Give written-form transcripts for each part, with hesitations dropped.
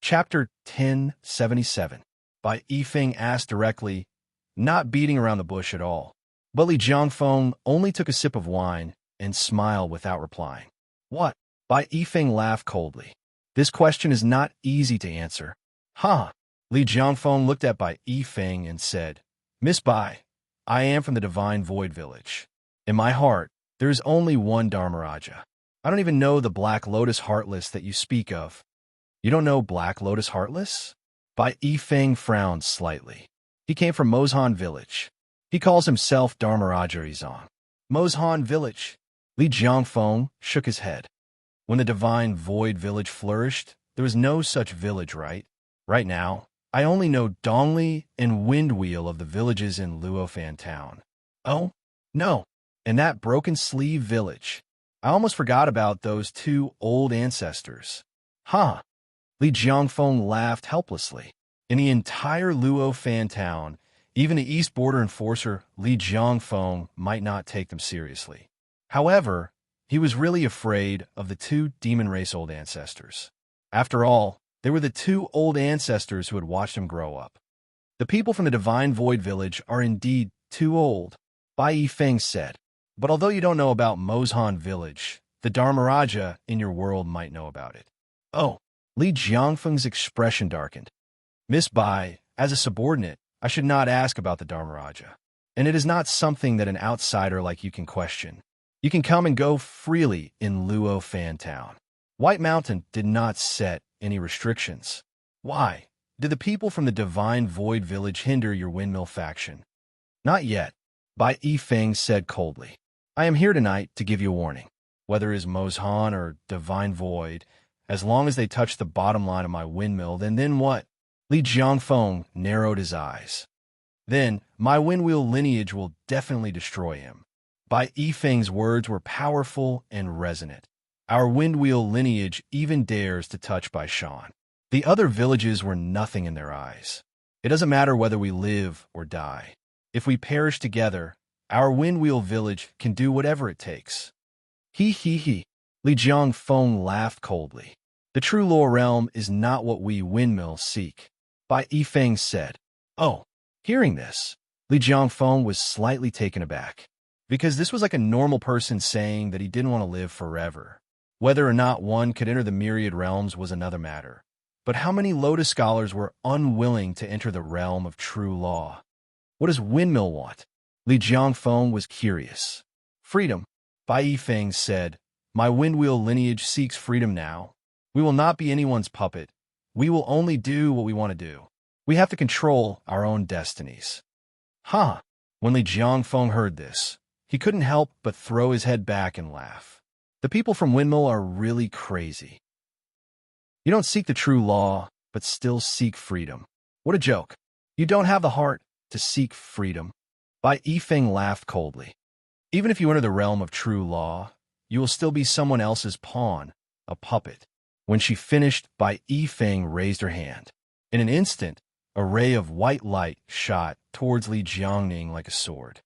Chapter 1077 by Yifeng asked directly, not beating around the bush at all. But Li Jiangfeng only took a sip of wine and smiled without replying. What? By Yifeng laughed coldly. This question is not easy to answer. Huh? Li Jiangfeng looked at Bai Yifeng and said, Miss Bai, I am from the Divine Void Village. In my heart, there is only one Dharmaraja. I don't even know the Black Lotus Heartless that you speak of. You don't know Black Lotus Heartless? Bai Yifeng frowned slightly. He came from Mozhan Village. He calls himself Dharmaraja Izong. Mozhan Village. Li Jiangfeng shook his head. When the Divine Void Village flourished, there was no such village, right? Right now, I only know Dongli and Windwheel of the villages in Luofan Town. Oh? No. And that Broken Sleeve Village. I almost forgot about those two old ancestors. Huh? Li Jiangfeng laughed helplessly. In the entire Luofan Town, even the East Border Enforcer Li Jiangfeng might not take them seriously. However, he was really afraid of the two demon race old ancestors. After all, they were the two old ancestors who had watched him grow up. The people from the Divine Void Village are indeed too old, Bai Yifeng said. But although you don't know about Mozhan Village, the Dharmaraja in your world might know about it. Oh, Li Jiangfeng's expression darkened. Miss Bai, as a subordinate, I should not ask about the Dharmaraja. And it is not something that an outsider like you can question. You can come and go freely in Luofan Town. White Mountain did not set any restrictions. Why? Did the people from the Divine Void Village hinder your windmill faction? Not yet, Bai Yifeng said coldly. I am here tonight to give you a warning. Whether it is Mozhan or Divine Void, as long as they touch the bottom line of my windmill, then what? Li Jiangfeng narrowed his eyes. Then my windwheel lineage will definitely destroy him. Bai Yifeng's words were powerful and resonant. Our windwheel lineage even dares to touch Bai Shan. The other villages were nothing in their eyes. It doesn't matter whether we live or die. If we perish together, our windwheel village can do whatever it takes. He. Li Jiangfeng laughed coldly. The true lore realm is not what we windmills seek, Bai Yifeng said. Oh, hearing this, Li Jiangfeng was slightly taken aback, because this was like a normal person saying that he didn't want to live forever. Whether or not one could enter the myriad realms was another matter. But how many Lotus scholars were unwilling to enter the realm of true law? What does windmill want? Li Jiangfeng was curious. Freedom, Bai Yifeng said. My windwheel lineage seeks freedom now. We will not be anyone's puppet. We will only do what we want to do. We have to control our own destinies. Huh? When Li Jiangfeng heard this, he couldn't help but throw his head back and laugh. The people from Windmill are really crazy. You don't seek the true law, but still seek freedom. What a joke. You don't have the heart to seek freedom. Bai Yifeng laughed coldly. Even if you enter the realm of true law, you will still be someone else's pawn, a puppet. When she finished, Bai Yifeng raised her hand. In an instant, a ray of white light shot towards Li Jiangning like a sword.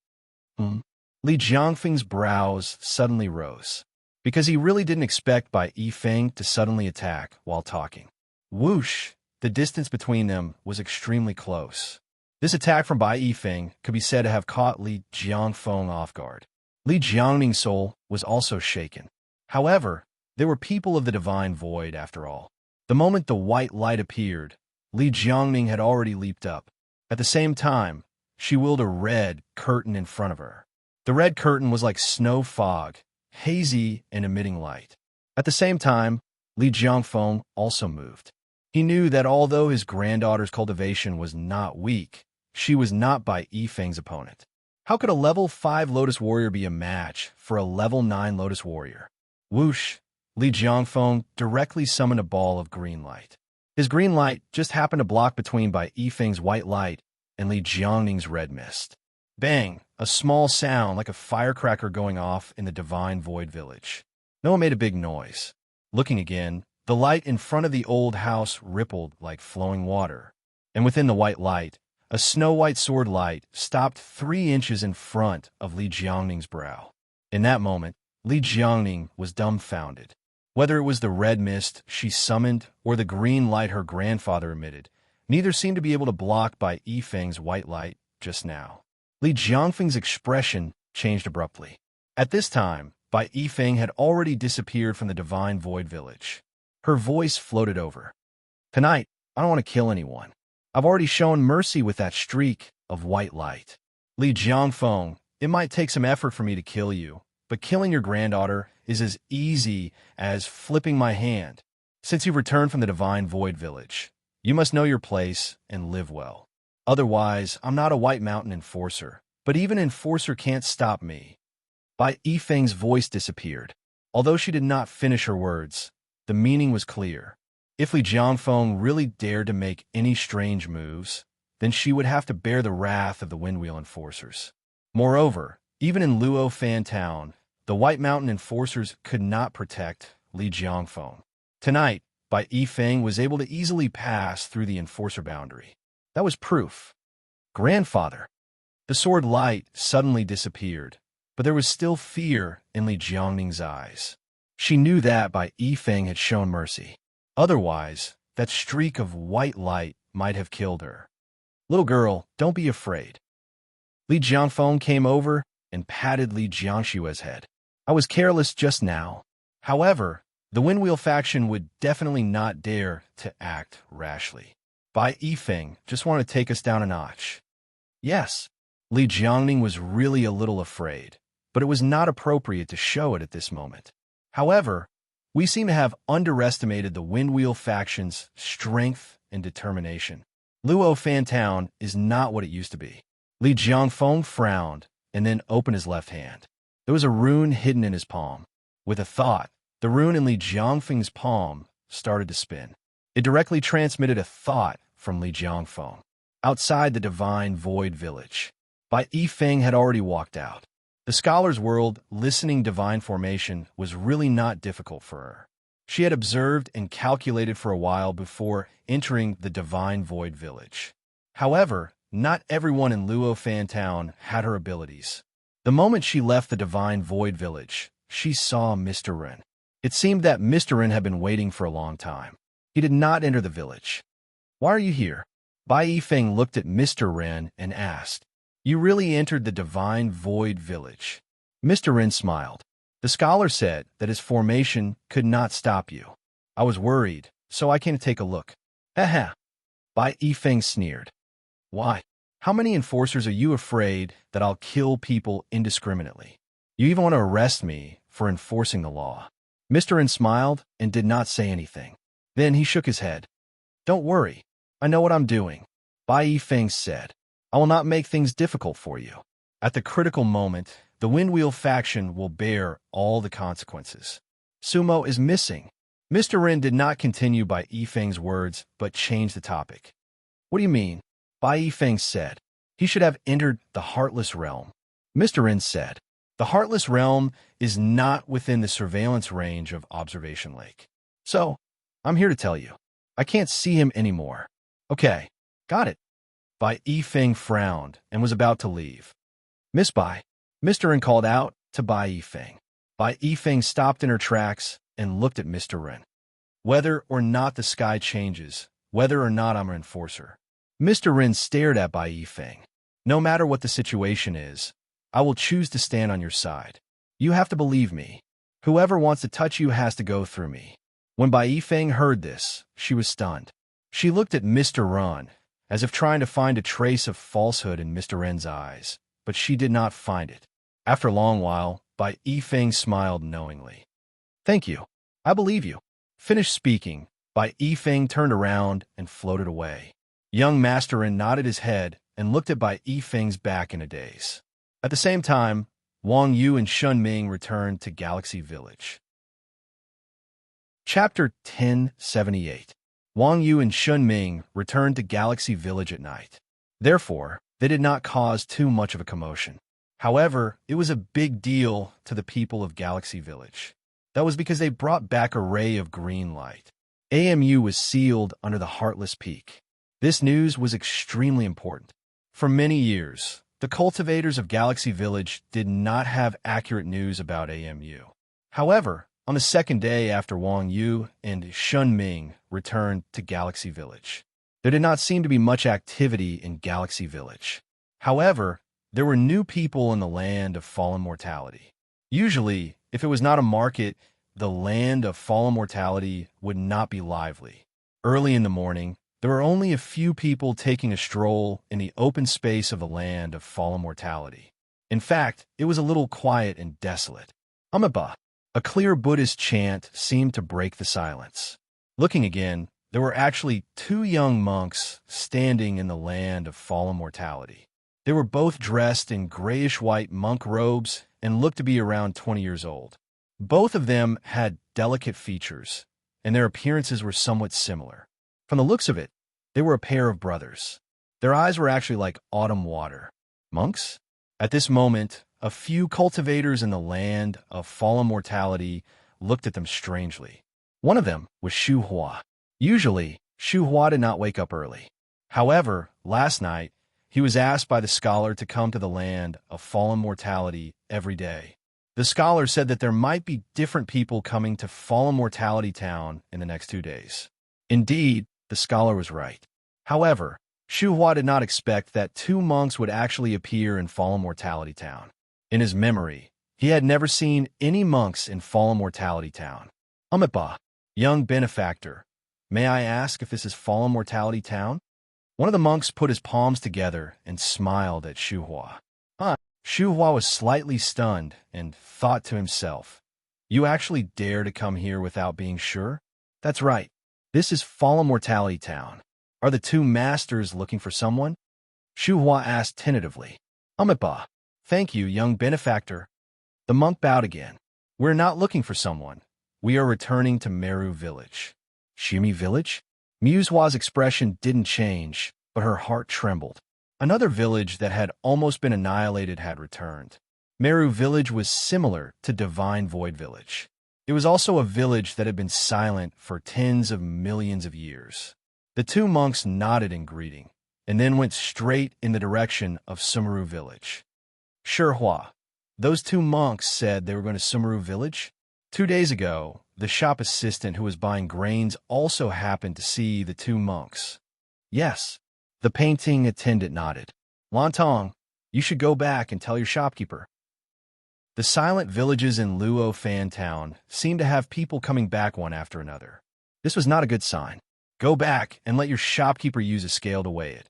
Li Jiangfeng's brows suddenly rose, because he really didn't expect Bai Yifeng to suddenly attack while talking. Whoosh! The distance between them was extremely close. This attack from Bai Yifeng could be said to have caught Li Jiangfeng off guard. Li Jiangning's soul was also shaken. However, they were people of the Divine Void after all. The moment the white light appeared, Li Jiangning had already leaped up. At the same time, she willed a red curtain in front of her. The red curtain was like snow fog, hazy and emitting light. At the same time, Li Jiangfeng also moved. He knew that although his granddaughter's cultivation was not weak, she was not Bai Yifeng's opponent. How could a level 5 Lotus Warrior be a match for a level 9 Lotus Warrior? Whoosh! Li Jiangfeng directly summoned a ball of green light. His green light just happened to block between Bai Yifeng's white light and Li Jiangning's red mist. Bang! A small sound like a firecracker going off in the Divine Void Village. No one made a big noise. Looking again, the light in front of the old house rippled like flowing water. And within the white light, a snow-white sword light stopped 3 inches in front of Li Jiangning's brow. In that moment, Li Jiangning was dumbfounded. Whether it was the red mist she summoned or the green light her grandfather emitted, neither seemed to be able to block Bai Yifeng's white light just now. Li Jiangfeng's expression changed abruptly. At this time, Bai Yifeng had already disappeared from the Divine Void Village. Her voice floated over. Tonight, I don't want to kill anyone. I've already shown mercy with that streak of white light. Li Jiangfeng, it might take some effort for me to kill you, but killing your granddaughter is as easy as flipping my hand. Since you've returned from the Divine Void Village, you must know your place and live well. Otherwise, I'm not a White Mountain enforcer, but even enforcer can't stop me. Bai Yifeng's voice disappeared. Although she did not finish her words, the meaning was clear. If Li Jiangfeng really dared to make any strange moves, then she would have to bear the wrath of the Windwheel enforcers. Moreover, even in Luo Fan Town, the White Mountain enforcers could not protect Li Jiangfeng. Tonight, Bai Yifeng was able to easily pass through the enforcer boundary. That was proof. Grandfather. The sword light suddenly disappeared, but there was still fear in Li Jiangning's eyes. She knew that Bai Yifeng had shown mercy. Otherwise, that streak of white light might have killed her. Little girl, don't be afraid. Li Jiangfeng came over and patted Li Jiangshue's head. I was careless just now. However, the Windwheel faction would definitely not dare to act rashly. Bai Yifeng just wanted to take us down a notch. Yes, Li Jiangning was really a little afraid, but it was not appropriate to show it at this moment. However, we seem to have underestimated the Windwheel faction's strength and determination. Luo Fan Town is not what it used to be. Li Jiangfeng frowned and then opened his left hand. There was a rune hidden in his palm. With a thought, the rune in Li Jiangfeng's palm started to spin. It directly transmitted a thought from Li Jiangfeng. Outside the Divine Void Village, Bai Yifeng had already walked out. The scholar's world, listening divine formation, was really not difficult for her. She had observed and calculated for a while before entering the Divine Void Village. However, not everyone in Luo Fan Town had her abilities. The moment she left the Divine Void Village, she saw Mr. Ren. It seemed that Mr. Ren had been waiting for a long time. He did not enter the village. Why are you here? Bai Yifeng looked at Mr. Ren and asked, You really entered the Divine Void Village? Mr. Ren smiled. The scholar said that his formation could not stop you. I was worried, so I came to take a look. Haha. Bai Yifeng sneered. Why? How many enforcers are you afraid that I'll kill people indiscriminately? You even want to arrest me for enforcing the law. Mr. Ren smiled and did not say anything. Then he shook his head. Don't worry. I know what I'm doing. Bai Yifeng said. I will not make things difficult for you. At the critical moment, the Windwheel faction will bear all the consequences. Sumo is missing. Mr. Ren did not continue Bai Yifeng's words, but changed the topic. What do you mean? Bai Yifeng said. He should have entered the Heartless Realm. Mr. Ren said. The Heartless Realm is not within the surveillance range of Observation Lake. So, I'm here to tell you. I can't see him anymore. Okay, got it. Bai Yifeng frowned and was about to leave. Miss Bai, Mr. Ren called out to Bai Yifeng. Bai Yifeng stopped in her tracks and looked at Mr. Ren. Whether or not the sky changes, whether or not I'm an enforcer, Mr. Ren stared at Bai Yifeng. No matter what the situation is, I will choose to stand on your side. You have to believe me. Whoever wants to touch you has to go through me. When Bai Yifeng heard this, she was stunned. She looked at Mr. Ren, as if trying to find a trace of falsehood in Mr. Ren's eyes, but she did not find it. After a long while, Bai Yifeng smiled knowingly. Thank you. I believe you. Finished speaking, Bai Yifeng turned around and floated away. Young Master Ren nodded his head and looked at Bai Yifeng's back in a daze. At the same time, Wang Yu and Shun Ming returned to Galaxy Village. Chapter 1078. Wang Yu and Shun Ming returned to Galaxy Village at night. Therefore, they did not cause too much of a commotion. However, it was a big deal to the people of Galaxy Village. That was because they brought back a ray of green light. AMU was sealed under the Heartless Peak. This news was extremely important. For many years, the cultivators of Galaxy Village did not have accurate news about AMU. However, On the second day after Wang Yu and Shun Ming returned to Galaxy Village, there did not seem to be much activity in Galaxy Village. However, there were new people in the land of fallen mortality. Usually, if it was not a market, the land of fallen mortality would not be lively. Early in the morning, there were only a few people taking a stroll in the open space of the land of fallen mortality. In fact, it was a little quiet and desolate. Amaba, a clear Buddhist chant seemed to break the silence. Looking again, there were actually two young monks standing in the land of fallen mortality. They were both dressed in grayish-white monk robes and looked to be around 20 years old. Both of them had delicate features, and their appearances were somewhat similar. From the looks of it, they were a pair of brothers. Their eyes were actually like autumn water. Monks? At this moment, a few cultivators in the land of fallen mortality looked at them strangely. One of them was Shu Hua. Usually, Shu Hua did not wake up early. However, last night, he was asked by the scholar to come to the land of fallen mortality every day. The scholar said that there might be different people coming to Fallen Mortality Town in the next 2 days. Indeed, the scholar was right. However, Shu Hua did not expect that two monks would actually appear in Fallen Mortality Town. In his memory, he had never seen any monks in Fallen Mortality Town. Amipa, young benefactor, may I ask if this is Fallen Mortality Town? One of the monks put his palms together and smiled at Shu Hua. Shu Hua was slightly stunned and thought to himself, "You actually dare to come here without being sure? That's right. This is Fallen Mortality Town. Are the two masters looking for someone?" Shu Hua asked tentatively. Amipa, thank you, young benefactor. The monk bowed again. We're not looking for someone. We are returning to Meru Village. Shimi Village? Muse Hua's expression didn't change, but her heart trembled. Another village that had almost been annihilated had returned. Meru Village was similar to Divine Void Village. It was also a village that had been silent for tens of millions of years. The two monks nodded in greeting, and then went straight in the direction of Sumeru Village. Sure, Hua. Those two monks said they were going to Sumeru Village? 2 days ago, the shop assistant who was buying grains also happened to see the two monks. Yes. The painting attendant nodded. Lantong, you should go back and tell your shopkeeper. The silent villages in Luo Fan Town seemed to have people coming back one after another. This was not a good sign. Go back and let your shopkeeper use a scale to weigh it,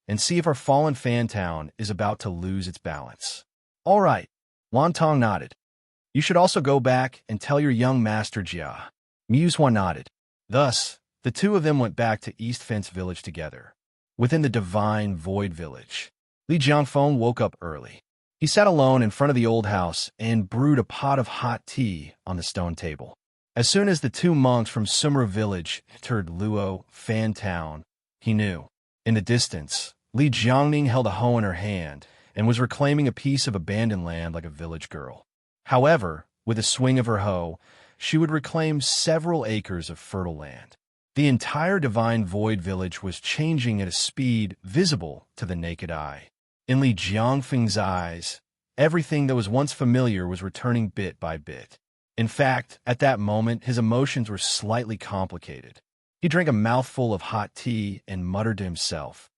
and see if our fallen Fan Town is about to lose its balance. All right, Lantong nodded. You should also go back and tell your young master Jia. Musehua nodded. Thus, the two of them went back to East Fence Village together. Within the Divine Void Village, Li Jiangfeng woke up early. He sat alone in front of the old house and brewed a pot of hot tea on the stone table. As soon as the two monks from Sumeru Village entered Luo Fan Town, he knew. In the distance, Li Jiangning held a hoe in her hand and was reclaiming a piece of abandoned land like a village girl. However, with a swing of her hoe, she would reclaim several acres of fertile land. The entire Divine Void Village was changing at a speed visible to the naked eye. In Li Jiangfeng's eyes, everything that was once familiar was returning bit by bit. In fact, at that moment, his emotions were slightly complicated. He drank a mouthful of hot tea and muttered to himself.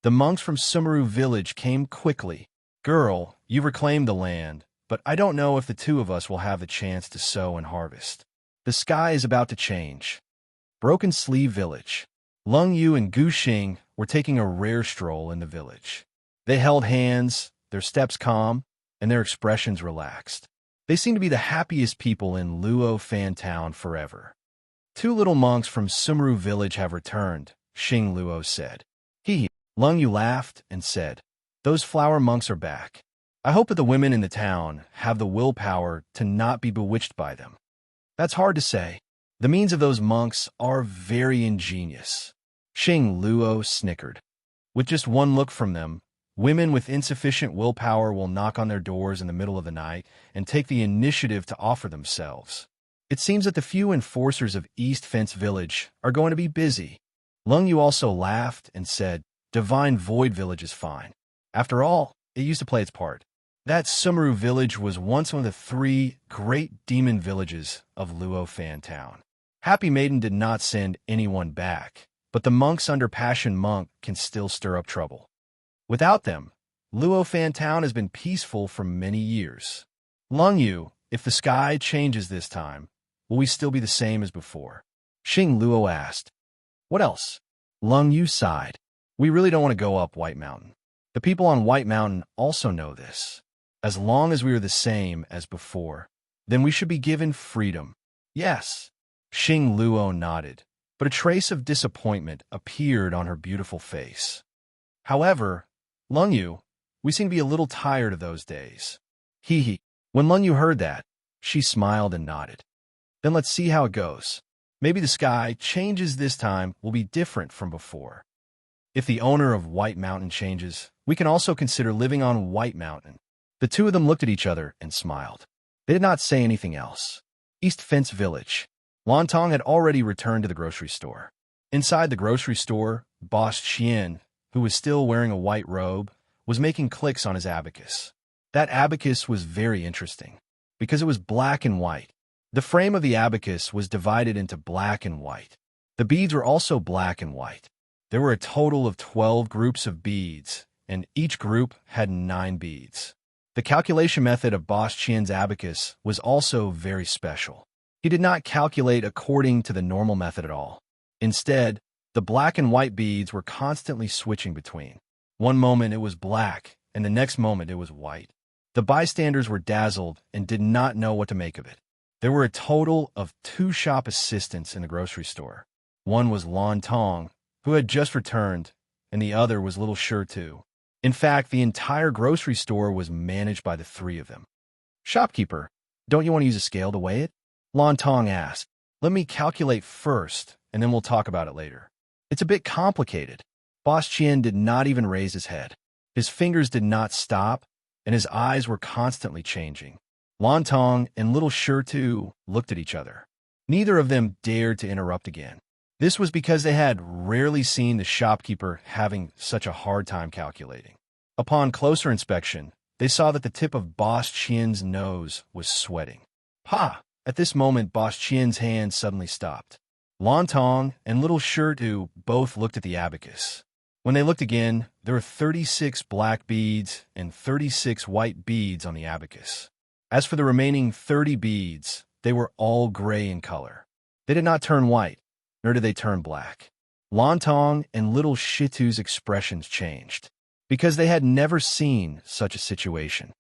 The monks from Sumeru Village came quickly. Girl, you reclaimed the land, but I don't know if the two of us will have the chance to sow and harvest. The sky is about to change. Broken Sleeve Village. Lung Yu and Gu Xing were taking a rare stroll in the village. They held hands, their steps calm, and their expressions relaxed. They seemed to be the happiest people in Luo Fan Town forever. Two little monks from Sumeru Village have returned, Xing Luo said. Lung Yu laughed and said, those flower monks are back. I hope that the women in the town have the willpower to not be bewitched by them. That's hard to say. The means of those monks are very ingenious. Xing Luo snickered. With just one look from them, women with insufficient willpower will knock on their doors in the middle of the night and take the initiative to offer themselves. It seems that the few enforcers of East Fence Village are going to be busy. Lung Yu also laughed and said, Divine Void Village is fine. After all, it used to play its part. That Sumeru village was once one of the three great demon villages of Luofan town. Happy Maiden did not send anyone back, but the monks under Passion Monk can still stir up trouble. Without them, Luofan town has been peaceful for many years. Lung Yu, if the sky changes this time, will we still be the same as before? Xing Luo asked. What else? Lung Yu sighed. We really don't want to go up White Mountain. The people on White Mountain also know this. As long as we are the same as before, then we should be given freedom. Yes. Xing Luo nodded, but a trace of disappointment appeared on her beautiful face. However, Lung Yu, we seem to be a little tired of those days. Hee hee. When Lung Yu heard that, she smiled and nodded. Then let's see how it goes. Maybe the sky changes this time will be different from before. If the owner of White Mountain changes, we can also consider living on White Mountain. The two of them looked at each other and smiled. They did not say anything else. East Fence Village. Lontong had already returned to the grocery store. Inside the grocery store, Boss Chien, who was still wearing a white robe, was making clicks on his abacus. That abacus was very interesting, because it was black and white. The frame of the abacus was divided into black and white. The beads were also black and white. There were a total of 12 groups of beads, and each group had 9 beads. The calculation method of Boss Chien's abacus was also very special. He did not calculate according to the normal method at all. Instead, the black and white beads were constantly switching between. One moment it was black, and the next moment it was white. The bystanders were dazzled and did not know what to make of it. There were a total of 2 shop assistants in the grocery store. One was Lon Tong, who had just returned, and the other was Little Shirtu. In fact, the entire grocery store was managed by the 3 of them. Shopkeeper, don't you want to use a scale to weigh it? Lon Tong asked. Let me calculate first, and then we'll talk about it later. It's a bit complicated. Boss Chien did not even raise his head. His fingers did not stop, and his eyes were constantly changing. Lon Tong and Little Shirtu looked at each other. Neither of them dared to interrupt again. This was because they had rarely seen the shopkeeper having such a hard time calculating. Upon closer inspection, they saw that the tip of Boss Chien's nose was sweating. Ha! At this moment, Boss Chien's hand suddenly stopped. Lon Tong and Little Shirtu both looked at the abacus. When they looked again, there were 36 black beads and 36 white beads on the abacus. As for the remaining 30 beads, they were all gray in color. They did not turn white, nor did they turn black. Lon Tong and Little Shitu's expressions changed, because they had never seen such a situation.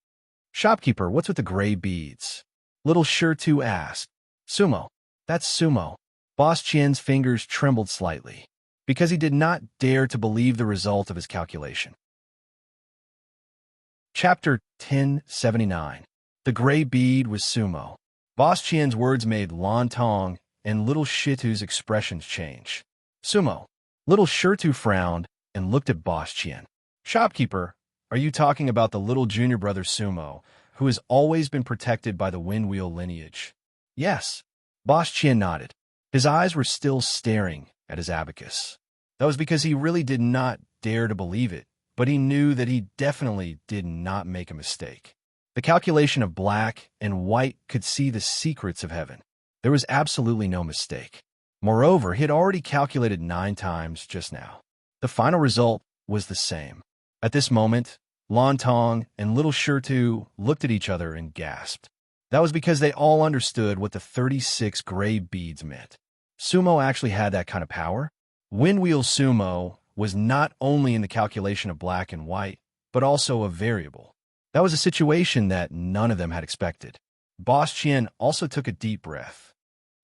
Shopkeeper, what's with the gray beads? Little Shirtu asked. Sumo. That's Sumo. Boss Chien's fingers trembled slightly, because he did not dare to believe the result of his calculation. Chapter 1079. The gray bead was Sumo. Boss Chien's words made Lon Tong and Little Shitu's expressions change. Sumo. Little Shirtu frowned and looked at Boss Chien. Shopkeeper, are you talking about the little junior brother Sumo, who has always been protected by the Windwheel lineage? Yes. Boss Chien nodded. His eyes were still staring at his abacus. That was because he really did not dare to believe it, but he knew that he definitely did not make a mistake. The calculation of black and white could see the secrets of heaven. There was absolutely no mistake. Moreover, he had already calculated 9 times just now. The final result was the same. At this moment, Lon Tong and Little Shirtu looked at each other and gasped. That was because they all understood what the 36 gray beads meant. Sumo actually had that kind of power. Windwheel Sumo was not only in the calculation of black and white, but also a variable. That was a situation that none of them had expected. Boss Chien also took a deep breath.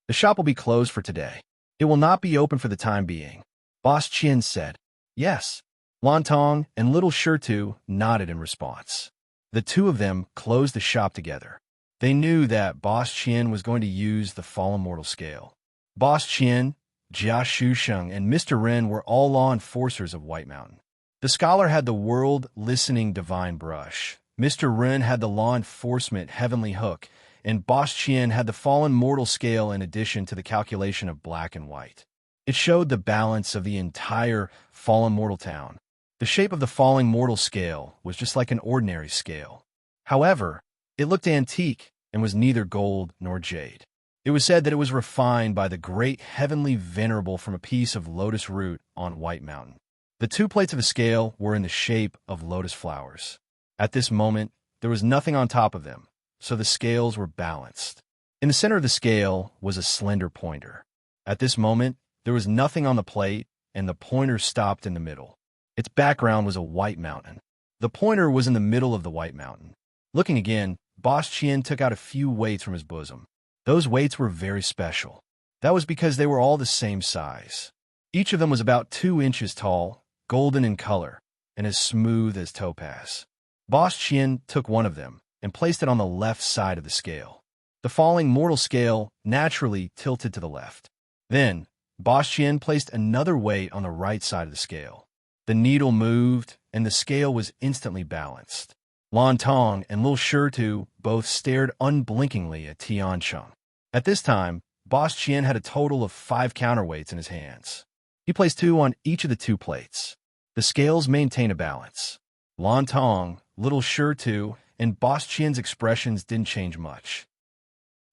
The shop will be closed for today. It will not be open for the time being. Boss Chien said. Yes. Lon Tong and Little Shirtu nodded in response. The 2 of them closed the shop together. They knew that Boss Chien was going to use the Fallen Mortal scale. Boss Chien, Jia Shusheng, and Mr. Ren were all law enforcers of White Mountain. The scholar had the world-listening divine brush. Mr. Ren had the law enforcement heavenly hook, and Boss Chien had the fallen mortal scale in addition to the calculation of black and white. It showed the balance of the entire fallen mortal town. The shape of the falling mortal scale was just like an ordinary scale. However, it looked antique and was neither gold nor jade. It was said that it was refined by the great heavenly venerable from a piece of lotus root on White Mountain. The 2 plates of the scale were in the shape of lotus flowers. At this moment, there was nothing on top of them, so the scales were balanced. In the center of the scale was a slender pointer. At this moment, there was nothing on the plate, and the pointer stopped in the middle. Its background was a white mountain. The pointer was in the middle of the white mountain. Looking again, Boss Chien took out a few weights from his bosom. Those weights were very special. That was because they were all the same size. Each of them was about 2 inches tall, golden in color, and as smooth as topaz. Boss Chien took one of them and placed it on the left side of the scale. The falling mortal scale naturally tilted to the left. Then, Boss Chien placed another weight on the right side of the scale. The needle moved, and the scale was instantly balanced. Lan Tong and Lil Shirtu both stared unblinkingly at Tian Cheng. At this time, Boss Chien had a total of 5 counterweights in his hands. He placed 2 on each of the 2 plates. The scales maintained a balance. Lan Tong, Little Shirtu, and Boss Chien's expressions didn't change much,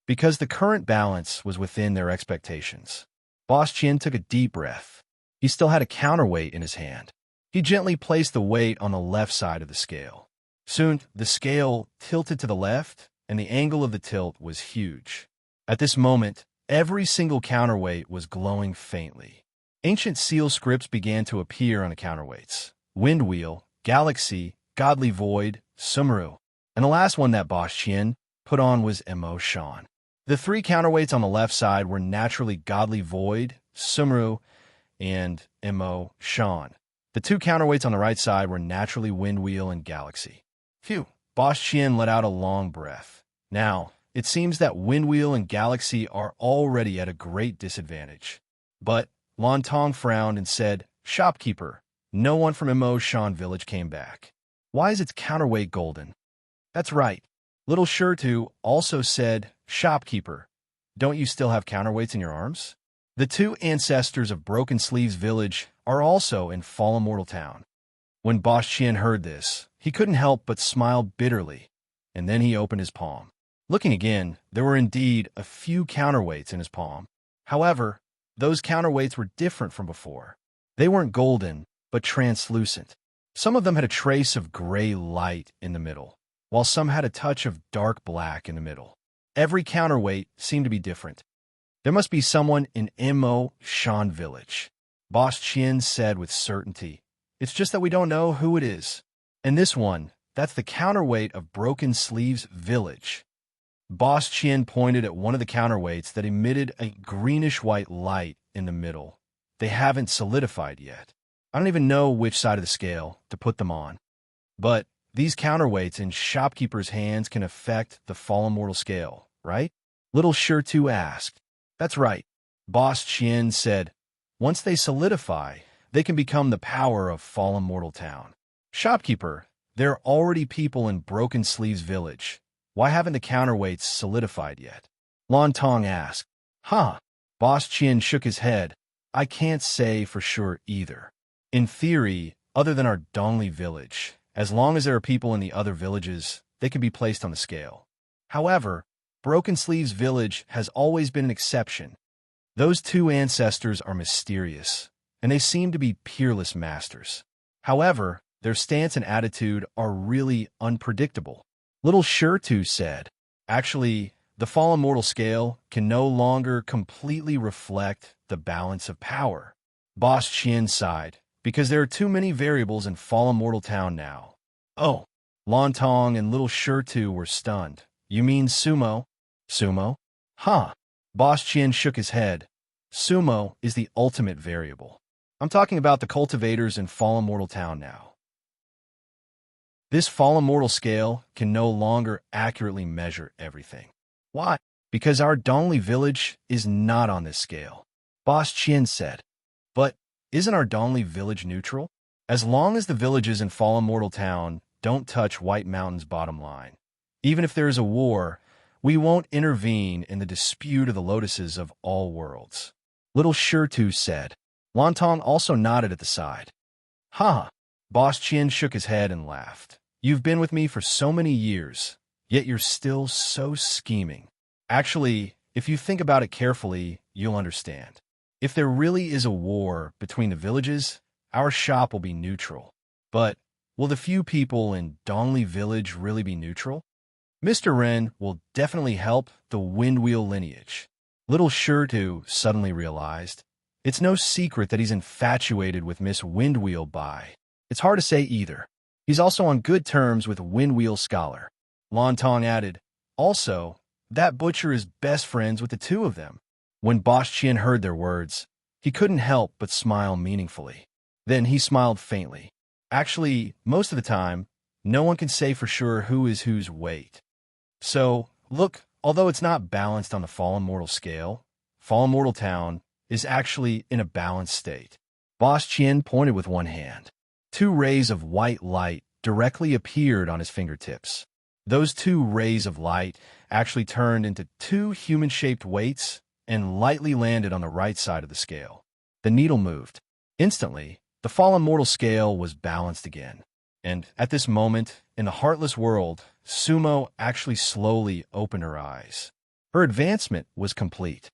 because the current balance was within their expectations. Boss Chien took a deep breath. He still had a counterweight in his hand. He gently placed the weight on the left side of the scale. Soon, the scale tilted to the left, and the angle of the tilt was huge. At this moment, every single counterweight was glowing faintly. Ancient seal scripts began to appear on the counterweights: Wind Wheel, Galaxy, Godly Void, Sumru. And the last one that Boss Chien put on was Mo Shan. The 3 counterweights on the left side were naturally Godly Void, Sumru, and Mo Shan. The 2 counterweights on the right side were naturally Wind Wheel and Galaxy. Phew! Boss Chien let out a long breath. Now, it seems that Wind Wheel and Galaxy are already at a great disadvantage. But Lan Tong frowned and said, "Shopkeeper, no one from Mo Shan village came back. Why is its counterweight golden?" "That's right." Little Shirtu also said, "Shopkeeper, don't you still have counterweights in your arms?" The 2 ancestors of Broken Sleeves village are also in Fallen Mortal Town. When Boss Chien heard this, he couldn't help but smile bitterly, and then he opened his palm. Looking again, there were indeed a few counterweights in his palm. However, those counterweights were different from before. They weren't golden, but translucent. Some of them had a trace of gray light in the middle, while some had a touch of dark black in the middle. Every counterweight seemed to be different. There must be someone in Mo Shan village, Boss Chien said with certainty. It's just that we don't know who it is. And this one, that's the counterweight of Broken Sleeves village. Boss Chien pointed at one of the counterweights that emitted a greenish-white light in the middle. They haven't solidified yet. I don't even know which side of the scale to put them on. But these counterweights in shopkeepers' hands can affect the fallen mortal scale, right? Little Shirtu asked. That's right, Boss Chien said. Once they solidify, they can become the power of Fallen Mortal Town. Shopkeeper, there are already people in Broken Sleeves village. Why haven't the counterweights solidified yet? Lan Tong asked. Huh. Boss Chien shook his head. I can't say for sure either. In theory, other than our Dongli village, as long as there are people in the other villages, they can be placed on the scale. However, Broken Sleeves village has always been an exception. Those 2 ancestors are mysterious, and they seem to be peerless masters. However, their stance and attitude are really unpredictable. Little Shirtu said, actually, the fallen mortal scale can no longer completely reflect the balance of power. Boss Chien sighed, because there are too many variables in Fallen Mortal Town now. Oh, Lan Tong and Little Shirtu were stunned. You mean Sumo? Sumo? Huh. Boss Chien shook his head. Sumo is the ultimate variable. I'm talking about the cultivators in Fallen Mortal Town now. This Fallen Mortal scale can no longer accurately measure everything. Why? Because our Dongli village is not on this scale. Boss Chien said. But isn't our Dongli village neutral? As long as the villages in Fallen Mortal Town don't touch White Mountain's bottom line, even if there is a war, we won't intervene in the dispute of the lotuses of all worlds. Little Shirtu said. Lan Tong also nodded at the side. Huh. Boss Chien shook his head and laughed. You've been with me for so many years, yet you're still so scheming. Actually, if you think about it carefully, you'll understand. If there really is a war between the villages, our shop will be neutral. But will the few people in Dongli village really be neutral? Mr. Wren will definitely help the Windwheel lineage. Little Shirtu suddenly realized. It's no secret that he's infatuated with Miss Windwheel Bai. It's hard to say either. He's also on good terms with Windwheel Scholar. Lontong added, also, that butcher is best friends with the two of them. When Boss Chien heard their words, he couldn't help but smile meaningfully. Then he smiled faintly. Actually, most of the time, no one can say for sure who is whose weight. So, look, although it's not balanced on the Fallen Mortal scale, Fallen Mortal Town is actually in a balanced state. Boss Chien pointed with one hand. 2 rays of white light directly appeared on his fingertips. Those 2 rays of light actually turned into 2 human-shaped weights and lightly landed on the right side of the scale. The needle moved. Instantly, the Fallen Mortal scale was balanced again. And at this moment, in the Heartless world, Sumo actually slowly opened her eyes. Her advancement was complete.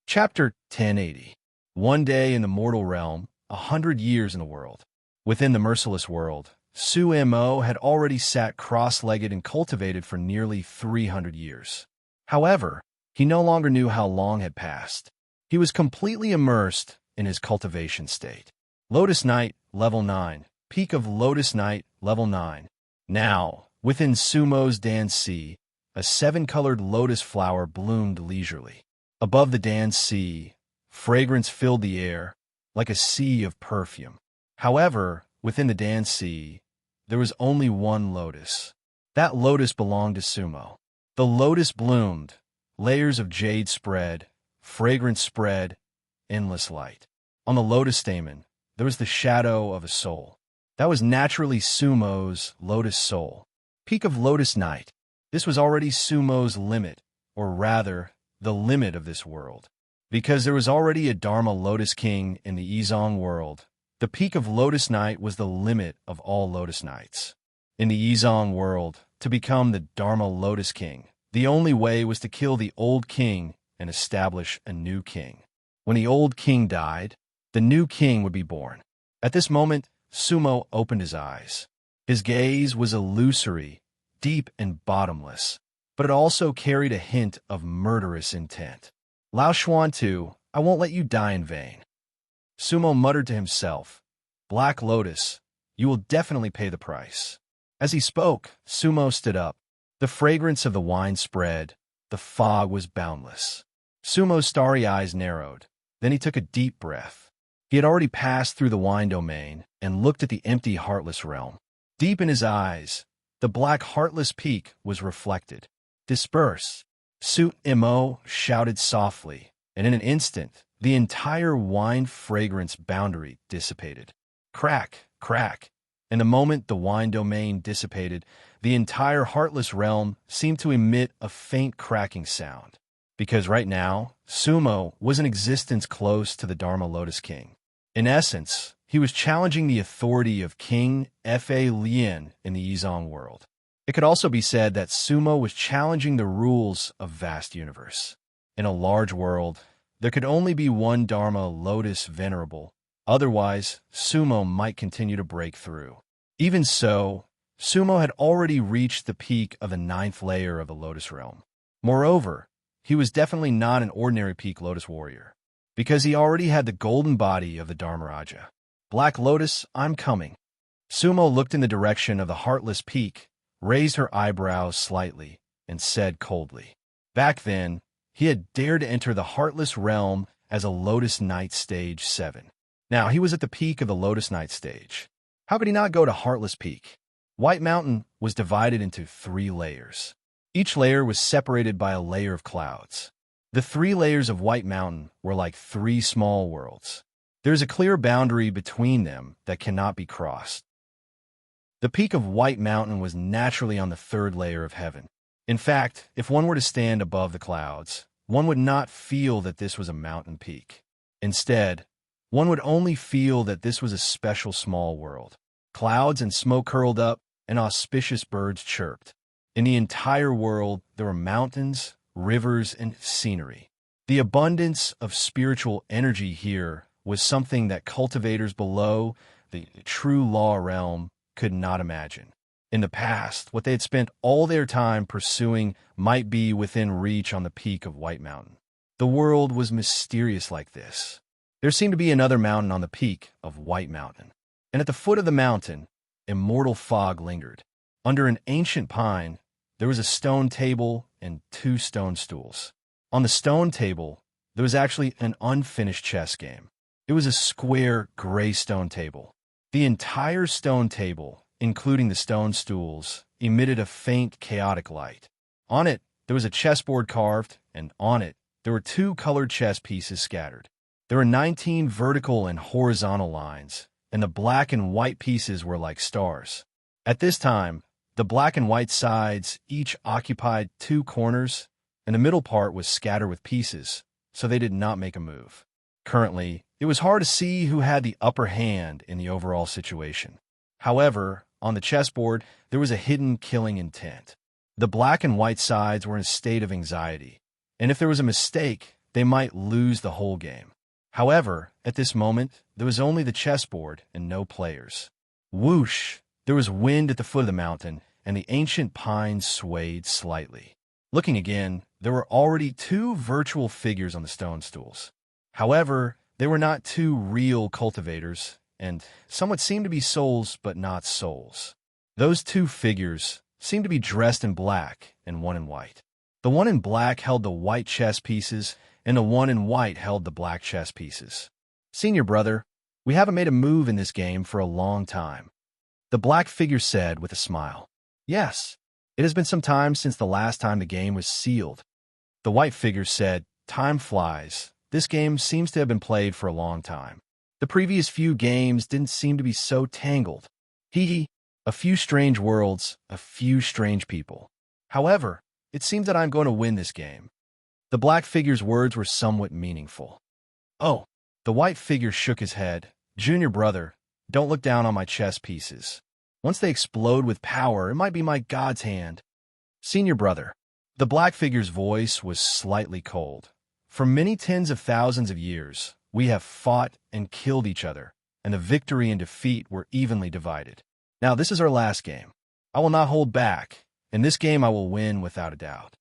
Chapter 1080. One day in the mortal realm, 100 years in the world. Within the merciless world, Su Mo had already sat cross-legged and cultivated for nearly 300 years. However, he no longer knew how long had passed. He was completely immersed in his cultivation state. Lotus Night, level 9. Peak of Lotus Night, level 9. Now, within Sumo's Dan-si, a 7-colored lotus flower bloomed leisurely. Above the Dan-si, fragrance filled the air, like a sea of perfume. However, within the Dan-si, there was only one lotus. That lotus belonged to Sumo. The lotus bloomed, layers of jade spread, fragrance spread, endless light. On the lotus stamen, there was the shadow of a soul. That was naturally Sumo's lotus soul. Peak of Lotus Night. This was already Sumo's limit, or rather, the limit of this world. Because there was already a Dharma Lotus King in the Yizong world, the peak of Lotus Night was the limit of all Lotus Nights. In the Yizong world, to become the Dharma Lotus King, the only way was to kill the old king and establish a new king. When the old king died, the new king would be born. At this moment, Sumo opened his eyes. His gaze was illusory, deep and bottomless, but it also carried a hint of murderous intent. Lao Xuan Tu, I won't let you die in vain. Sumo muttered to himself, Black Lotus, you will definitely pay the price. As he spoke, Sumo stood up. The fragrance of the wine spread. The fog was boundless. Sumo's starry eyes narrowed. Then he took a deep breath. He had already passed through the wine domain and looked at the empty heartless realm. Deep in his eyes, the black heartless peak was reflected. Disperse! Su Mo shouted softly, and in an instant, the entire wine fragrance boundary dissipated. Crack, crack. And the moment the wine domain dissipated, the entire heartless realm seemed to emit a faint cracking sound. Because right now, Sumo was in existence close to the Dharma Lotus King. In essence, he was challenging the authority of King Fa Lien in the Yizong world. It could also be said that Sumo was challenging the rules of vast universe. In a large world, there could only be one Dharma Lotus Venerable. Otherwise, Sumo might continue to break through. Even so, Sumo had already reached the peak of the 9th layer of the Lotus Realm. Moreover, he was definitely not an ordinary peak Lotus warrior, because he already had the golden body of the Dharmaraja. Black Lotus, I'm coming. Sumo looked in the direction of the heartless peak, raised her eyebrows slightly, and said coldly. Back then, he had dared to enter the heartless realm as a Lotus Knight Stage 7. Now he was at the peak of the Lotus Knight stage. How could he not go to Heartless Peak? White Mountain was divided into 3 layers. Each layer was separated by a layer of clouds. The 3 layers of White Mountain were like 3 small worlds. There is a clear boundary between them that cannot be crossed. The peak of White Mountain was naturally on the 3rd layer of heaven. In fact, if one were to stand above the clouds, one would not feel that this was a mountain peak. Instead, one would only feel that this was a special small world. Clouds and smoke curled up, and auspicious birds chirped. In the entire world, there were mountains, rivers, and scenery. The abundance of spiritual energy here was something that cultivators below the true law realm could not imagine. In the past, what they had spent all their time pursuing might be within reach on the peak of White Mountain. The world was mysterious like this. There seemed to be another mountain on the peak of White Mountain, and at the foot of the mountain, immortal fog lingered. Under an ancient pine, there was a stone table and 2 stone stools. On the stone table, there was actually an unfinished chess game. It was a square gray stone table. The entire stone table, including the stone stools, emitted a faint, chaotic light. On it, there was a chessboard carved, and on it, there were 2 colored chess pieces scattered. There were 19 vertical and horizontal lines, and the black and white pieces were like stars. At this time, the black and white sides each occupied 2 corners, and the middle part was scattered with pieces, so they did not make a move. Currently, it was hard to see who had the upper hand in the overall situation. However, on the chessboard, there was a hidden killing intent. The black and white sides were in a state of anxiety, and if there was a mistake, they might lose the whole game. However, at this moment, there was only the chessboard and no players. Whoosh! There was wind at the foot of the mountain, and the ancient pines swayed slightly. Looking again, there were already 2 virtual figures on the stone stools. However, they were not 2 real cultivators, and somewhat seemed to be souls but not souls. Those 2 figures seemed to be dressed in black and one in white. The one in black held the white chess pieces, and the one in white held the black chess pieces. "Senior brother, we haven't made a move in this game for a long time," the black figure said with a smile. "Yes, it has been some time since the last time the game was sealed." The white figure said, "Time flies. This game seems to have been played for a long time. The previous few games didn't seem to be so tangled. Hee hee. A few strange worlds, a few strange people. However, it seems that I'm going to win this game." The black figure's words were somewhat meaningful. "Oh," the white figure shook his head. "Junior brother, don't look down on my chess pieces. Once they explode with power, it might be my God's hand." "Senior brother," the black figure's voice was slightly cold. "For many tens of thousands of years, we have fought and killed each other, and the victory and defeat were evenly divided. Now this is our last game. I will not hold back. In this game I will win without a doubt."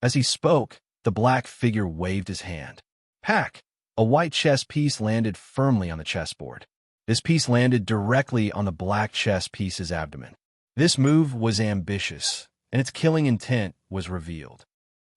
As he spoke, the black figure waved his hand. Pack! A white chess piece landed firmly on the chessboard. This piece landed directly on the black chess piece's abdomen. This move was ambitious, and its killing intent was revealed.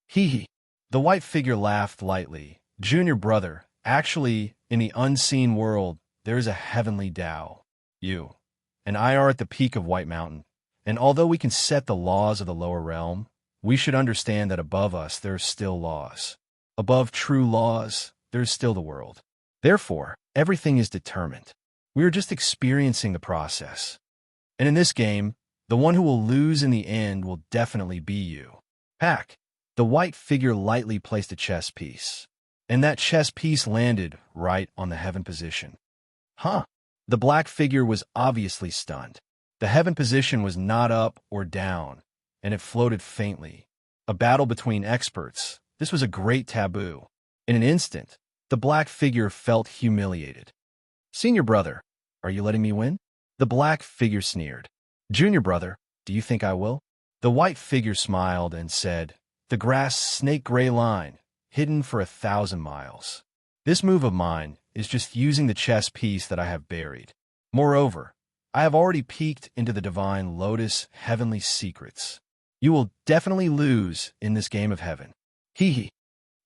"Hee hee." The white figure laughed lightly. "Junior brother, actually, in the unseen world, there is a heavenly Tao. You and I are at the peak of White Mountain, and although we can set the laws of the lower realm, we should understand that above us there are still laws. Above true laws, there is still the world. Therefore, everything is determined. We are just experiencing the process. And in this game, the one who will lose in the end will definitely be you." Pack! The white figure lightly placed a chess piece, and that chess piece landed right on the heaven position. "Huh?" The black figure was obviously stunned. The heaven position was not up or down, and it floated faintly. A battle between experts. This was a great taboo. In an instant, the black figure felt humiliated. "Senior brother, are you letting me win?" The black figure sneered. "Junior brother, do you think I will?" The white figure smiled and said, "The grass snake gray line, hidden for 1,000 miles. This move of mine is just using the chess piece that I have buried. Moreover, I have already peeked into the divine lotus heavenly secrets. You will definitely lose in this game of heaven." "Hee hee.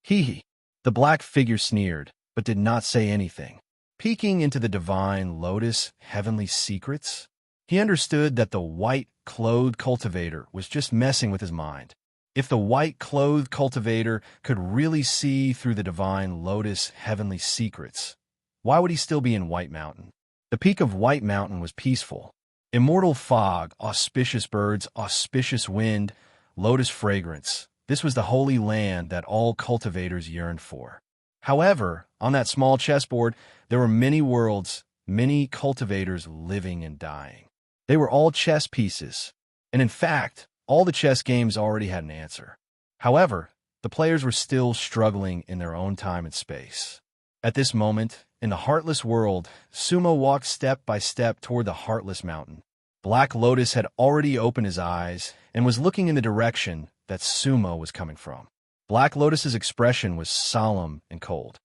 Hee hee." The black figure sneered, but did not say anything. Peeking into the divine lotus heavenly secrets? He understood that the white-clothed cultivator was just messing with his mind. If the white-clothed cultivator could really see through the divine lotus heavenly secrets, why would he still be in White Mountain? The peak of White Mountain was peaceful. Immortal fog, auspicious birds, auspicious wind, lotus fragrance. This was the holy land that all cultivators yearned for. However, on that small chessboard, there were many worlds, many cultivators living and dying. They were all chess pieces, and in fact, all the chess games already had an answer. However, the players were still struggling in their own time and space. At this moment, in the Heartless world, Sumo walked step by step toward the Heartless Mountain. Black Lotus had already opened his eyes and was looking in the direction that Sumo was coming from. Black Lotus's expression was solemn and cold.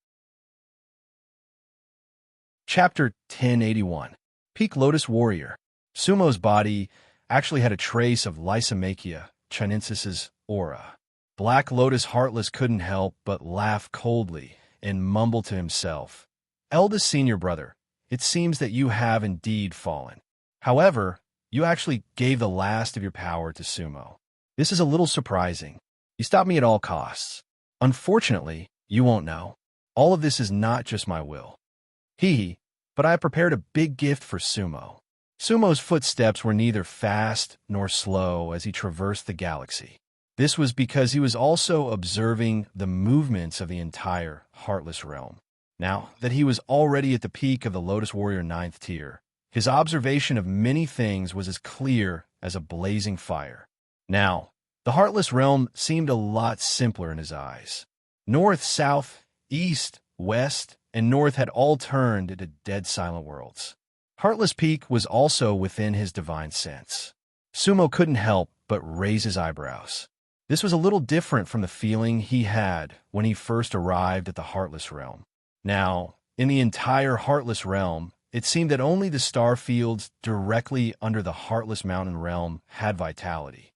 Chapter 1081. Peak Lotus Warrior. Sumo's body actually had a trace of Lysimachia chinensis's aura. Black Lotus Heartless couldn't help but laugh coldly and mumble to himself, "Eldest senior brother, it seems that you have indeed fallen. However, you actually gave the last of your power to Sumo. This is a little surprising. You stopped me at all costs. Unfortunately, you won't know. All of this is not just my will. Hee, but I have prepared a big gift for Sumo." Sumo's footsteps were neither fast nor slow as he traversed the galaxy. This was because he was also observing the movements of the entire Heartless realm. Now that he was already at the peak of the Lotus Warrior 9th tier, his observation of many things was as clear as a blazing fire. Now, the Heartless realm seemed a lot simpler in his eyes. North, south, east, west, and north had all turned into dead silent worlds. Heartless Peak was also within his divine sense. Sumo couldn't help but raise his eyebrows. This was a little different from the feeling he had when he first arrived at the Heartless realm. Now, in the entire Heartless realm, it seemed that only the star fields directly under the Heartless Mountain realm had vitality.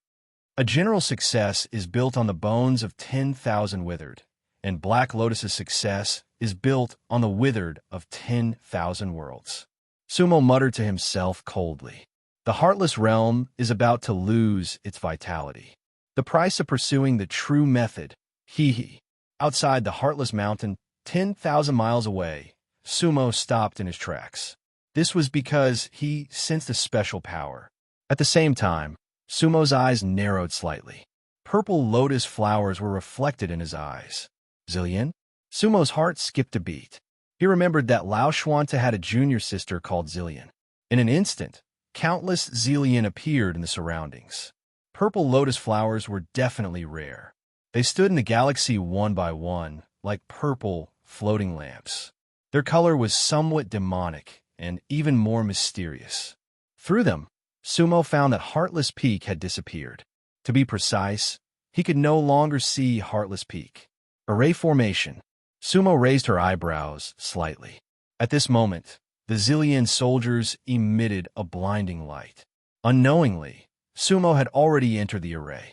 A general success is built on the bones of 10,000 withered, and Black Lotus's success is built on the withered of 10,000 worlds. Sumo muttered to himself coldly. The Heartless realm is about to lose its vitality. The price of pursuing the true method, hee. Outside the Heartless Mountain, 10,000 miles away, Sumo stopped in his tracks. This was because he sensed a special power. At the same time, Sumo's eyes narrowed slightly. Purple lotus flowers were reflected in his eyes. Zillion? Sumo's heart skipped a beat. He remembered that Lao Shuanta had a junior sister called Zillion. In an instant, countless Zillion appeared in the surroundings. Purple lotus flowers were definitely rare. They stood in the galaxy one by one, like purple, floating lamps. Their color was somewhat demonic and even more mysterious. Through them, Sumo found that Heartless Peak had disappeared. To be precise, he could no longer see Heartless Peak. Array formation. Sumo raised her eyebrows slightly. At this moment, the Zillion soldiers emitted a blinding light. Unknowingly, Sumo had already entered the array.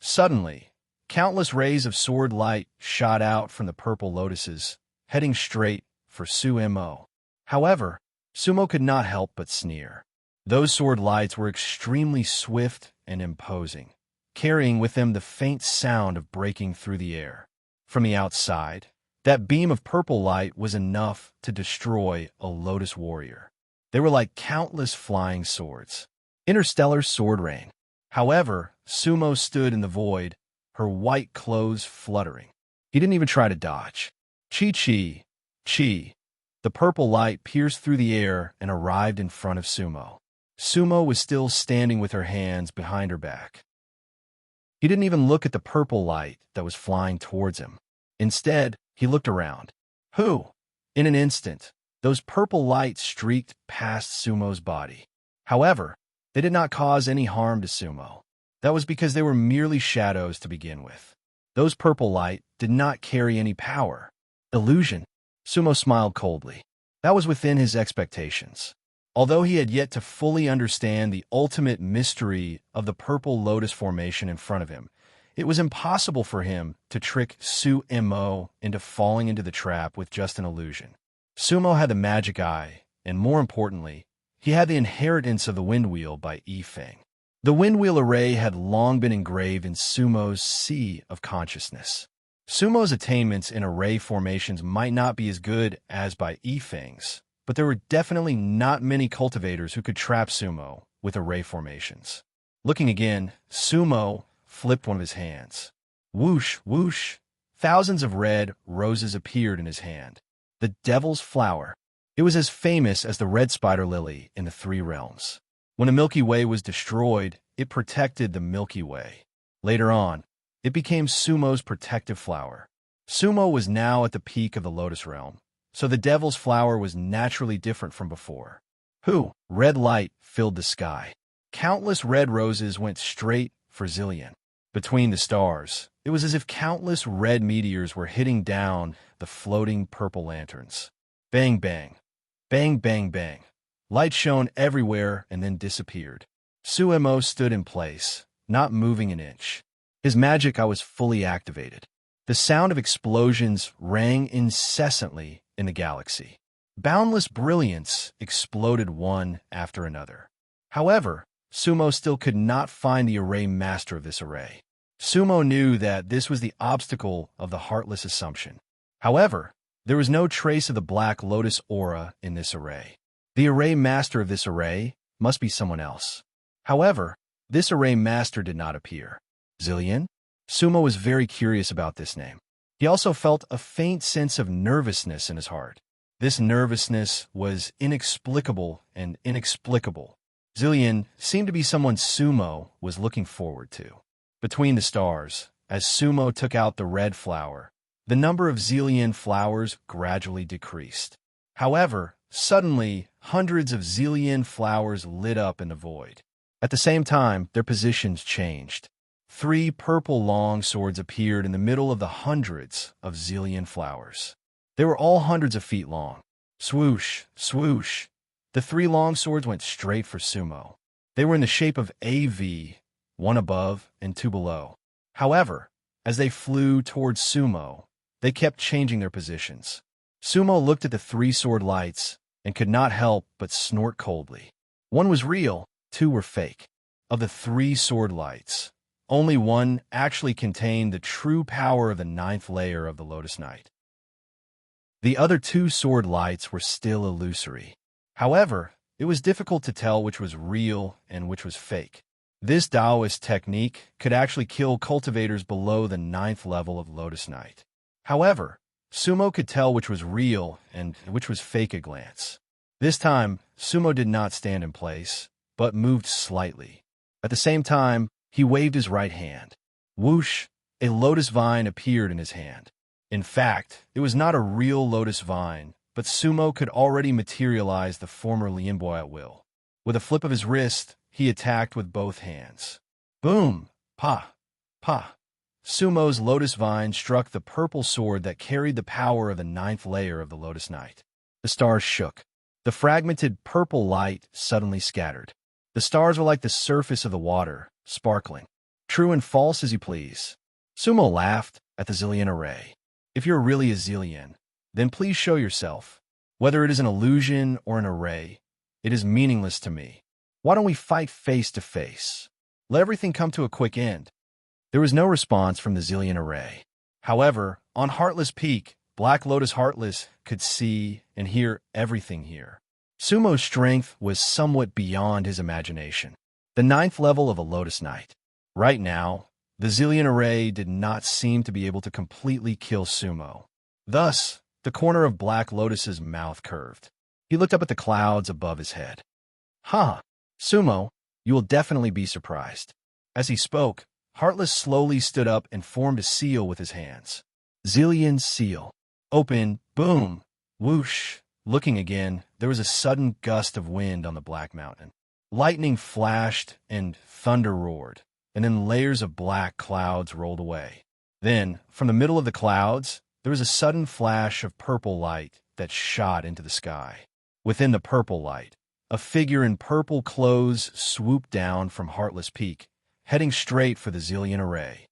Suddenly, countless rays of sword light shot out from the purple lotuses, heading straight for Sumo. However, Sumo could not help but sneer. Those sword lights were extremely swift and imposing, carrying with them the faint sound of breaking through the air. From the outside, that beam of purple light was enough to destroy a Lotus warrior. They were like countless flying swords. Interstellar sword rain. However, Sumo stood in the void, her white clothes fluttering. He didn't even try to dodge. Chi. The purple light pierced through the air and arrived in front of Sumo. Sumo was still standing with her hands behind her back. He didn't even look at the purple light that was flying towards him. Instead, he looked around. In an instant, those purple lights streaked past Sumo's body. However, they did not cause any harm to Sumo. That was because they were merely shadows to begin with. Those purple light did not carry any power. Illusion. Sumo smiled coldly. That was within his expectations. Although he had yet to fully understand the ultimate mystery of the purple lotus formation in front of him, it was impossible for him to trick Sumo into falling into the trap with just an illusion. Sumo had the magic eye, and more importantly, he had the inheritance of the wind wheel by Yifeng. The wind wheel array had long been engraved in Sumo's sea of consciousness. Sumo's attainments in array formations might not be as good as by Yifeng's, but there were definitely not many cultivators who could trap Sumo with array formations. Looking again, Sumo flipped one of his hands. Whoosh, whoosh. Thousands of red roses appeared in his hand. The devil's flower. It was as famous as the red spider lily in the three realms. When the Milky Way was destroyed, it protected the Milky Way. Later on, it became Sumo's protective flower. Sumo was now at the peak of the lotus realm, so the devil's flower was naturally different from before. Red light filled the sky. Countless red roses went straight for Zillion. Between the stars, it was as if countless red meteors were hitting down the floating purple lanterns. Bang, bang. Bang, bang, bang. Light shone everywhere and then disappeared. Suemo stood in place, not moving an inch. His magic was fully activated. The sound of explosions rang incessantly in the galaxy. Boundless brilliance exploded one after another. However, Sumo still could not find the array master of this array. Sumo knew that this was the obstacle of the heartless assumption. However, there was no trace of the black lotus aura in this array. The array master of this array must be someone else. However, this array master did not appear. Zillion? Sumo was very curious about this name. He also felt a faint sense of nervousness in his heart. This nervousness was inexplicable and inexplicable. Zillion seemed to be someone Sumo was looking forward to. Between the stars, as Sumo took out the red flower, the number of Zillion flowers gradually decreased. However, suddenly, hundreds of Zillion flowers lit up in the void. At the same time, their positions changed. 3 purple long swords appeared in the middle of the hundreds of Zillion flowers. They were all hundreds of feet long. Swoosh, swoosh. The 3 long swords went straight for Sumo. They were in the shape of a V, 1 above and 2 below. However, as they flew towards Sumo, they kept changing their positions. Sumo looked at the 3 sword lights and could not help but snort coldly. 1 was real, 2 were fake. Of the 3 sword lights, only 1 actually contained the true power of the 9th layer of the Lotus Knight. The other 2 sword lights were still illusory. However, it was difficult to tell which was real and which was fake. This Taoist technique could actually kill cultivators below the 9th level of Lotus Knight. However, Sumo could tell which was real and which was fake at a glance. This time, Sumo did not stand in place, but moved slightly. At the same time, he waved his right hand. Whoosh! A lotus vine appeared in his hand. In fact, it was not a real lotus vine, but Sumo could already materialize the former Lianbo at will. With a flip of his wrist, he attacked with both hands. Boom! Pa! Pa! Sumo's lotus vine struck the purple sword that carried the power of the 9th layer of the Lotus Knight. The stars shook. The fragmented purple light suddenly scattered. The stars were like the surface of the water, sparkling. True and false as you please. Sumo laughed at the Zillion array. If you're really a Zillion, then please show yourself. Whether it is an illusion or an array, it is meaningless to me. Why don't we fight face to face? Let everything come to a quick end. There was no response from the Zillion array. However, on Heartless Peak, Black Lotus Heartless could see and hear everything here. Sumo's strength was somewhat beyond his imagination. The 9th level of a Lotus Knight. Right now, the Zillion array did not seem to be able to completely kill Sumo. Thus, the corner of Black Lotus's mouth curved. He looked up at the clouds above his head. Sumo, you will definitely be surprised. As he spoke, Heartless slowly stood up and formed a seal with his hands. Zillion's seal. Open, boom, whoosh. Looking again, there was a sudden gust of wind on the Black Mountain. Lightning flashed and thunder roared, and then layers of black clouds rolled away. Then, from the middle of the clouds, there was a sudden flash of purple light that shot into the sky. Within the purple light, a figure in purple clothes swooped down from Heartless Peak, heading straight for the Zillion array.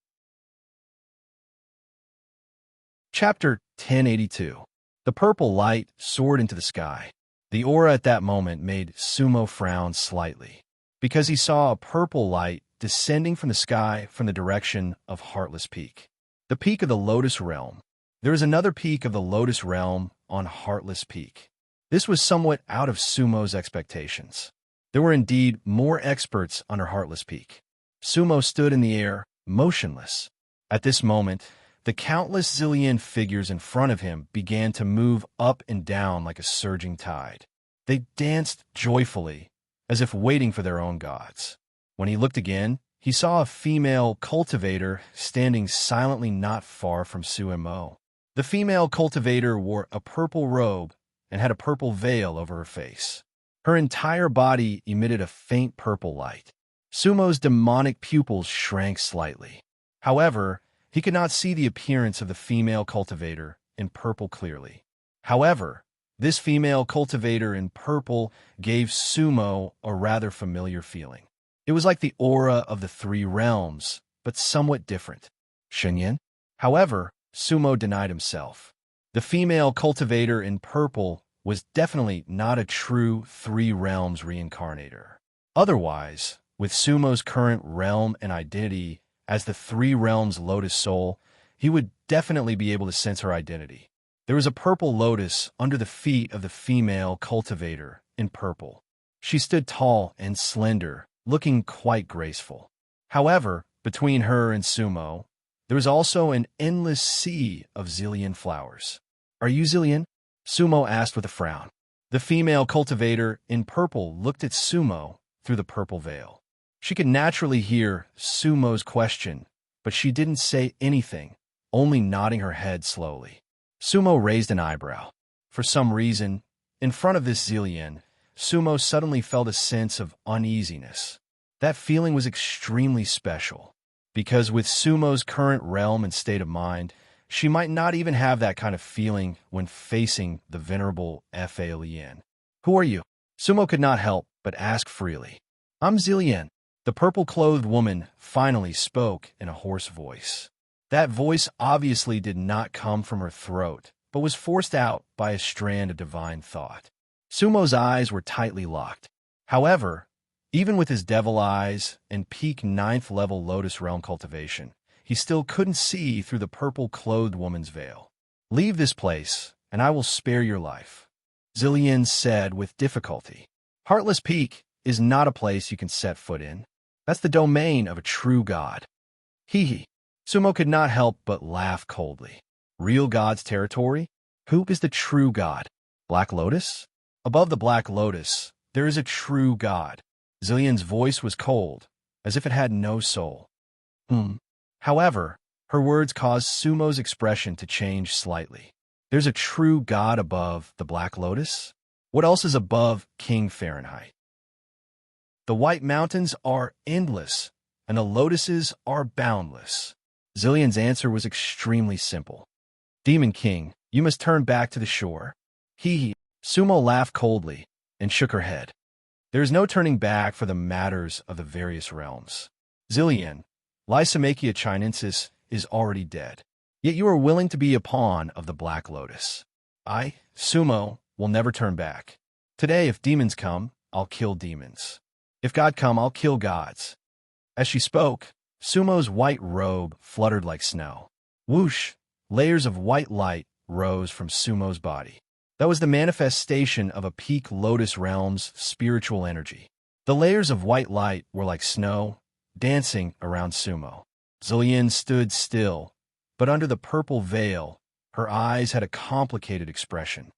Chapter 1082. The purple light soared into the sky. The aura at that moment made Sumo frown slightly, because he saw a purple light descending from the sky from the direction of Heartless Peak. The peak of the Lotus Realm. There is another peak of the Lotus Realm on Heartless Peak. This was somewhat out of Sumo's expectations. There were indeed more experts under Heartless Peak. Sumo stood in the air, motionless. At this moment, The countless zillion figures in front of him began to move up and down like a surging tide. They danced joyfully, as if waiting for their own gods. When he looked again, he saw a female cultivator standing silently not far from Sumo. The female cultivator wore a purple robe and had a purple veil over her face. Her entire body emitted a faint purple light. Sumo's demonic pupils shrank slightly. However, he could not see the appearance of the female cultivator in purple clearly. However, this female cultivator in purple gave Sumo a rather familiar feeling. It was like the aura of the three realms, but somewhat different. Shenyan? However, Sumo denied himself. The female cultivator in purple was definitely not a true three realms reincarnator. Otherwise, with Sumo's current realm and identity as the three realms lotus soul, he would definitely be able to sense her identity. There was a purple lotus under the feet of the female cultivator in purple. She stood tall and slender, looking quite graceful. However, between her and Sumo, there was also an endless sea of zillion flowers. "Are you Zillion?" Sumo asked with a frown. The female cultivator in purple looked at Sumo through the purple veil. She could naturally hear Sumo's question, but she didn't say anything, only nodding her head slowly. Sumo raised an eyebrow. For some reason, in front of this Zillion, Sumo suddenly felt a sense of uneasiness. That feeling was extremely special, because with Sumo's current realm and state of mind, she might not even have that kind of feeling when facing the venerable Fa Lien. "Who are you?" Sumo could not help but ask freely. "I'm Zillion." The purple-clothed woman finally spoke in a hoarse voice. That voice obviously did not come from her throat, but was forced out by a strand of divine thought. Sumo's eyes were tightly locked. However, even with his devil eyes and peak 9th level Lotus Realm cultivation, he still couldn't see through the purple-clothed woman's veil. "Leave this place, and I will spare your life," Zillion said with difficulty. "Heartless Peak is not a place you can set foot in. That's the domain of a true god." Hee hee. Sumo could not help but laugh coldly. Real god's territory? Who is the true god? Black Lotus? Above the Black Lotus, there is a true god. Zillion's voice was cold, as if it had no soul. However, her words caused Sumo's expression to change slightly. There's a true god above the Black Lotus? What else is above King Fahrenheit? The White Mountains are endless, and the lotuses are boundless. Zillion's answer was extremely simple. "Demon King, you must turn back to the shore." Hee hee. Sumo laughed coldly and shook her head. There is no turning back for the matters of the various realms. Zillion, Lysimachia chinensis is already dead. Yet you are willing to be a pawn of the Black Lotus. I, Sumo, will never turn back. Today, if demons come, I'll kill demons. If God come, I'll kill gods. As she spoke, Sumo's white robe fluttered like snow. Whoosh! Layers of white light rose from Sumo's body. That was the manifestation of a peak Lotus Realm's spiritual energy. The layers of white light were like snow, dancing around Sumo. Zillion stood still, but under the purple veil, her eyes had a complicated expression.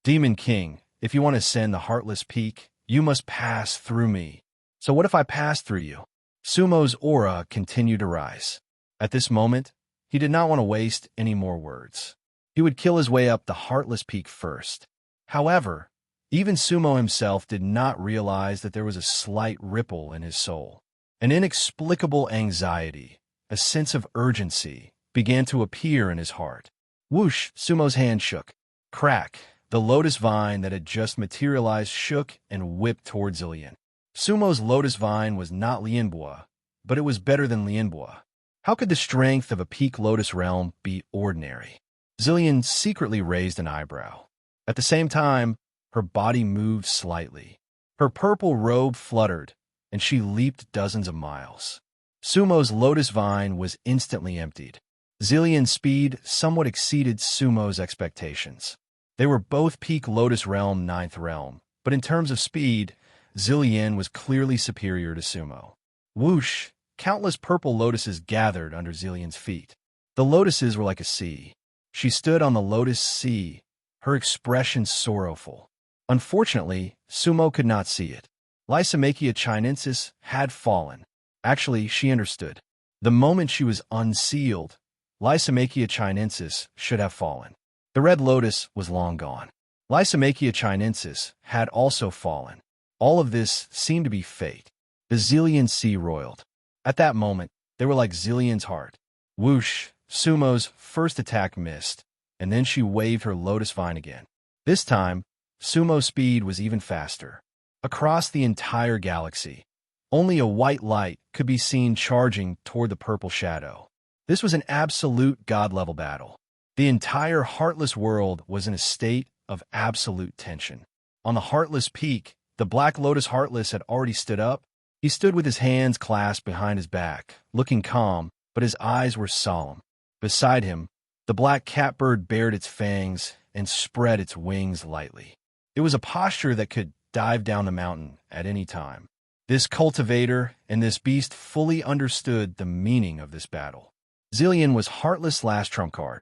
"Demon King, if you want to ascend the Heartless Peak, you must pass through me. So what if I pass through you?" Sumo's aura continued to rise. At this moment, he did not want to waste any more words. He would kill his way up the Heartless Peak first. However, even Sumo himself did not realize that there was a slight ripple in his soul. An inexplicable anxiety, a sense of urgency, began to appear in his heart. Whoosh! Sumo's hand shook. Crack! The lotus vine that had just materialized shook and whipped towards Zillion. Sumo's lotus vine was not Lianbua, but it was better than Lianbua. How could the strength of a peak lotus realm be ordinary? Zillion secretly raised an eyebrow. At the same time, her body moved slightly. Her purple robe fluttered, and she leaped dozens of miles. Sumo's lotus vine was instantly emptied. Zillion's speed somewhat exceeded Sumo's expectations. They were both peak Lotus Realm 9th Realm, but in terms of speed, Zillion was clearly superior to Sumo. Whoosh! Countless purple lotuses gathered under Zillion's feet. The lotuses were like a sea. She stood on the lotus sea, her expression sorrowful. Unfortunately, Sumo could not see it. Lysimachia chinensis had fallen. Actually, she understood. The moment she was unsealed, Lysimachia chinensis should have fallen. The red lotus was long gone. Lysimachia chinensis had also fallen. All of this seemed to be fate. The Zillion sea roiled. At that moment, they were like Zillion's heart. Whoosh, Sumo's first attack missed, and then she waved her lotus vine again. This time, Sumo's speed was even faster. Across the entire galaxy, only a white light could be seen charging toward the purple shadow. This was an absolute god-level battle. The entire Heartless world was in a state of absolute tension. On the Heartless peak, the Black Lotus Heartless had already stood up. He stood with his hands clasped behind his back, looking calm, but his eyes were solemn. Beside him, the black catbird bared its fangs and spread its wings lightly. It was a posture that could dive down the mountain at any time. This cultivator and this beast fully understood the meaning of this battle. Zillion was Heartless' last trump card.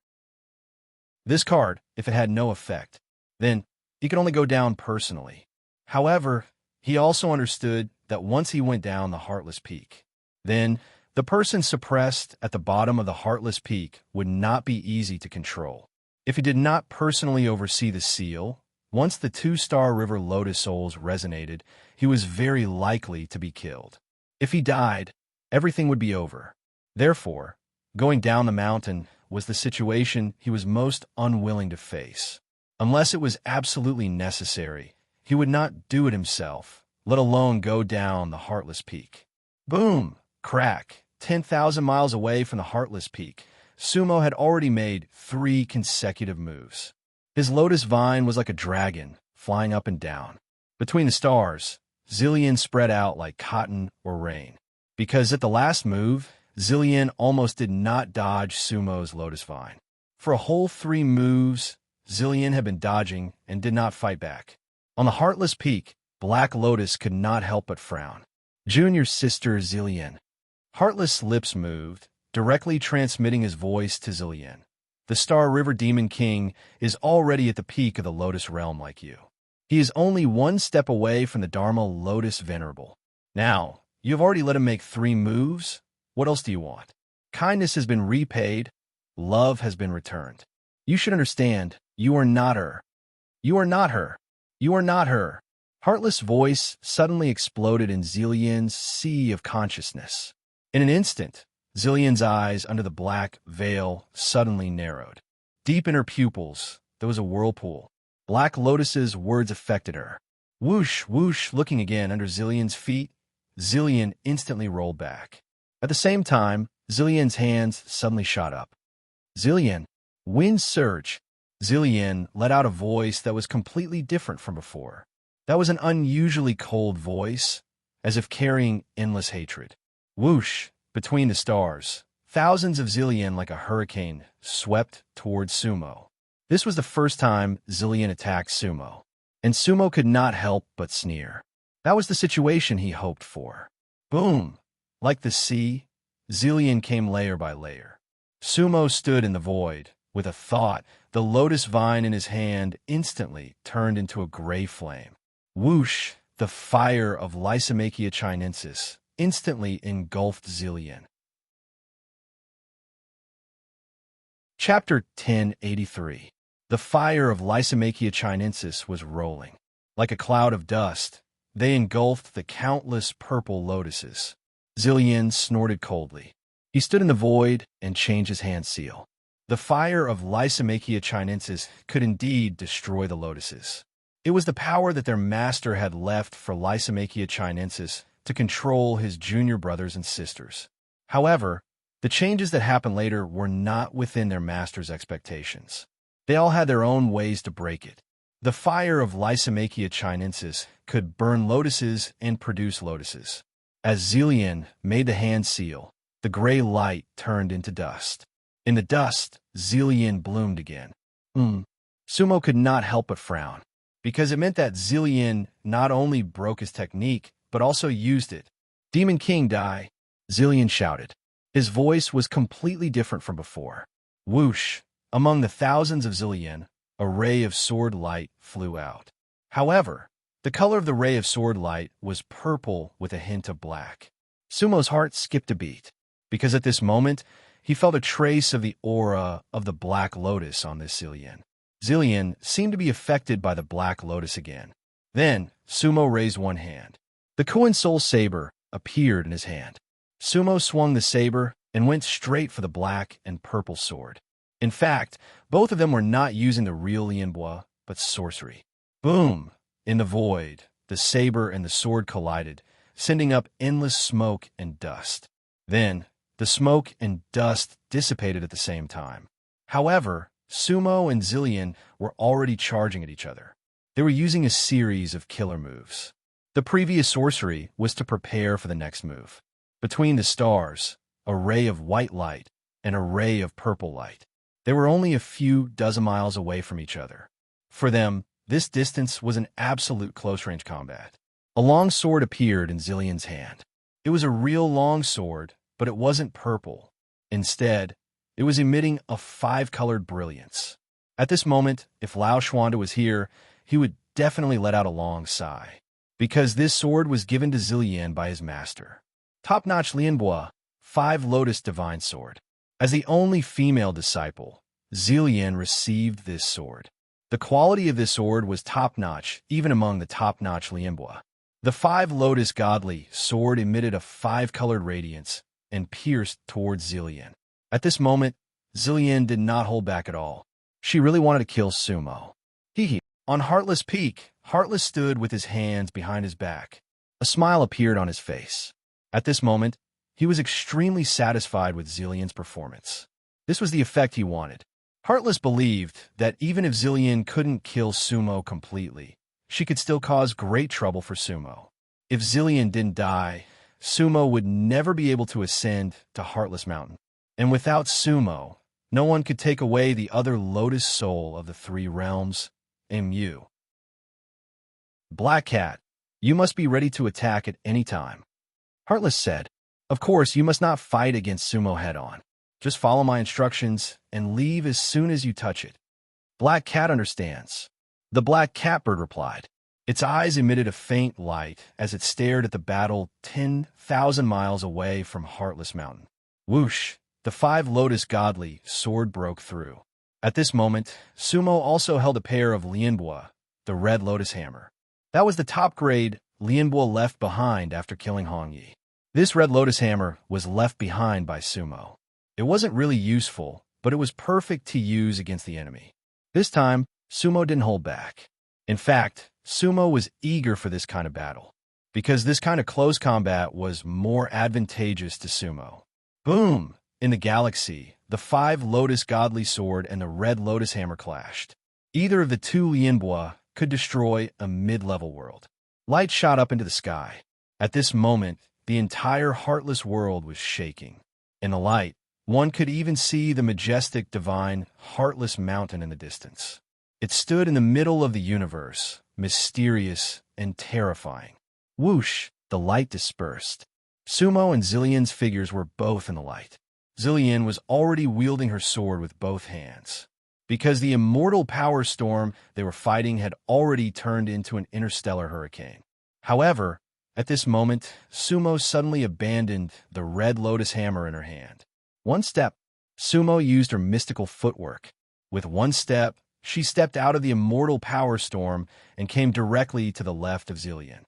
This card, if it had no effect, then he could only go down personally. However, he also understood that once he went down the Heartless Peak, then the person suppressed at the bottom of the Heartless Peak would not be easy to control. If he did not personally oversee the seal, once the two-star river lotus souls resonated, he was very likely to be killed. If he died, everything would be over. Therefore, going down the mountain was the situation he was most unwilling to face. Unless it was absolutely necessary, he would not do it himself, let alone go down the Heartless Peak. Boom! Crack! 10,000 miles away from the Heartless Peak, Sumo had already made 3 consecutive moves. His lotus vine was like a dragon, flying up and down. Between the stars, Zillion spread out like cotton or rain. Because at the last move, Zillion almost did not dodge Sumo's lotus vine. For a whole 3 moves, Zillion had been dodging and did not fight back. On the Heartless Peak, Black Lotus could not help but frown. Junior sister Zillion. Heartless' lips moved, directly transmitting his voice to Zillion. The Star River Demon King is already at the peak of the Lotus Realm like you. He is only 1 step away from the Dharma Lotus Venerable. Now, you have already let him make 3 moves. What else do you want? Kindness has been repaid. Love has been returned. You should understand, you are not her. You are not her. You are not her. Heartless' voice suddenly exploded in Zillion's sea of consciousness. In an instant, Zillion's eyes under the black veil suddenly narrowed. Deep in her pupils, there was a whirlpool. Black Lotus's words affected her. Whoosh, whoosh, looking again under Zillion's feet, Zillion instantly rolled back. At the same time, Zillion's hands suddenly shot up. Zillion, wind surge. Zillion let out a voice that was completely different from before. That was an unusually cold voice, as if carrying endless hatred. Whoosh, between the stars, thousands of Zillion like a hurricane swept towards Sumo. This was the first time Zillion attacked Sumo, and Sumo could not help but sneer. That was the situation he hoped for. Boom! Like the sea, Zillion came layer by layer. Sumo stood in the void. With a thought, the lotus vine in his hand instantly turned into a gray flame. Whoosh! The fire of Lysimachia chinensis instantly engulfed Zillion. Chapter 1083. The fire of Lysimachia chinensis was rolling. Like a cloud of dust, they engulfed the countless purple lotuses. Zillion snorted coldly. He stood in the void and changed his hand seal. The fire of Lysimachia chinensis could indeed destroy the lotuses. It was the power that their master had left for Lysimachia chinensis to control his junior brothers and sisters. However, the changes that happened later were not within their master's expectations. They all had their own ways to break it. The fire of Lysimachia chinensis could burn lotuses and produce lotuses. As Zillion made the hand seal, the gray light turned into dust. In the dust, Zillion bloomed again. Sumo could not help but frown, because it meant that Zillion not only broke his technique, but also used it. Demon King die, Zillion shouted. His voice was completely different from before. Whoosh! Among the thousands of Zillion, a ray of sword light flew out. However, the color of the ray of sword light was purple with a hint of black. Sumo's heart skipped a beat, because at this moment, he felt a trace of the aura of the Black Lotus on this Zillion. Zillion seemed to be affected by the Black Lotus again. Then, Sumo raised one hand. The Koan Soul Saber appeared in his hand. Sumo swung the saber and went straight for the black and purple sword. In fact, both of them were not using the real Lianbua, but sorcery. Boom! In the void, the saber and the sword collided, sending up endless smoke and dust. Then, the smoke and dust dissipated at the same time. However, Sumo and Zillion were already charging at each other. They were using a series of killer moves. The previous sorcery was to prepare for the next move. Between the stars, a ray of white light and a ray of purple light. They were only a few dozen miles away from each other. For them, this distance was an absolute close-range combat. A long sword appeared in Zillion's hand. It was a real long sword, but it wasn't purple. Instead, it was emitting a five-colored brilliance. At this moment, if Lao Shuanda was here, he would definitely let out a long sigh, because this sword was given to Zillion by his master. Top-notch Lianbua, 5 Lotus Divine Sword. As the only female disciple, Zillion received this sword. The quality of this sword was top-notch, even among the top-notch Lianbua. The 5 Lotus Godly sword emitted a 5-colored radiance and pierced towards Zillion. At this moment, Zillion did not hold back at all. She really wanted to kill Sumo. Hee. On Heartless Peak, Heartless stood with his hands behind his back. A smile appeared on his face. At this moment, he was extremely satisfied with Zillion's performance. This was the effect he wanted. Heartless believed that even if Zillion couldn't kill Sumo completely, she could still cause great trouble for Sumo. If Zillion didn't die, Sumo would never be able to ascend to Heartless Mountain. And without Sumo, no one could take away the other Lotus Soul of the 3 realms, Mu. Black Cat, you must be ready to attack at any time. Heartless said, of course, you must not fight against Sumo head-on. Just follow my instructions and leave as soon as you touch it. Black Cat understands. The black catbird replied. Its eyes emitted a faint light as it stared at the battle 10,000 miles away from Heartless Mountain. Whoosh! The 5 Lotus Godly sword broke through. At this moment, Sumo also held a pair of Lianbua, the Red Lotus Hammer. That was the top-grade Lianbua left behind after killing Hongyi. This Red Lotus Hammer was left behind by Sumo. It wasn't really useful, but it was perfect to use against the enemy. This time, Sumo didn't hold back. In fact, Sumo was eager for this kind of battle, because this kind of close combat was more advantageous to Sumo. Boom! In the galaxy, the 5 Lotus Godly Sword and the Red Lotus Hammer clashed. Either of the 2 Lianbua could destroy a mid-level world. Light shot up into the sky. At this moment, the entire Heartless world was shaking. In the light, one could even see the majestic, divine, Heartless Mountain in the distance. It stood in the middle of the universe, mysterious and terrifying. Whoosh! The light dispersed. Sumo and Zillion's figures were both in the light. Zillion was already wielding her sword with both hands, because the immortal power storm they were fighting had already turned into an interstellar hurricane. However, at this moment, Sumo suddenly abandoned the Red Lotus Hammer in her hand. One step, Sumo used her mystical footwork. With one step, she stepped out of the immortal power storm and came directly to the left of Zillion.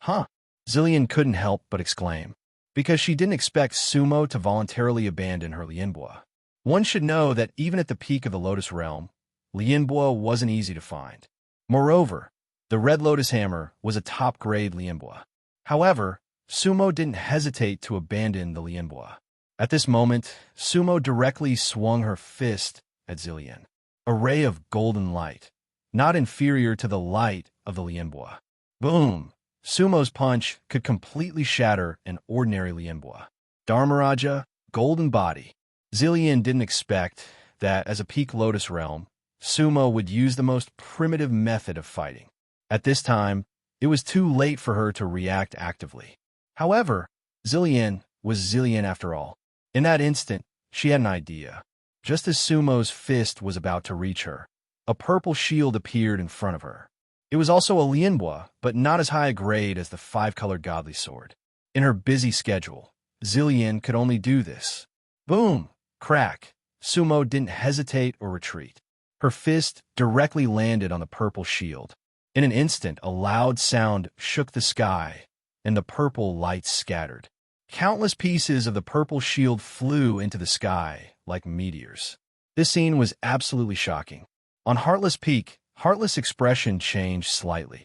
Huh! Zillion couldn't help but exclaim, because she didn't expect Sumo to voluntarily abandon her Lianbua. One should know that even at the peak of the Lotus Realm, Lianbua wasn't easy to find. Moreover, the Red Lotus Hammer was a top-grade Lianbua. However, Sumo didn't hesitate to abandon the Lianbua. At this moment, Sumo directly swung her fist at Zillion. A ray of golden light, not inferior to the light of the Lianbua. Boom! Sumo's punch could completely shatter an ordinary Lianbua. Dharmaraja, golden body. Zillion didn't expect that, as a peak Lotus Realm, Sumo would use the most primitive method of fighting. At this time, it was too late for her to react actively. However, Zillion was Zillion after all. In that instant, she had an idea. Just as Sumo's fist was about to reach her, a purple shield appeared in front of her. It was also a lianbua, but not as high a grade as the five-colored godly sword. In her busy schedule, Zillion could only do this. Boom! Crack! Sumo didn't hesitate or retreat. Her fist directly landed on the purple shield. In an instant, a loud sound shook the sky, and the purple light scattered. Countless pieces of the purple shield flew into the sky like meteors. This scene was absolutely shocking. On Heartless Peak, Heartless' expression changed slightly.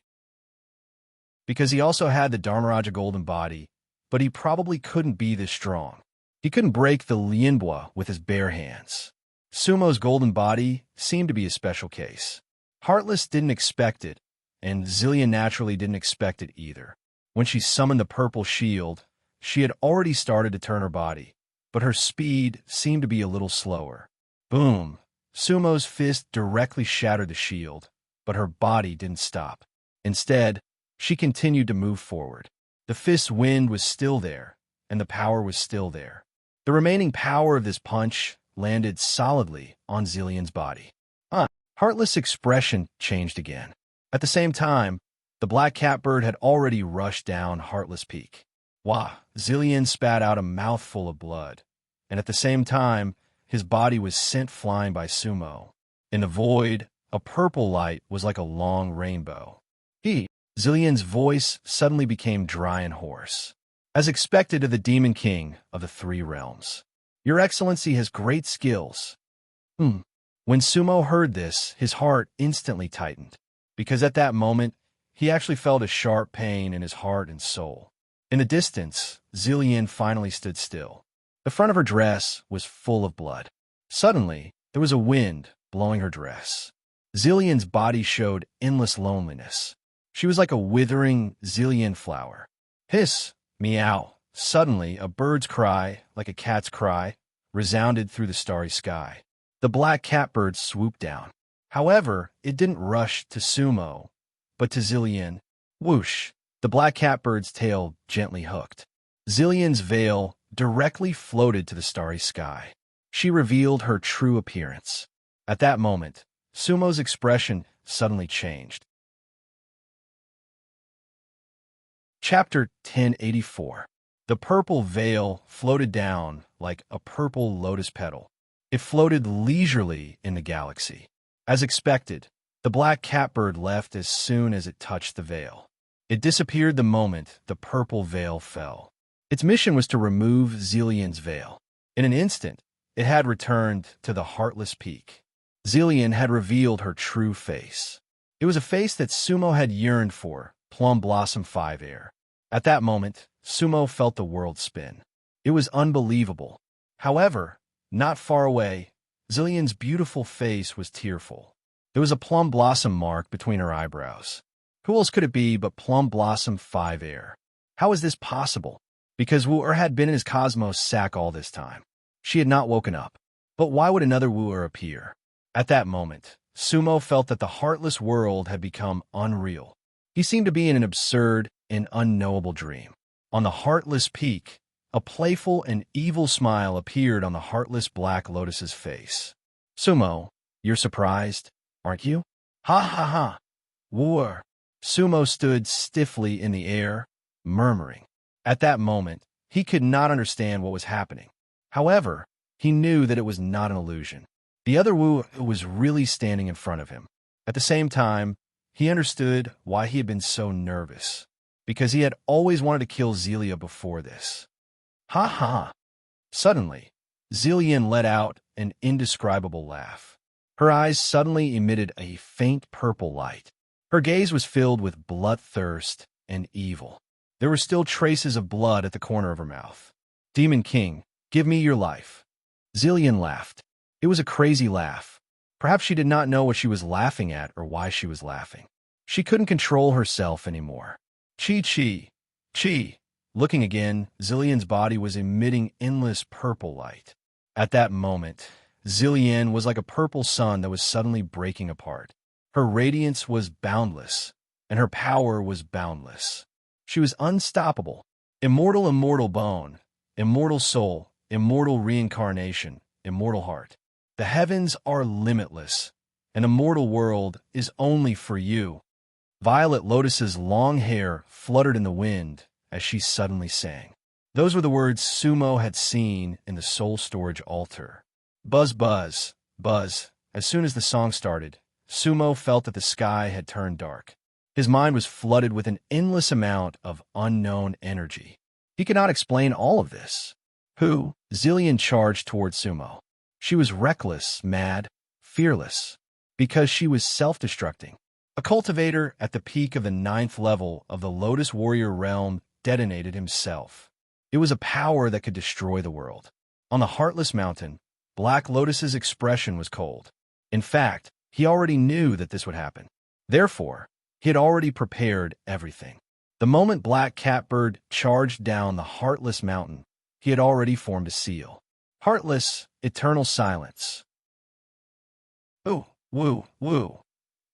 Because he also had the Dharmaraja golden body, but he probably couldn't be this strong. He couldn't break the lianbua with his bare hands. Sumo's golden body seemed to be a special case. Heartless didn't expect it, and Zillion naturally didn't expect it either. When she summoned the purple shield, she had already started to turn her body, but her speed seemed to be a little slower. Boom! Sumo's fist directly shattered the shield, but her body didn't stop. Instead, she continued to move forward. The fist's wind was still there, and the power was still there. The remaining power of this punch landed solidly on Zillion's body. Heartless' expression changed again. At the same time, the black catbird had already rushed down Heartless Peak. Wah! Zillion spat out a mouthful of blood, and at the same time, his body was sent flying by Sumo. In the void, a purple light was like a long rainbow. Zillion's voice suddenly became dry and hoarse. As expected of the Demon King of the Three Realms. Your Excellency has great skills. When Sumo heard this, his heart instantly tightened, because at that moment, he actually felt a sharp pain in his heart and soul. In the distance, Zillion finally stood still. The front of her dress was full of blood. Suddenly, there was a wind blowing her dress. Zillion's body showed endless loneliness. She was like a withering Zillion flower. Hiss! Meow! Suddenly, a bird's cry, like a cat's cry, resounded through the starry sky. The black catbird swooped down. However, it didn't rush to Sumo, but to Zillion. Whoosh! The black catbird's tail gently hooked. Zillion's veil directly floated to the starry sky. She revealed her true appearance. At that moment, Sumo's expression suddenly changed. Chapter 1084. The purple veil floated down like a purple lotus petal. It floated leisurely in the galaxy. As expected, the black catbird left as soon as it touched the veil. It disappeared the moment the purple veil fell. Its mission was to remove Zillion's veil. In an instant, it had returned to the Heartless Peak. Zillion had revealed her true face. It was a face that Sumo had yearned for, Plum Blossom 5 Air. At that moment, Sumo felt the world spin. It was unbelievable. However, not far away, Zillion's beautiful face was tearful. There was a plum blossom mark between her eyebrows. Who else could it be but Plum Blossom 5 Air? How is this possible? Because Wooer had been in his cosmos sack all this time. She had not woken up. But why would another Wooer appear? At that moment, Sumo felt that the heartless world had become unreal. He seemed to be in an absurd and unknowable dream. On the Heartless Peak, a playful and evil smile appeared on the heartless Black Lotus's face. Sumo, you're surprised, aren't you? Ha ha ha! Wooer! Sumo stood stiffly in the air, murmuring. At that moment, he could not understand what was happening. However, he knew that it was not an illusion. The other Wooer was really standing in front of him. At the same time, he understood why he had been so nervous, because he had always wanted to kill Zelia before this. Ha ha! Suddenly, Zillion let out an indescribable laugh. Her eyes suddenly emitted a faint purple light. Her gaze was filled with bloodthirst and evil. There were still traces of blood at the corner of her mouth. Demon King, give me your life. Zillion laughed. It was a crazy laugh. Perhaps she did not know what she was laughing at or why she was laughing. She couldn't control herself anymore. Chi. Looking again, Zillion's body was emitting endless purple light. At that moment, Zillion was like a purple sun that was suddenly breaking apart. Her radiance was boundless, and her power was boundless. She was unstoppable. Immortal bone, immortal soul, immortal reincarnation, immortal heart. The heavens are limitless, and a mortal world is only for you. Violet Lotus's long hair fluttered in the wind as she suddenly sang. Those were the words Sumo had seen in the soul storage altar. Buzz, buzz, buzz. As soon as the song started, Sumo felt that the sky had turned dark. His mind was flooded with an endless amount of unknown energy. He could not explain all of this. Who? Zillion charged toward Sumo. She was reckless, mad, fearless, because she was self-destructing. A cultivator at the peak of the 9th level of the Lotus Warrior realm detonated himself. It was a power that could destroy the world. On the Heartless Mountain, Black Lotus's expression was cold. In fact, he already knew that this would happen. Therefore, he had already prepared everything. The moment Black Catbird charged down the Heartless Mountain, he had already formed a seal. Heartless, eternal silence. Ooh, woo, woo.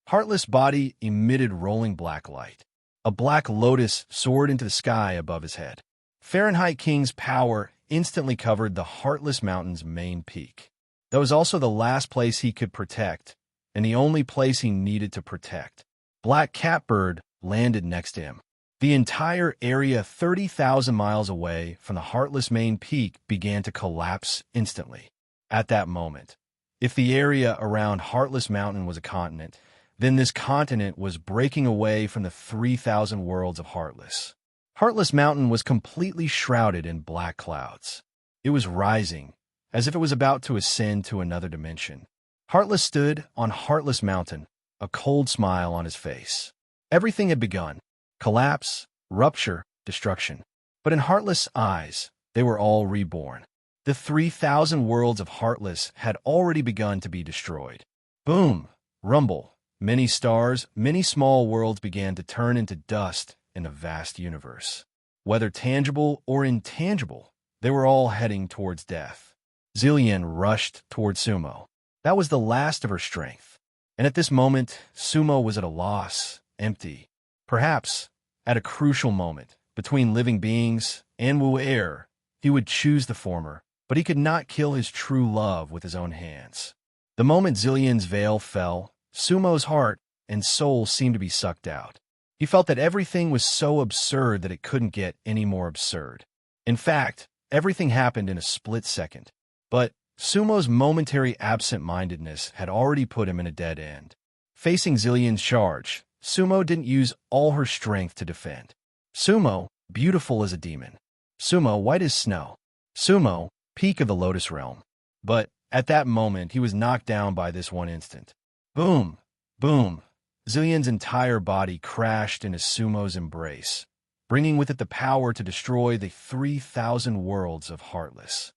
Heartless body emitted rolling black light. A black lotus soared into the sky above his head. Fahrenheit King's power instantly covered the Heartless Mountain's main peak. That was also the last place he could protect, and the only place he needed to protect. Black Catbird landed next to him. The entire area 30,000 miles away from the Heartless main peak began to collapse instantly. At that moment, if the area around Heartless Mountain was a continent, then this continent was breaking away from the 3,000 worlds of Heartless. Heartless Mountain was completely shrouded in black clouds. It was rising, as if it was about to ascend to another dimension. Heartless stood on Heartless Mountain, a cold smile on his face. Everything had begun. Collapse, rupture, destruction. But in Heartless' eyes, they were all reborn. The 3,000 worlds of Heartless had already begun to be destroyed. Boom, rumble. Many stars, many small worlds began to turn into dust in the vast universe. Whether tangible or intangible, they were all heading towards death. Zillion rushed toward Sumo. That was the last of her strength. And at this moment, Sumo was at a loss, empty. Perhaps, at a crucial moment, between living beings and Wu Air, he would choose the former, but he could not kill his true love with his own hands. The moment Zillion's veil fell, Sumo's heart and soul seemed to be sucked out. He felt that everything was so absurd that it couldn't get any more absurd. In fact, everything happened in a split second. But Sumo's momentary absent-mindedness had already put him in a dead end. Facing Zillion's charge, Sumo didn't use all her strength to defend. Sumo, beautiful as a demon. Sumo, white as snow. Sumo, peak of the Lotus realm. But at that moment, he was knocked down by this one instant. Boom! Boom! Zillion's entire body crashed into Sumo's embrace, bringing with it the power to destroy the 3,000 worlds of Heartless.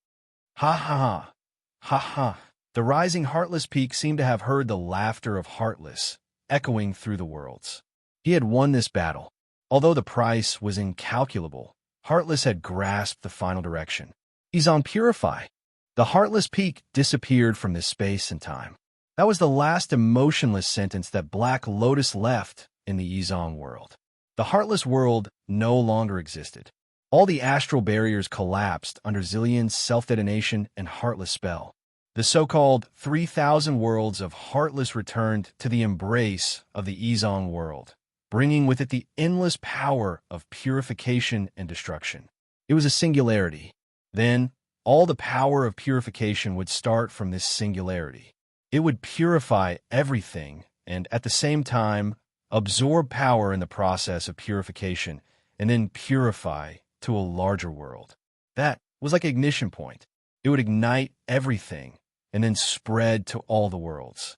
Ha ha ha! Ha ha! The rising Heartless peak seemed to have heard the laughter of Heartless, echoing through the worlds. He had won this battle. Although the price was incalculable, Heartless had grasped the final direction. He's on Purify. The Heartless peak disappeared from this space and time. That was the last emotionless sentence that Black Lotus left in the Yizong world. The Heartless world no longer existed. All the astral barriers collapsed under Zillion's self-detonation and Heartless spell. The so-called 3,000 worlds of Heartless returned to the embrace of the Yizong world, bringing with it the endless power of purification and destruction. It was a singularity. Then, all the power of purification would start from this singularity. It would purify everything and, at the same time, absorb power in the process of purification and then purify to a larger world. That was like an ignition point. It would ignite everything and then spread to all the worlds.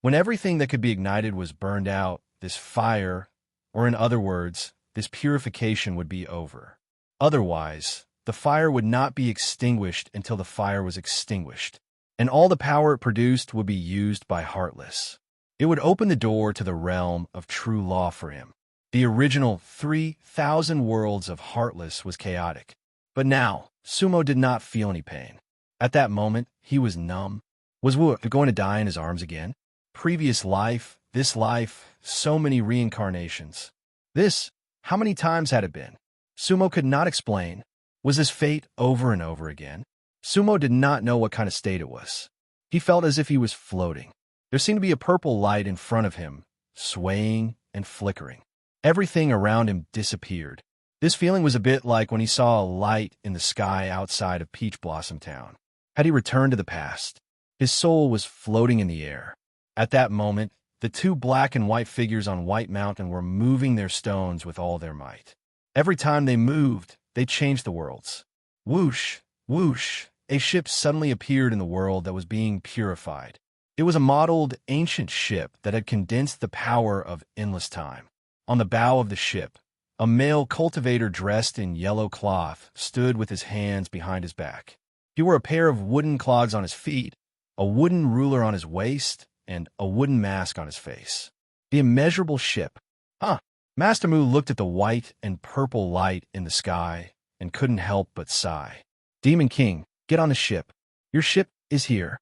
When everything that could be ignited was burned out, this fire, or in other words, this purification would be over. Otherwise, the fire would not be extinguished until the fire was extinguished, and all the power it produced would be used by Heartless. It would open the door to the realm of true law for him. The original 3,000 worlds of Heartless was chaotic. But now, Sumo did not feel any pain. At that moment, he was numb. Was Wu going to die in his arms again? Previous life, this life, so many reincarnations. This, how many times had it been? Sumo could not explain. Was his fate over and over again? Sumo did not know what kind of state it was. He felt as if he was floating. There seemed to be a purple light in front of him, swaying and flickering. Everything around him disappeared. This feeling was a bit like when he saw a light in the sky outside of Peach Blossom Town. Had he returned to the past? His soul was floating in the air. At that moment, the two black and white figures on White Mountain were moving their stones with all their might. Every time they moved, they changed the worlds. Whoosh, whoosh, a ship suddenly appeared in the world that was being purified. It was a modeled, ancient ship that had condensed the power of endless time. On the bow of the ship, a male cultivator dressed in yellow cloth stood with his hands behind his back. He wore a pair of wooden clogs on his feet, a wooden ruler on his waist, and a wooden mask on his face. The immeasurable ship. Master Mu looked at the white and purple light in the sky and couldn't help but sigh. Demon King, get on the ship. Your ship is here.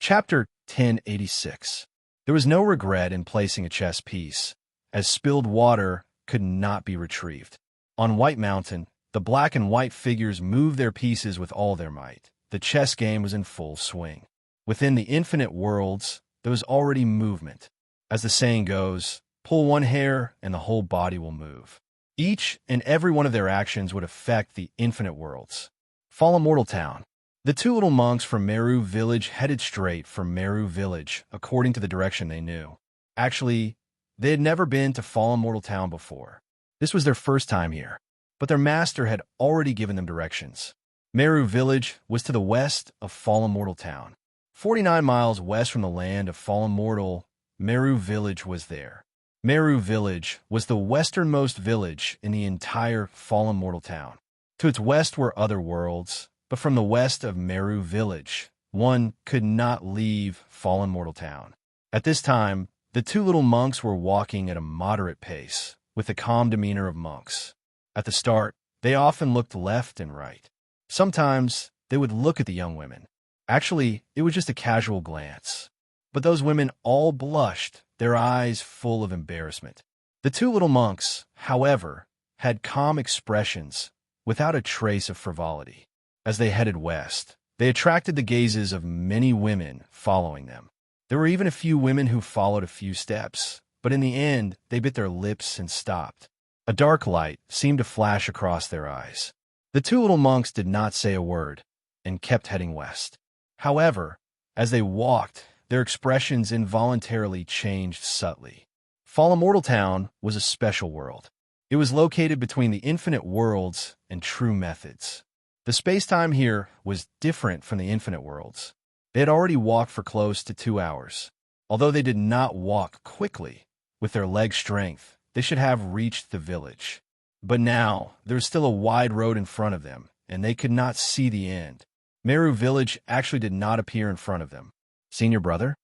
Chapter 1086. There was no regret in placing a chess piece, as spilled water could not be retrieved. On White Mountain, the black and white figures moved their pieces with all their might. The chess game was in full swing. Within the infinite worlds, there was already movement. As the saying goes, pull one hair and the whole body will move. Each and every one of their actions would affect the infinite worlds. Fallen Mortal Town. The two little monks from Meru Village headed straight for Meru Village, according to the direction they knew. Actually, they had never been to Fallen Mortal Town before. This was their first time here, but their master had already given them directions. Meru Village was to the west of Fallen Mortal Town. 49 miles west from the land of Fallen Mortal, Meru Village was there. Meru Village was the westernmost village in the entire Fallen Mortal Town. To its west were other worlds, but from the west of Meru Village, one could not leave Fallen Mortal Town. At this time, the two little monks were walking at a moderate pace, with the calm demeanor of monks. At the start, they often looked left and right. Sometimes, they would look at the young women. Actually, it was just a casual glance. But those women all blushed, their eyes full of embarrassment. The two little monks, however, had calm expressions, without a trace of frivolity. As they headed west, they attracted the gazes of many women following them. There were even a few women who followed a few steps, but in the end, they bit their lips and stopped. A dark light seemed to flash across their eyes. The two little monks did not say a word, and kept heading west. However, as they walked, their expressions involuntarily changed subtly. Fallen Mortal Town was a special world. It was located between the infinite worlds and true methods. The space-time here was different from the infinite worlds. They had already walked for close to 2 hours. Although they did not walk quickly, with their leg strength, they should have reached the village. But now, there was still a wide road in front of them, and they could not see the end. Meru Village actually did not appear in front of them. Senior brother?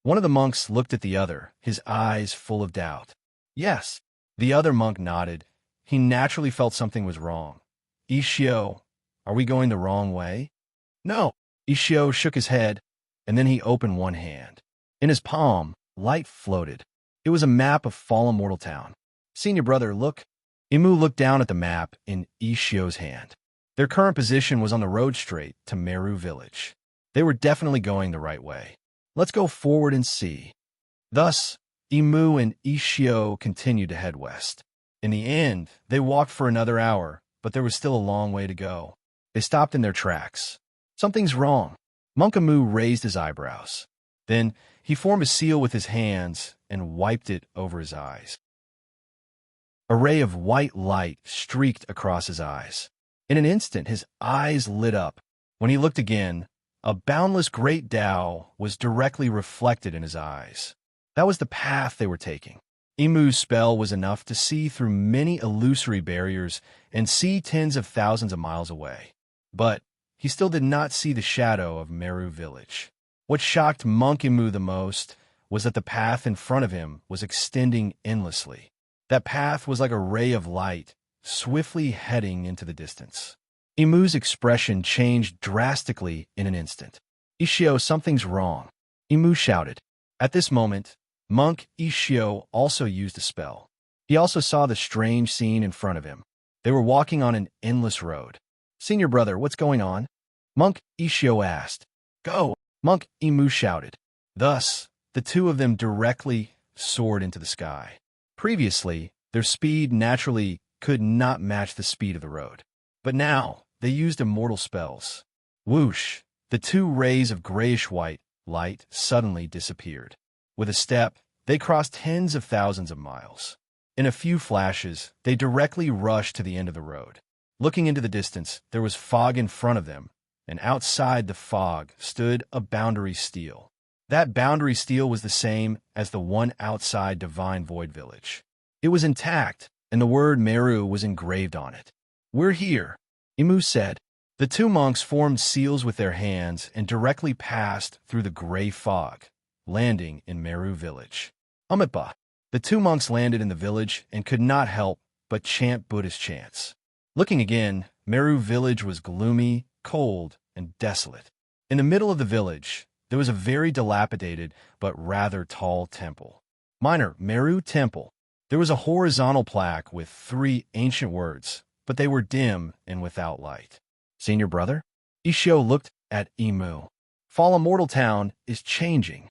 One of the monks looked at the other, his eyes full of doubt. Yes. The other monk nodded. He naturally felt something was wrong. Ishio, are we going the wrong way? No. Ishio shook his head, and then he opened one hand. In his palm, light floated. It was a map of Fallen Mortal Town. Senior brother, look. Imu looked down at the map in Ishio's hand. Their current position was on the road straight to Meru Village. They were definitely going the right way. Let's go forward and see. Thus, Imu and Ishio continued to head west. In the end, they walked for another hour, but there was still a long way to go. They stopped in their tracks. Something's wrong. Monk Imu raised his eyebrows. Then, he formed a seal with his hands and wiped it over his eyes. A ray of white light streaked across his eyes. In an instant, his eyes lit up. When he looked again, a boundless great Tao was directly reflected in his eyes. That was the path they were taking. Imu's spell was enough to see through many illusory barriers and see tens of thousands of miles away. But he still did not see the shadow of Meru Village. What shocked Monk Imu the most was that the path in front of him was extending endlessly. That path was like a ray of light, swiftly heading into the distance. Imu's expression changed drastically in an instant. Ishio, something's wrong. Imu shouted. At this moment, Monk Ishio also used a spell. He also saw the strange scene in front of him. They were walking on an endless road. "Senior brother, what's going on?" Monk Ishio asked. "Go!" Monk Imu shouted. Thus, the two of them directly soared into the sky. Previously, their speed naturally could not match the speed of the road. But now, they used immortal spells. Whoosh! The two rays of grayish-white light suddenly disappeared. With a step, they crossed tens of thousands of miles. In a few flashes, they directly rushed to the end of the road. Looking into the distance, there was fog in front of them, and outside the fog stood a boundary steel. That boundary steel was the same as the one outside Divine Void Village. It was intact, and the word Meru was engraved on it. "We're here," Imu said. The two monks formed seals with their hands and directly passed through the gray fog, landing in Meru Village. Umitba. The two monks landed in the village and could not help but chant Buddhist chants. Looking again, Meru Village was gloomy, cold, and desolate. In the middle of the village, there was a very dilapidated but rather tall temple. Minor Meru Temple. There was a horizontal plaque with 3 ancient words, but they were dim and without light. "Senior brother?" Ishio looked at Imu. "Fallen Mortal Town is changing,"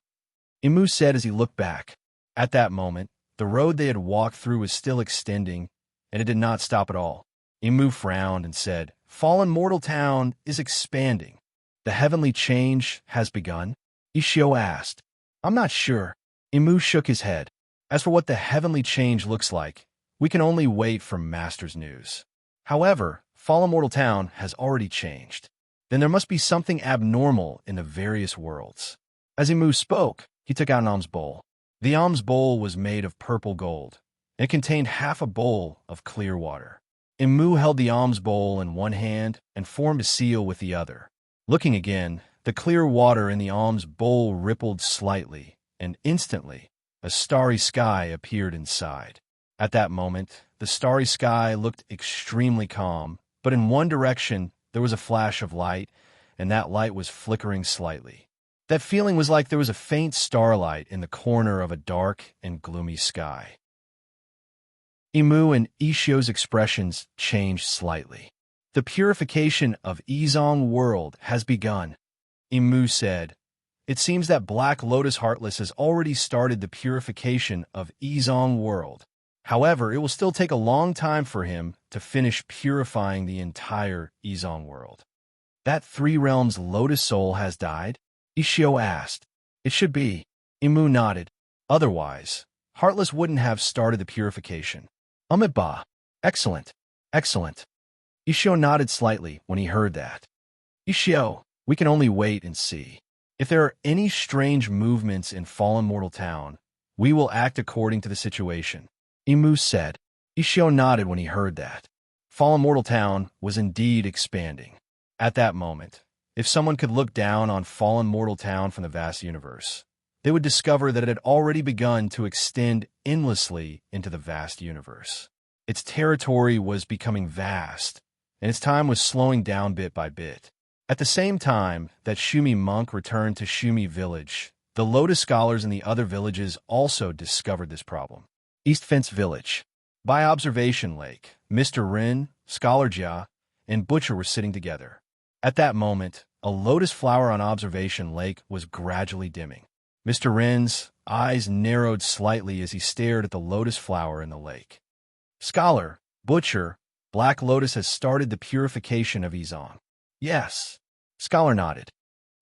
Imu said as he looked back. At that moment, the road they had walked through was still extending, and it did not stop at all. Imu frowned and said, "Fallen Mortal Town is expanding. The heavenly change has begun?" Ishio asked. "I'm not sure." Imu shook his head. "As for what the heavenly change looks like, we can only wait for Master's news. However, Fallen Mortal Town has already changed. Then there must be something abnormal in the various worlds." As Imu spoke, he took out an alms bowl. The alms bowl was made of purple gold. It contained half a bowl of clear water. Imu held the alms bowl in one hand and formed a seal with the other. Looking again, the clear water in the alms bowl rippled slightly, and instantly, a starry sky appeared inside. At that moment, the starry sky looked extremely calm, but in one direction there was a flash of light, and that light was flickering slightly. That feeling was like there was a faint starlight in the corner of a dark and gloomy sky. Imu and Ishio's expressions changed slightly. "The purification of Izong world has begun," Imu said. "It seems that Black Lotus Heartless has already started the purification of Izong world. However, it will still take a long time for him to finish purifying the entire Izong world." "That 3 realms Lotus Soul has died?" Ishio asked. "It should be," Imu nodded. "Otherwise, Heartless wouldn't have started the purification." "Umitba. Excellent. Excellent." Ishio nodded slightly when he heard that. "Ishio, we can only wait and see. If there are any strange movements in Fallen Mortal Town, we will act according to the situation," Imu said. Ishio nodded when he heard that. Fallen Mortal Town was indeed expanding. At that moment, if someone could look down on Fallen Mortal Town from the vast universe, they would discover that it had already begun to extend endlessly into the vast universe. Its territory was becoming vast, and its time was slowing down bit by bit. At the same time that Shumi Monk returned to Shumi Village, the Lotus Scholars in the other villages also discovered this problem. East Fence Village. By Observation Lake, Mr. Rin, Scholar Jia, and Butcher were sitting together. At that moment, a lotus flower on Observation Lake was gradually dimming. Mr. Rin's eyes narrowed slightly as he stared at the lotus flower in the lake. "Scholar, Butcher, Black Lotus has started the purification of Izong." "Yes." Scholar nodded.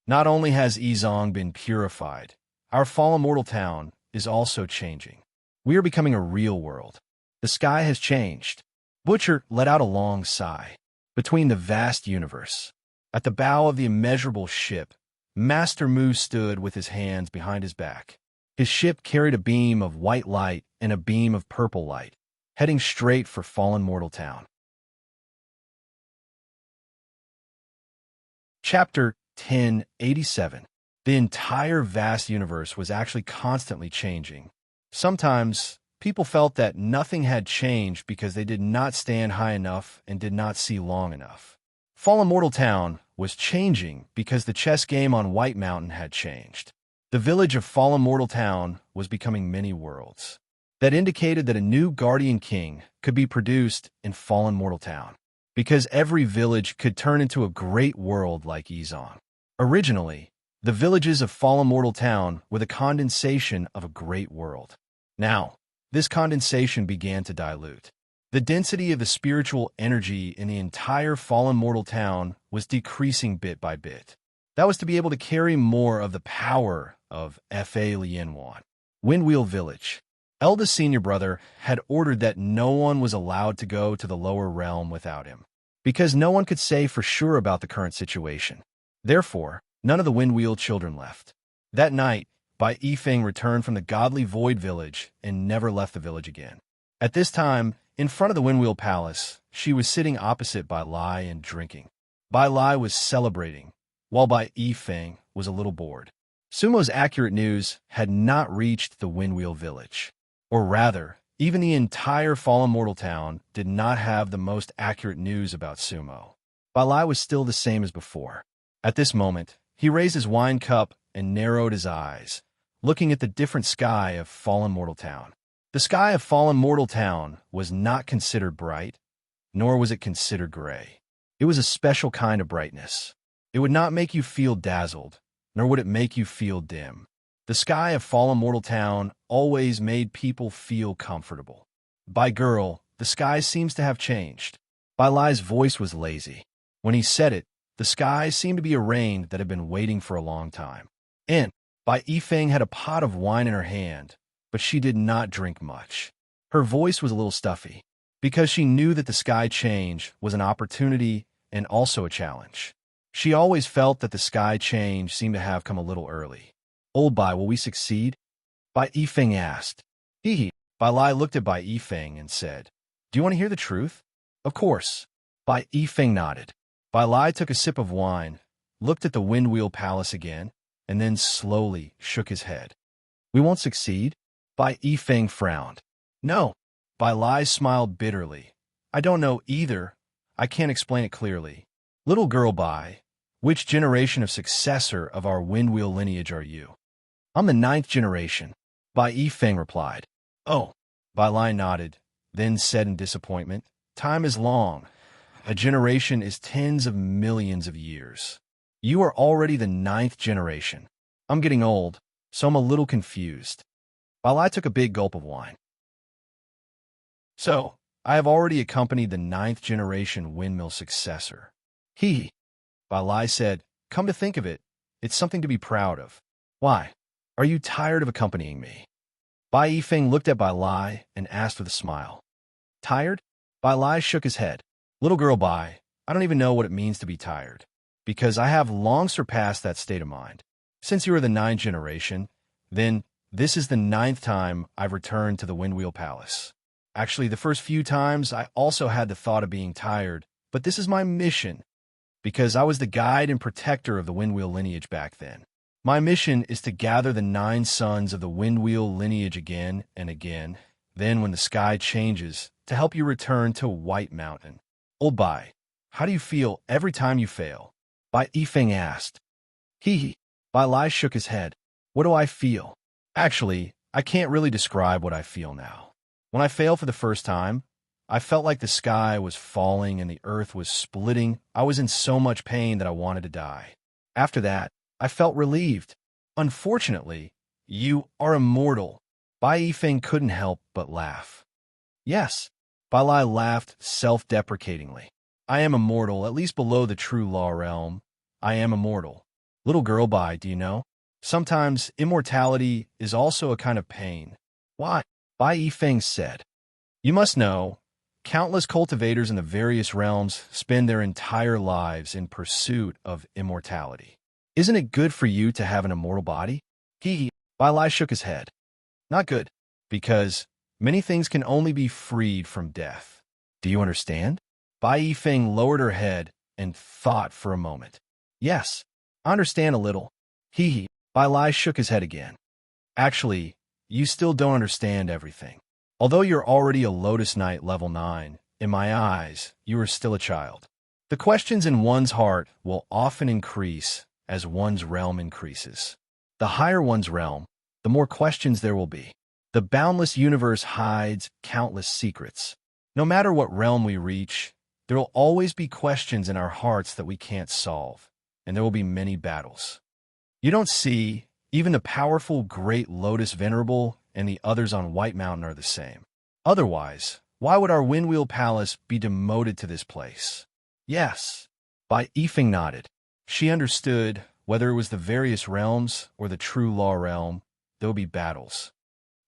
"Not only has Izong been purified, our Fallen Mortal Town is also changing. We are becoming a real world. The sky has changed." Butcher let out a long sigh. Between the vast universe, at the bow of the immeasurable ship, Master Mu stood with his hands behind his back. His ship carried a beam of white light and a beam of purple light, heading straight for Fallen Mortal Town. Chapter 1087. The entire vast universe was actually constantly changing. Sometimes, people felt that nothing had changed because they did not stand high enough and did not see long enough. Fallen Mortal Town was changing because the chess game on White Mountain had changed. The village of Fallen Mortal Town was becoming many worlds. that indicated that a new guardian king could be produced in fallen mortal town, because every village could turn into a great world like Izon. Originally, the villages of fallen mortal town were the condensation of a great world. Now, this condensation began to dilute. The density of the spiritual energy in the entire fallen mortal town was decreasing bit by bit. That was to be able to carry more of the power of Fa Lianwan. Windwheel Village. Eldest senior brother had ordered that no one was allowed to go to the lower realm without him, because no one could say for sure about the current situation. Therefore, none of the Windwheel children left. That night, Bai Yifeng returned from the godly Void Village and never left the village again. At this time, in front of the Windwheel Palace, she was sitting opposite Bai Lai and drinking. Bai Lai was celebrating, while Bai Yifeng was a little bored. Sumo's accurate news had not reached the Windwheel Village. Or rather, even the entire fallen mortal town did not have the most accurate news about Sumo. Bai Lai was still the same as before. At this moment, he raised his wine cup and narrowed his eyes, looking at the different sky of fallen mortal town. The sky of fallen mortal town was not considered bright, nor was it considered gray. It was a special kind of brightness. It would not make you feel dazzled, nor would it make you feel dim. The sky of fallen mortal town always made people feel comfortable. By girl, the sky seems to have changed. Bai Lai's voice was lazy. When he said it, the sky seemed to be a rain that had been waiting for a long time. And Bai Yifeng had a pot of wine in her hand, but she did not drink much. Her voice was a little stuffy, because she knew that the sky change was an opportunity and also a challenge. She always felt that the sky change seemed to have come a little early. Old Bai, will we succeed? Bai Yifeng asked. Hee. Bai Lai looked at Bai Yifeng and said, do you want to hear the truth? Of course. Bai Yifeng nodded. Bai Lai took a sip of wine, looked at the Windwheel Palace again, and then slowly shook his head. We won't succeed? Bai Yifeng frowned. No. Bai Lai smiled bitterly. I don't know either. I can't explain it clearly. Little girl Bai, which generation of successor of our Windwheel lineage are you? I'm the 9th generation. Bai Yifeng replied. Oh. Bai Lai nodded, then said in disappointment, time is long. A generation is tens of millions of years. You are already the 9th generation. I'm getting old, so I'm a little confused. Bai Lai took a big gulp of wine. So, I have already accompanied the 9th generation windmill successor. He. Bai Lai said, come to think of it, it's something to be proud of. Why? Are you tired of accompanying me? Bai Yifeng looked at Bai Lai and asked with a smile. Tired? Bai Lai shook his head. Little girl Bai, I don't even know what it means to be tired, because I have long surpassed that state of mind. Since you are the 9th generation, then this is the 9th time I've returned to the Windwheel Palace. Actually, the first few times I also had the thought of being tired, but this is my mission, because I was the guide and protector of the Windwheel lineage back then. My mission is to gather the 9 sons of the Windwheel lineage again and again, then when the sky changes, to help you return to White Mountain. Old Bai, how do you feel every time you fail? Bai Yifeng asked. Hee. Bai Lai shook his head. What do I feel? Actually, I can't really describe what I feel now. When I failed for the first time, I felt like the sky was falling and the earth was splitting. I was in so much pain that I wanted to die. After that, I felt relieved. Unfortunately, you are immortal. Bai Yifeng couldn't help but laugh. Yes. Bai Lai laughed self-deprecatingly. I am immortal, at least below the true law realm. I am immortal. Little girl Bai, do you know? Sometimes immortality is also a kind of pain. Why? Bai Yifeng said. You must know, countless cultivators in the various realms spend their entire lives in pursuit of immortality. Isn't it good for you to have an immortal body? Bai Lai shook his head. Not good, because many things can only be freed from death. Do you understand? Bai Yifeng lowered her head and thought for a moment. Yes, I understand a little. Bai Lai shook his head again. Actually, you still don't understand everything. Although you're already a Lotus Knight level 9, in my eyes, you are still a child. The questions in one's heart will often increase as one's realm increases. The higher one's realm, the more questions there will be. The boundless universe hides countless secrets. No matter what realm we reach, there will always be questions in our hearts that we can't solve, and there will be many battles. You don't see, even the powerful Great Lotus Venerable and the others on White Mountain are the same. Otherwise, why would our Windwheel Palace be demoted to this place? Yes. Bai Yifeng nodded. She understood, whether it was the various realms or the true law realm, there would be battles.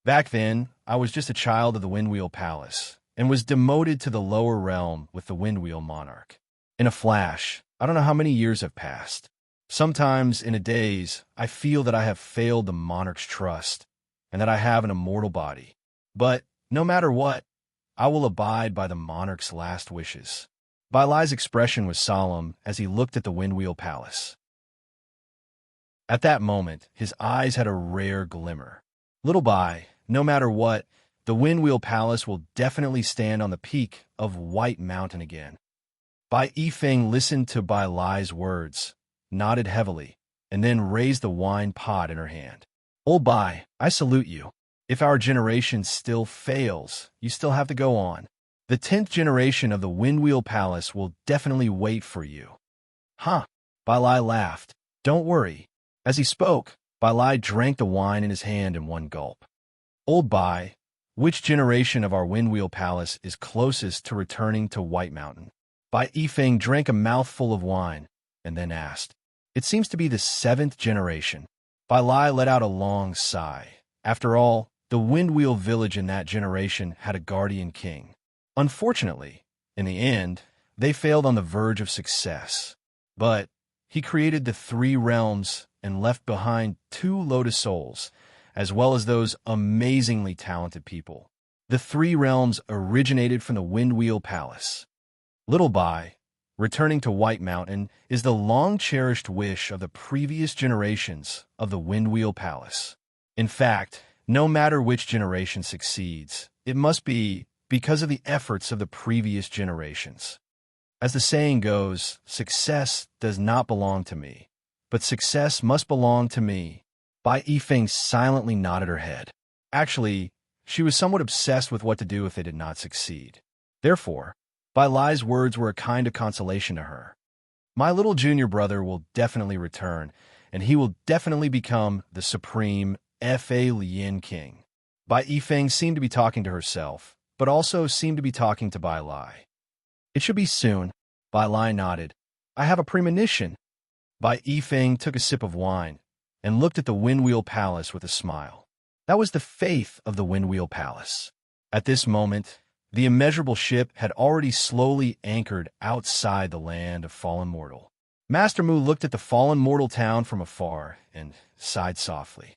Back then, I was just a child of the Windwheel Palace, and was demoted to the lower realm with the Windwheel Monarch. In a flash, I don't know how many years have passed. Sometimes, in a daze, I feel that I have failed the Monarch's trust, and that I have an immortal body. But, no matter what, I will abide by the Monarch's last wishes. Bai Lai's expression was solemn as he looked at the Windwheel Palace. At that moment, his eyes had a rare glimmer. Little Bai, no matter what, the Windwheel Palace will definitely stand on the peak of White Mountain again. Bai Yifeng listened to Bai Lai's words, nodded heavily, and then raised the wine pot in her hand. Old Bai, I salute you. If our generation still fails, you still have to go on. The 10th generation of the Windwheel Palace will definitely wait for you. Huh? Bai Lai laughed. Don't worry. As he spoke, Bai Lai drank the wine in his hand in one gulp. Old Bai, which generation of our Windwheel Palace is closest to returning to White Mountain? Bai Yifeng drank a mouthful of wine, and then asked. It seems to be the 7th generation. Bai Lai let out a long sigh. After all, the Windwheel village in that generation had a guardian king. Unfortunately, in the end, they failed on the verge of success. But he created the 3 realms and left behind 2 Lotus Souls, as well as those amazingly talented people. The 3 realms originated from the Windwheel Palace. Little Bai, returning to White Mountain, is the long-cherished wish of the previous generations of the Windwheel Palace. In fact, no matter which generation succeeds, it must be because of the efforts of the previous generations. As the saying goes, success does not belong to me, but success must belong to me. Bai Yifeng silently nodded her head. Actually, she was somewhat obsessed with what to do if they did not succeed. Therefore, Bai Lai's words were a kind of consolation to her. My little junior brother will definitely return, and he will definitely become the supreme Fa Lien King. Bai Yifeng seemed to be talking to herself, but also seemed to be talking to Bai Lai. It should be soon. Bai Lai nodded. I have a premonition. Bai Yifeng took a sip of wine and looked at the Windwheel Palace with a smile. That was the faith of the Windwheel Palace. At this moment, the immeasurable ship had already slowly anchored outside the land of fallen mortal. Master Mu looked at the fallen mortal town from afar and sighed softly.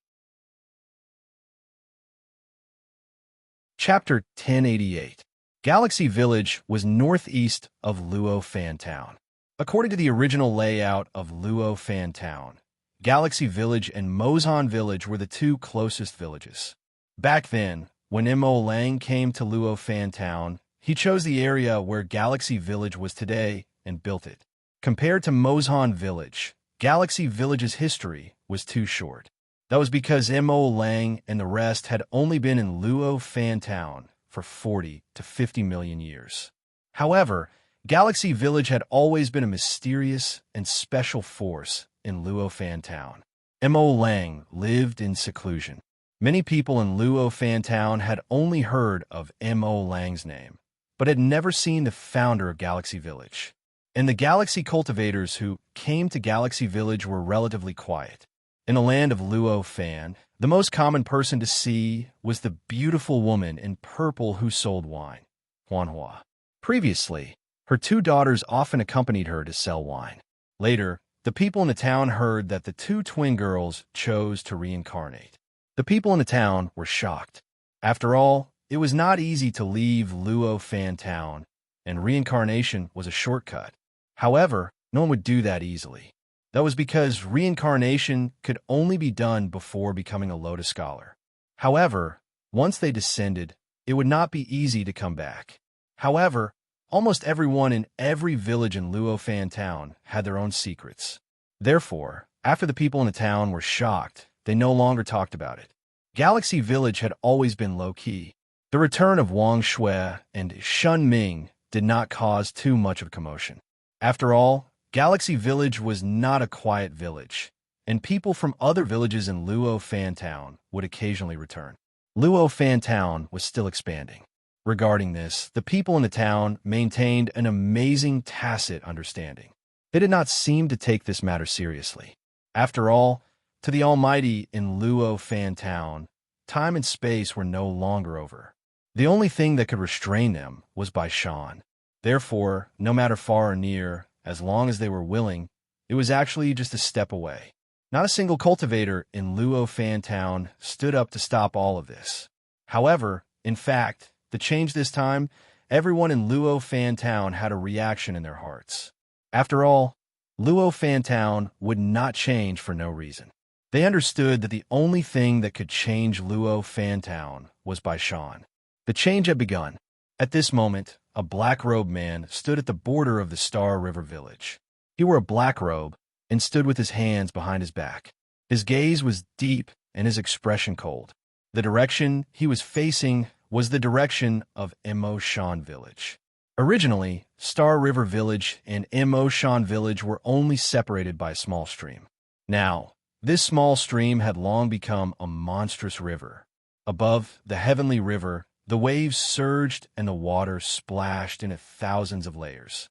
Chapter 1088. Galaxy Village was northeast of Luo Fan Town. According to the original layout of Luo Fan Town, Galaxy Village and Mozhan Village were the 2 closest villages. Back then, when Mo Lang came to Luo Fan Town, he chose the area where Galaxy Village was today and built it. Compared to Mozhan Village, Galaxy Village's history was too short. That was because Mo Lang and the rest had only been in Luo Fan Town for 40 to 50 million years. However, Galaxy Village had always been a mysterious and special force in Luo Fan Town. Mo Lang lived in seclusion. Many people in Luo Fan Town had only heard of Mo Lang's name, but had never seen the founder of Galaxy Village. And the Galaxy cultivators who came to Galaxy Village were relatively quiet. In the land of Luo Fan, the most common person to see was the beautiful woman in purple who sold wine, Huanhua. Previously, her 2 daughters often accompanied her to sell wine. Later, the people in the town heard that the 2 twin girls chose to reincarnate. The people in the town were shocked. After all, it was not easy to leave Luo Fan Town, and reincarnation was a shortcut. However, no one would do that easily. That was because reincarnation could only be done before becoming a Lotus Scholar. However, once they descended, it would not be easy to come back. However, almost everyone in every village in Luo Fan Town had their own secrets. Therefore, after the people in the town were shocked, they no longer talked about it. Galaxy Village had always been low-key. The return of Wang Shui and Shun Ming did not cause too much of commotion. After all, Galaxy Village was not a quiet village, and people from other villages in Luo Fan Town would occasionally return. Luo Fan Town was still expanding. Regarding this, the people in the town maintained an amazing tacit understanding. They did not seem to take this matter seriously. After all, to the Almighty in Luo Fan Town, time and space were no longer over. The only thing that could restrain them was by Shan. Therefore, no matter far or near, as long as they were willing, it was actually just a step away. Not a single cultivator in Luo Fan Town stood up to stop all of this. However, in fact, to change this time, everyone in Luo Fan Town had a reaction in their hearts. After all, Luo Fan Town would not change for no reason. They understood that the only thing that could change Luo Fan Town was by Shan. The change had begun. At this moment, a black-robed man stood at the border of the Star River village. He wore a black robe and stood with his hands behind his back. His gaze was deep and his expression cold. The direction he was facing was the direction of Mo Shan Village. Originally, Star River Village and Mo Shan Village were only separated by a small stream. Now, this small stream had long become a monstrous river. Above the heavenly river, the waves surged and the water splashed in thousands of layers.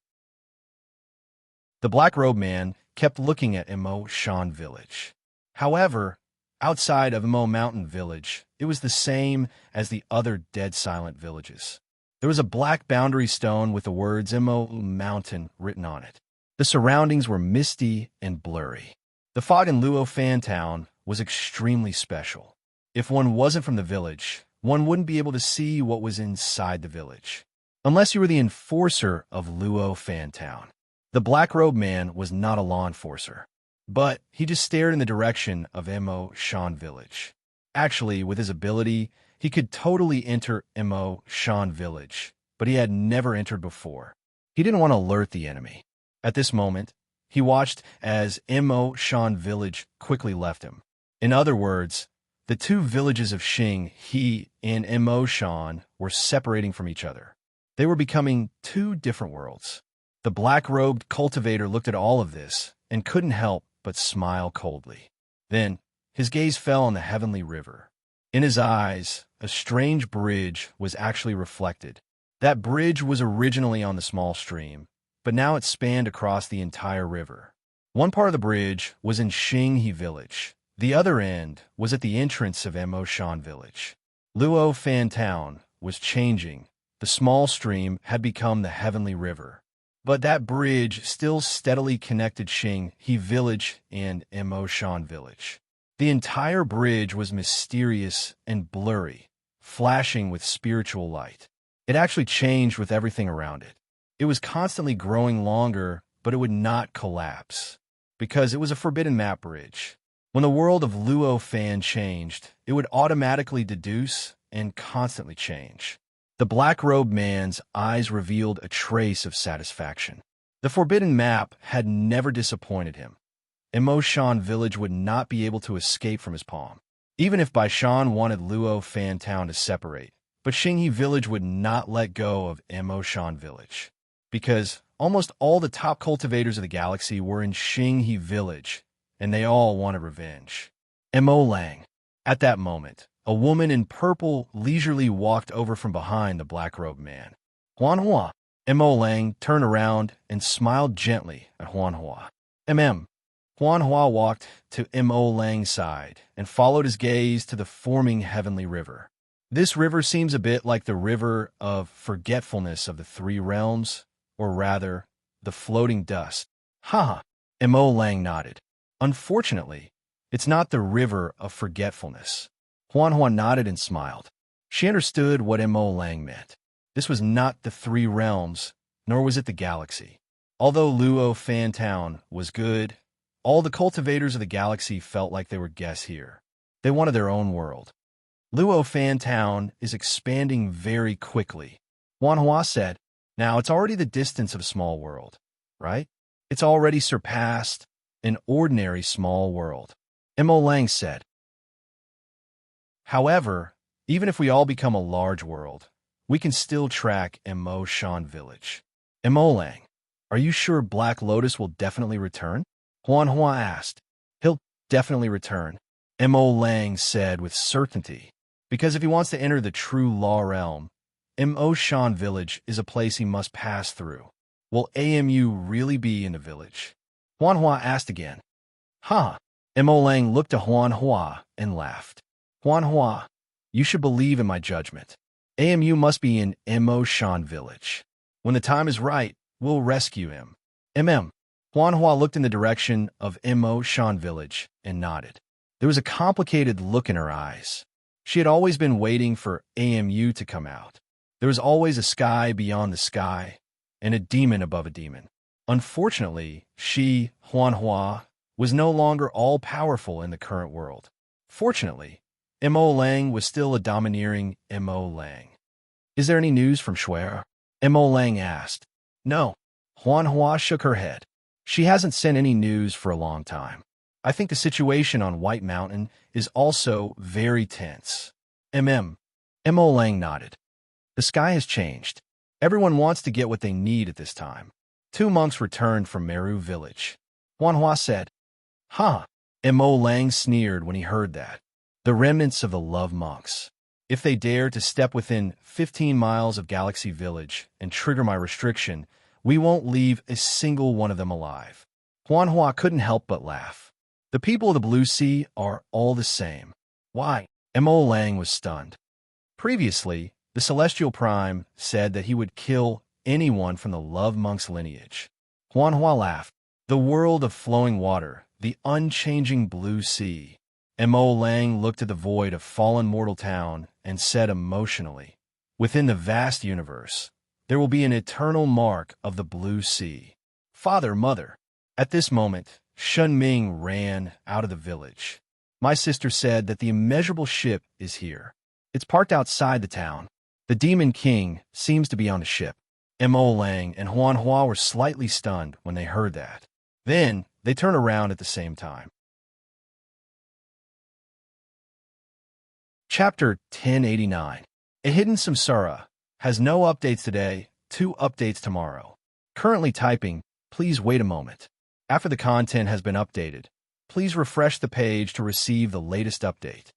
The black-robed man kept looking at Mo Shan Village. However, outside of Mo Mountain Village, it was the same as the other dead silent villages. There was a black boundary stone with the words Mo Mountain written on it. The surroundings were misty and blurry. The fog in Luo Fan Town was extremely special. If one wasn't from the village, one wouldn't be able to see what was inside the village, unless you were the enforcer of Luo Fan Town. The black-robed man was not a law enforcer, but he just stared in the direction of Mo Shan Village. Actually, with his ability, he could totally enter Mo Shan Village, but he had never entered before. He didn't want to alert the enemy. At this moment, he watched as Mo Shan Village quickly left him. In other words, the two villages of Xing, He, and Mo Shan were separating from each other. They were becoming two different worlds. The black-robed cultivator looked at all of this and couldn't help but smile coldly. Then, his gaze fell on the heavenly river. In his eyes, a strange bridge was actually reflected. That bridge was originally on the small stream, but now it spanned across the entire river. One part of the bridge was in Xing He Village. The other end was at the entrance of Mo Shan Village. Luo Fan Town was changing. The small stream had become the heavenly river. But that bridge still steadily connected Xing He Village and Mo Shan Village. The entire bridge was mysterious and blurry, flashing with spiritual light. It actually changed with everything around it. It was constantly growing longer, but it would not collapse, because it was a forbidden map bridge. When the world of Luo Fan changed, it would automatically deduce and constantly change. The black-robed man's eyes revealed a trace of satisfaction. The forbidden map had never disappointed him. Mo Shan Village would not be able to escape from his palm, even if Bai Shan wanted Luo Fan Town to separate. But Xinghe Village would not let go of Mo Shan Village, because almost all the top cultivators of the galaxy were in Xinghe Village, and they all wanted revenge. Mo Lang. At that moment, a woman in purple leisurely walked over from behind the black-robed man. Huanhua. Mo Lang turned around and smiled gently at Huanhua. Huanhua walked to Mo Lang's side and followed his gaze to the forming heavenly river. This river seems a bit like the river of forgetfulness of the three realms, or rather, the floating dust. Ha! Mo Lang nodded. Unfortunately, it's not the river of forgetfulness. Huanhua nodded and smiled. She understood what Mo Lang meant. This was not the three realms, nor was it the galaxy. Although Luo Fan Town was good, all the cultivators of the galaxy felt like they were guests here. They wanted their own world. Luo Fan Town is expanding very quickly. Huanhua said, now it's already the distance of a small world, right? It's already surpassed an ordinary small world. Mo Lang said. However, even if we all become a large world, we can still track Mo Shan Village. Mo Lang, are you sure Black Lotus will definitely return? Huan Hua asked. He'll definitely return, Mo Lang said with certainty, because if he wants to enter the true law realm, Mo Shan Village is a place he must pass through. Will AMU really be in the village? Huan Hua asked again. Huh. Mo Lang looked to Huan Hua and laughed. Huan Hua, you should believe in my judgment. AMU must be in Mo Shan Village. When the time is right, we'll rescue him. Huan Hua looked in the direction of Mo Shan Village and nodded. There was a complicated look in her eyes. She had always been waiting for AMU to come out. There was always a sky beyond the sky, and a demon above a demon. Unfortunately, she, Huan Hua, was no longer all-powerful in the current world. Fortunately, Mo Lang was still a domineering Mo Lang. Is there any news from Shuer? Mo Lang asked. No. Huan Hua shook her head. She hasn't sent any news for a long time. I think the situation on White Mountain is also very tense. Mo Lang nodded. The sky has changed. Everyone wants to get what they need at this time. 2 monks returned from Meru village. Huan Hua said. Huh. Mo Lang sneered when he heard that. The remnants of the love monks. If they dare to step within 15 miles of Galaxy Village and trigger my restriction, we won't leave a single one of them alive. Huan Hua couldn't help but laugh. The people of the Blue Sea are all the same. Why? Mo Lang was stunned. Previously, the Celestial Prime said that he would kill anyone from the Love Monk's lineage. Huan Hua laughed. The world of flowing water, the unchanging Blue Sea. Mo Lang looked at the void of fallen mortal town and said emotionally, within the vast universe, there will be an eternal mark of the Blue Sea. Father, mother. At this moment, Shun Ming ran out of the village. My sister said that the immeasurable ship is here. It's parked outside the town. The Demon King seems to be on the ship. Mo Lang and Huan Hua were slightly stunned when they heard that. Then, they turned around at the same time. Chapter 1089. A Hidden Samsara has no updates today, 2 updates tomorrow. Currently typing, please wait a moment. After the content has been updated, please refresh the page to receive the latest update.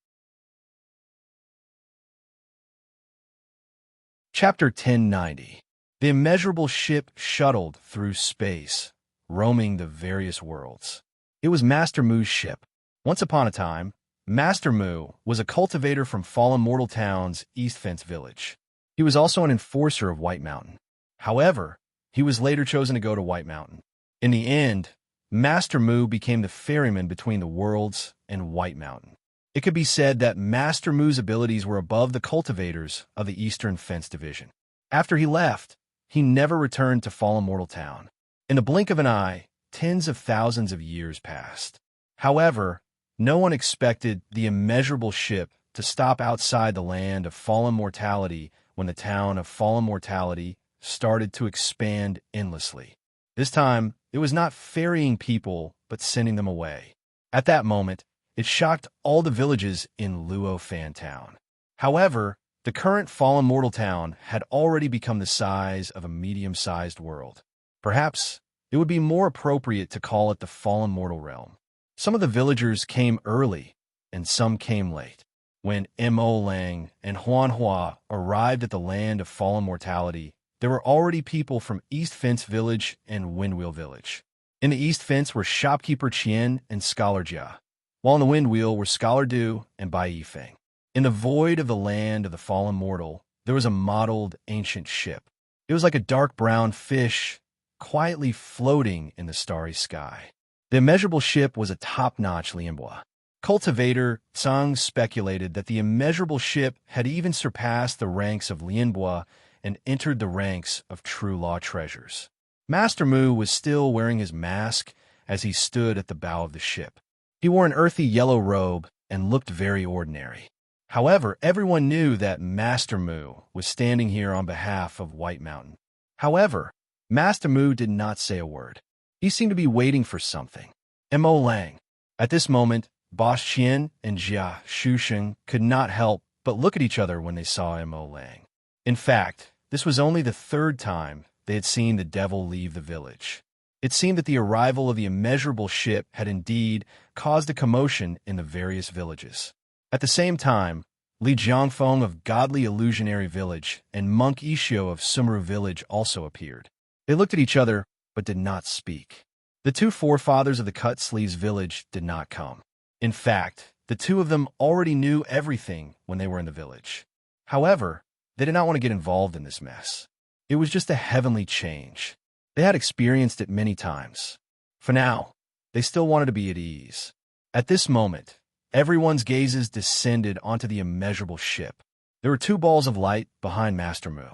Chapter 1090. The immeasurable ship shuttled through space, roaming the various worlds. It was Master Mu's ship. Once upon a time, Master Mu was a cultivator from Fallen Mortal Town's East Fence Village. He was also an enforcer of White Mountain. However, he was later chosen to go to White Mountain. In the end, Master Mu became the ferryman between the worlds and White Mountain. It could be said that Master Mu's abilities were above the cultivators of the Eastern Fence Division. After he left, he never returned to Fallen Mortal Town. In the blink of an eye, tens of thousands of years passed. However, no one expected the immeasurable ship to stop outside the land of fallen mortality when the town of fallen mortality started to expand endlessly. This time, it was not ferrying people, but sending them away. At that moment, it shocked all the villages in Luo Fan Town. However, the current fallen mortal town had already become the size of a medium-sized world. Perhaps it would be more appropriate to call it the fallen mortal realm. Some of the villagers came early, and some came late. When Mo Lang and Huan Hua arrived at the land of fallen mortality, there were already people from East Fence Village and Windwheel Village. In the East Fence were shopkeeper Qian and Scholar Jia, while in the Windwheel were Scholar Du and Bai Yifeng. In the void of the land of the fallen mortal, there was a mottled ancient ship. It was like a dark brown fish, quietly floating in the starry sky. The immeasurable ship was a top-notch Lianbua. Cultivator Tsang speculated that the immeasurable ship had even surpassed the ranks of Lianbua and entered the ranks of True Law treasures. Master Mu was still wearing his mask as he stood at the bow of the ship. He wore an earthy yellow robe and looked very ordinary. However, everyone knew that Master Mu was standing here on behalf of White Mountain. However, Master Mu did not say a word. He seemed to be waiting for something. Mo Lang. At this moment, Boss Qian and Jia Shusheng could not help but look at each other when they saw Mo Lang. In fact, this was only the third time they had seen the devil leave the village. It seemed that the arrival of the immeasurable ship had indeed caused a commotion in the various villages. At the same time, Li Jiangfeng of Godly Illusionary Village and Monk Ishio of Sumeru Village also appeared. They looked at each other but did not speak. The two forefathers of the Cut Sleeves village did not come. In fact, the two of them already knew everything when they were in the village. However, they did not want to get involved in this mess. It was just a heavenly change. They had experienced it many times. For now, they still wanted to be at ease. At this moment, everyone's gazes descended onto the immeasurable ship. There were two balls of light behind Master Mu.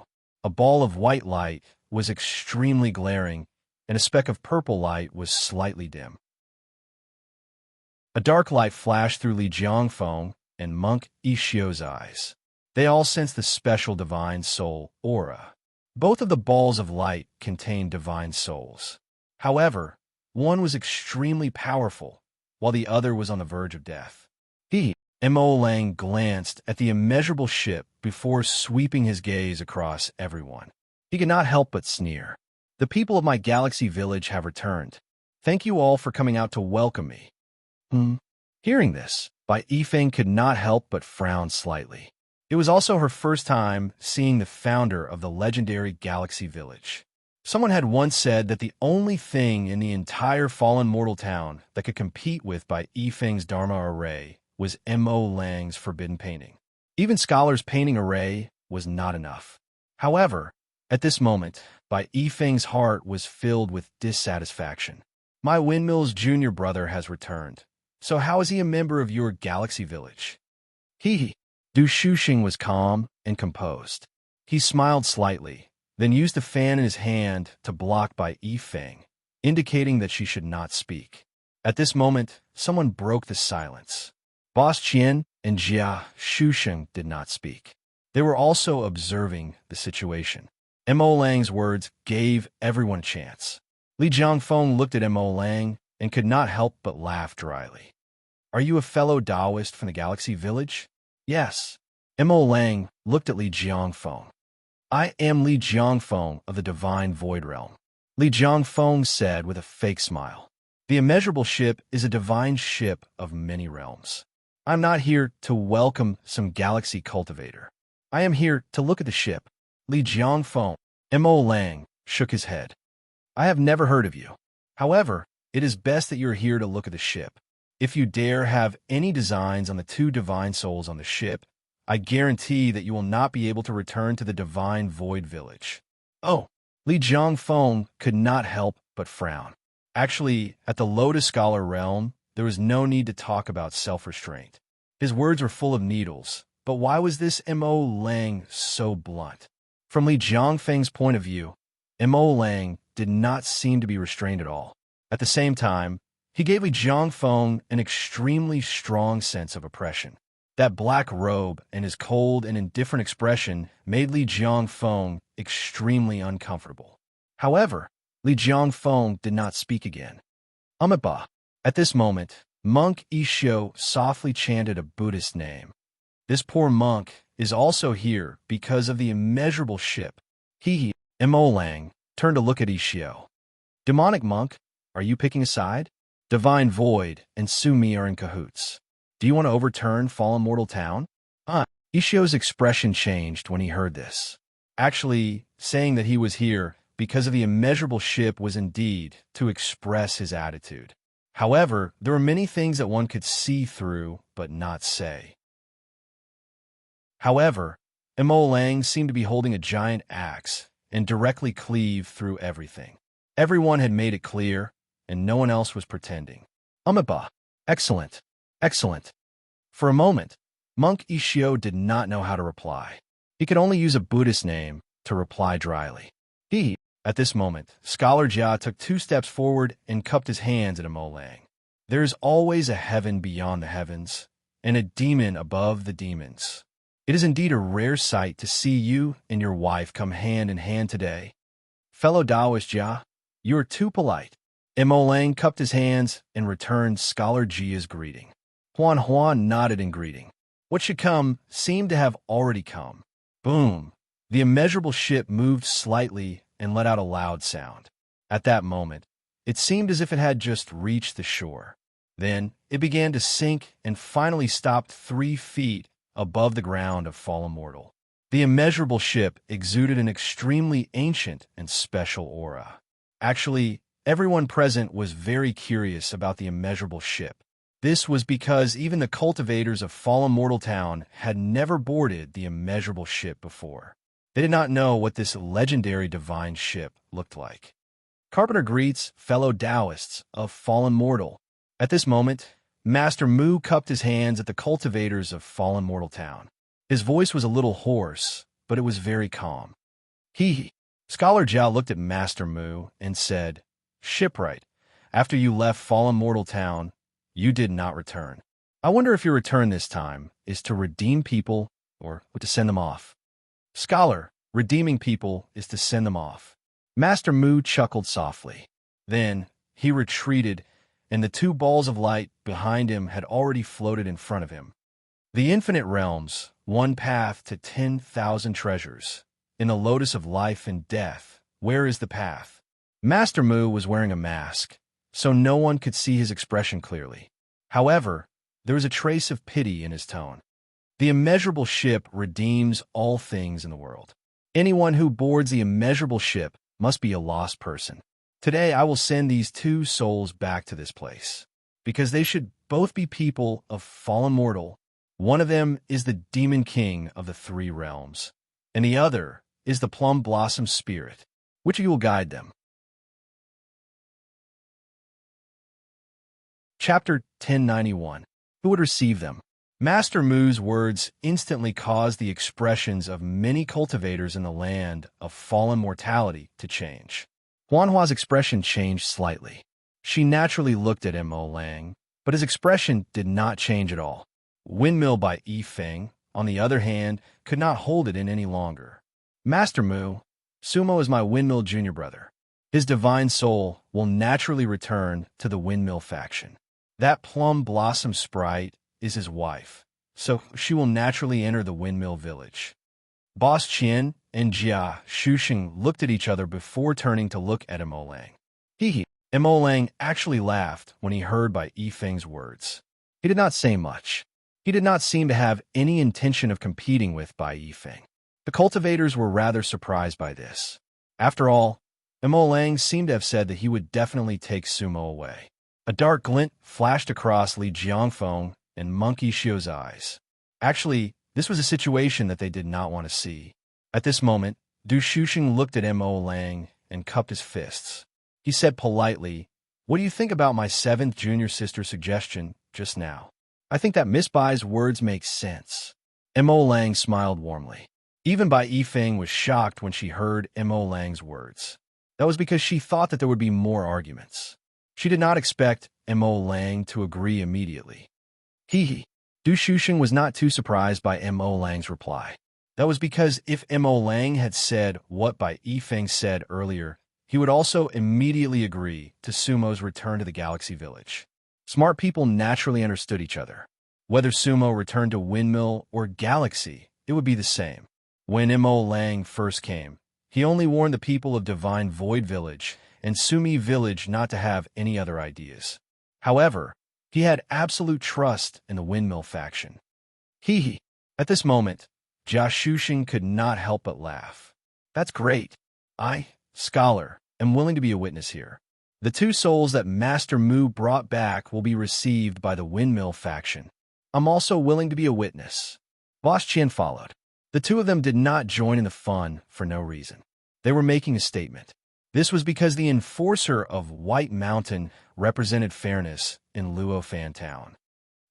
A ball of white light was extremely glaring, and a speck of purple light was slightly dim. A dark light flashed through Li Jiangfeng and Monk Ishio's eyes. They all sensed the special divine soul aura. Both of the balls of light contained divine souls. However, one was extremely powerful, while the other was on the verge of death. Mo Lang glanced at the immeasurable ship before sweeping his gaze across everyone. He could not help but sneer. The people of my galaxy village have returned. Thank you all for coming out to welcome me. Hearing this, Bai Yifeng could not help but frown slightly. It was also her first time seeing the founder of the legendary Galaxy Village. Someone had once said that the only thing in the entire fallen mortal town that could compete with Bai Yifeng's Dharma array was Mo Lang's forbidden painting. Even Scholar's painting array was not enough. However, at this moment, Bai Yifeng's heart was filled with dissatisfaction. My Windmill's junior brother has returned. So how is he a member of your Galaxy Village? Du Shuxing was calm and composed. He smiled slightly, then used the fan in his hand to block Bai Yifeng, indicating that she should not speak. At this moment, someone broke the silence. Boss Qian and Jia Shusheng did not speak. They were also observing the situation. Mo Lang's words gave everyone a chance. Li Jiangfeng looked at Mo Lang and could not help but laugh dryly. Are you a fellow Taoist from the Galaxy Village? Yes. Mo Lang looked at Li Jiangfeng. I am Li Jiangfeng of the Divine Void Realm. Li Jiangfeng said with a fake smile. The immeasurable ship is a divine ship of many realms. I'm not here to welcome some galaxy cultivator. I am here to look at the ship. Li Jiangfeng. Mo Lang shook his head. I have never heard of you. However, it is best that you're here to look at the ship. If you dare have any designs on the two divine souls on the ship, I guarantee that you will not be able to return to the Divine Void Village. Oh, Li Jiangfeng could not help but frown. Actually, at the Lotus Scholar realm, there was no need to talk about self-restraint. His words were full of needles, but why was this Mo Lang so blunt? From Li Jiangfeng's point of view, Mo Lang did not seem to be restrained at all. At the same time, he gave Li Jiangfeng an extremely strong sense of oppression. That black robe and his cold and indifferent expression made Li Jiangfeng extremely uncomfortable. However, Li Jiangfeng did not speak again. Amiba. At this moment, Monk Ishio softly chanted a Buddhist name. This poor monk is also here because of the immeasurable ship. Mo Lang turned to look at Ishio. Demonic monk, are you picking a side? Divine Void and Sumi are in cahoots. Do you want to overturn Fallen Mortal Town? Ishio's expression changed when he heard this. Actually, saying that he was here because of the immeasurable ship was indeed to express his attitude. However, there were many things that one could see through but not say. However, Mo Lang seemed to be holding a giant axe and directly cleave through everything. Everyone had made it clear, and no one else was pretending. Amiba. Excellent. Excellent. For a moment, Monk Ishio did not know how to reply. He could only use a Buddhist name to reply dryly. At this moment, Scholar Jia took 2 steps forward and cupped his hands at Mo Lang. There is always a heaven beyond the heavens, and a demon above the demons. It is indeed a rare sight to see you and your wife come hand in hand today. Fellow Taoist Jia, you are too polite. Mo Lang cupped his hands and returned Scholar Jia's greeting. Huan nodded in greeting. What should come seemed to have already come. Boom! The immeasurable ship moved slightly and let out a loud sound. At that moment, it seemed as if it had just reached the shore. Then it began to sink and finally stopped 3 feet above the ground of fallen mortal. The immeasurable ship exuded an extremely ancient and special aura. Actually, everyone present was very curious about the immeasurable ship. This was because even the cultivators of Fallen Mortal Town had never boarded the immeasurable ship before. They did not know what this legendary divine ship looked like. Carpenter greets fellow Taoists of Fallen Mortal. At this moment, Master Mu cupped his hands at the cultivators of Fallen Mortal Town. His voice was a little hoarse, but it was very calm. He. Scholar Zhao looked at Master Mu and said, "Shipwright, after you left Fallen Mortal Town, you did not return. I wonder if your return this time is to redeem people or to send them off." Scholar, redeeming people is to send them off. Master Mu chuckled softly. Then he retreated, and the 2 balls of light behind him had already floated in front of him. The infinite realms, one path to 10,000 treasures. In the lotus of life and death, where is the path? Master Mu was wearing a mask, so no one could see his expression clearly. However, there was a trace of pity in his tone. The immeasurable ship redeems all things in the world. Anyone who boards the immeasurable ship must be a lost person. Today I will send these 2 souls back to this place, because they should both be people of fallen mortal. One of them is the demon king of the 3 realms, and the other is the plum blossom spirit. Which of you will guide them? Chapter 1091. Who would receive them? Master Mu's words instantly caused the expressions of many cultivators in the land of fallen mortality to change. Huanhua's expression changed slightly. She naturally looked at Mo Lang, but his expression did not change at all. Windmill by Yi Feng, on the other hand, could not hold it in any longer. Master Mu, Sumo is my Windmill junior brother. His divine soul will naturally return to the Windmill faction. That plum blossom sprite is his wife, so she will naturally enter the Windmill village. Boss Qian and Jia Shusheng looked at each other before turning to look at Mo Lang. Mo Lang actually laughed when he heard by Yi Feng's words. He did not say much. He did not seem to have any intention of competing with Bai Yifeng. The cultivators were rather surprised by this. After all, Mo Lang seemed to have said that he would definitely take Sumo away. A dark glint flashed across Li Jiangfeng and Monkey Xiu's eyes. Actually, this was a situation that they did not want to see. At this moment, Du Shusheng looked at Mo Lang and cupped his fists. He said politely, "What do you think about my 7th junior sister suggestion just now?" "I think that Miss Bai's words make sense." Mo Lang smiled warmly. Even Bai Yifeng was shocked when she heard Mo Lang's words. That was because she thought that there would be more arguments. She did not expect Mo Lang to agree immediately. Du Shusheng was not too surprised by Mo Lang's reply. That was because if Mo Lang had said what Bai Yifeng said earlier, he would also immediately agree to Sumo's return to the Galaxy Village. Smart people naturally understood each other. Whether Sumo returned to Windmill or Galaxy, it would be the same. When Mo Lang first came, he only warned the people of Divine Void Village and Sumi Village not to have any other ideas. However, he had absolute trust in the Windmill faction. At this moment, Jia Shusheng could not help but laugh. "That's great. I, Scholar, am willing to be a witness here. The 2 souls that Master Mu brought back will be received by the Windmill faction. I'm also willing to be a witness." Boss Qian followed. The 2 of them did not join in the fun for no reason. They were making a statement. This was because the enforcer of White Mountain represented fairness in Luofan Town.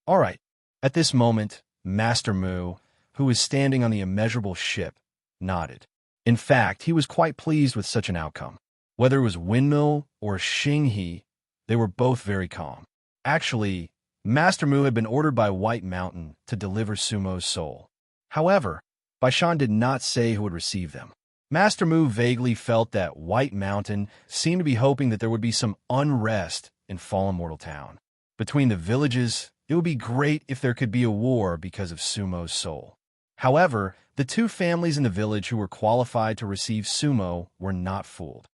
All right. At this moment, Master Mu, who was standing on the immeasurable ship, nodded. In fact, he was quite pleased with such an outcome. Whether it was Windmill or Xinghe, they were both very calm. Actually, Master Mu had been ordered by White Mountain to deliver Sumo's soul. However, Baishan did not say who would receive them. Master Mu vaguely felt that White Mountain seemed to be hoping that there would be some unrest in Fallen Mortal Town. Between the villages It would be great if there could be a war because of Sumo's soul. However, the two families in the village who were qualified to receive Sumo were not fooled.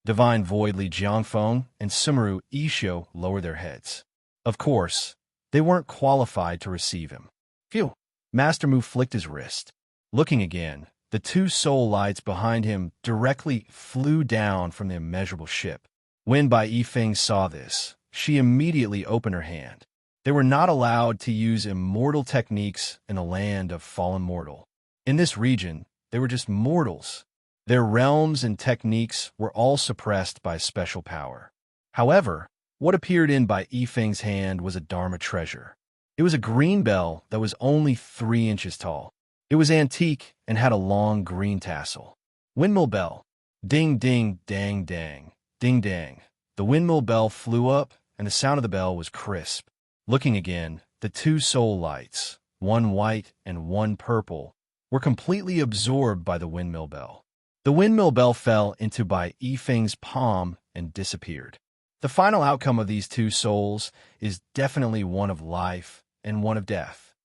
Divine Void Li Jiangfeng and Sumeru Isho lowered their heads. Of course, they weren't qualified to receive him. Phew! Master Mu flicked his wrist. Looking again, the two soul lights behind him directly flew down from the immeasurable ship. When Bai Yifeng saw this, she immediately opened her hand. They were not allowed to use immortal techniques in the land of fallen mortal. In this region, they were just mortals. Their realms and techniques were all suppressed by special power. However, what appeared in Bai Yifeng's hand was a Dharma treasure. It was a green bell that was only 3 inches tall. It was antique and had a long green tassel. Windmill bell. Ding, ding, dang, dang, ding, dang. The windmill bell flew up, and the sound of the bell was crisp. Looking again, the two soul lights, one white and one purple, were completely absorbed by the windmill bell. The windmill bell fell into Bai Yifeng's palm and disappeared. The final outcome of these two souls is definitely one of life and one of death.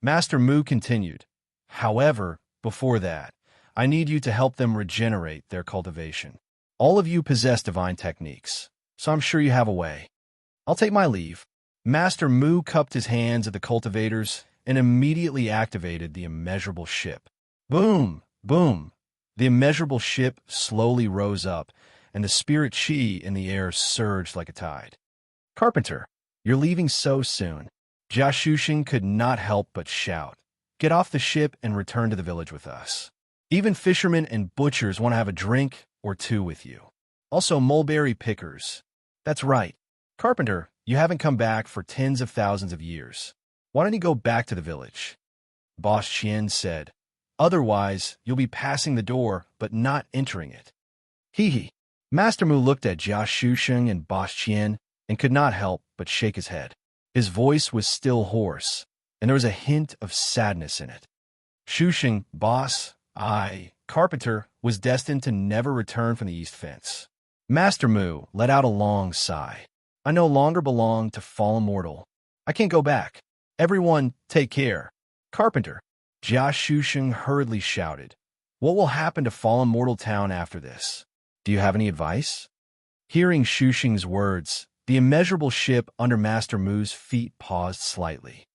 Master Mu continued, however, before that, I need you to help them regenerate their cultivation. All of you possess divine techniques, so I'm sure you have a way. I'll take my leave. Master Mu cupped his hands at the cultivators and immediately activated the immeasurable ship. Boom! Boom! The immeasurable ship slowly rose up, and the spirit chi in the air surged like a tide. Carpenter, you're leaving so soon. Jia Shuxing could not help but shout. Get off the ship and return to the village with us. Even fishermen and butchers want to have a drink or two with you. Also mulberry pickers. That's right. Carpenter, you haven't come back for tens of thousands of years. Why don't you go back to the village? Boss Qian said. Otherwise, you'll be passing the door, but not entering it. Hee hee. Master Mu looked at Jia Shuxing and Boss Qian and could not help but shake his head. His voice was still hoarse, and there was a hint of sadness in it. Shuxing, boss, Carpenter, was destined to never return from the East Fence. Master Mu let out a long sigh. I no longer belong to fallen mortal. I can't go back. Everyone, take care. Carpenter. Jia Shuxing hurriedly shouted. What will happen to fallen mortal town after this? Do you have any advice? Hearing Shuxing's words, the immeasurable ship under Master Mu's feet paused slightly.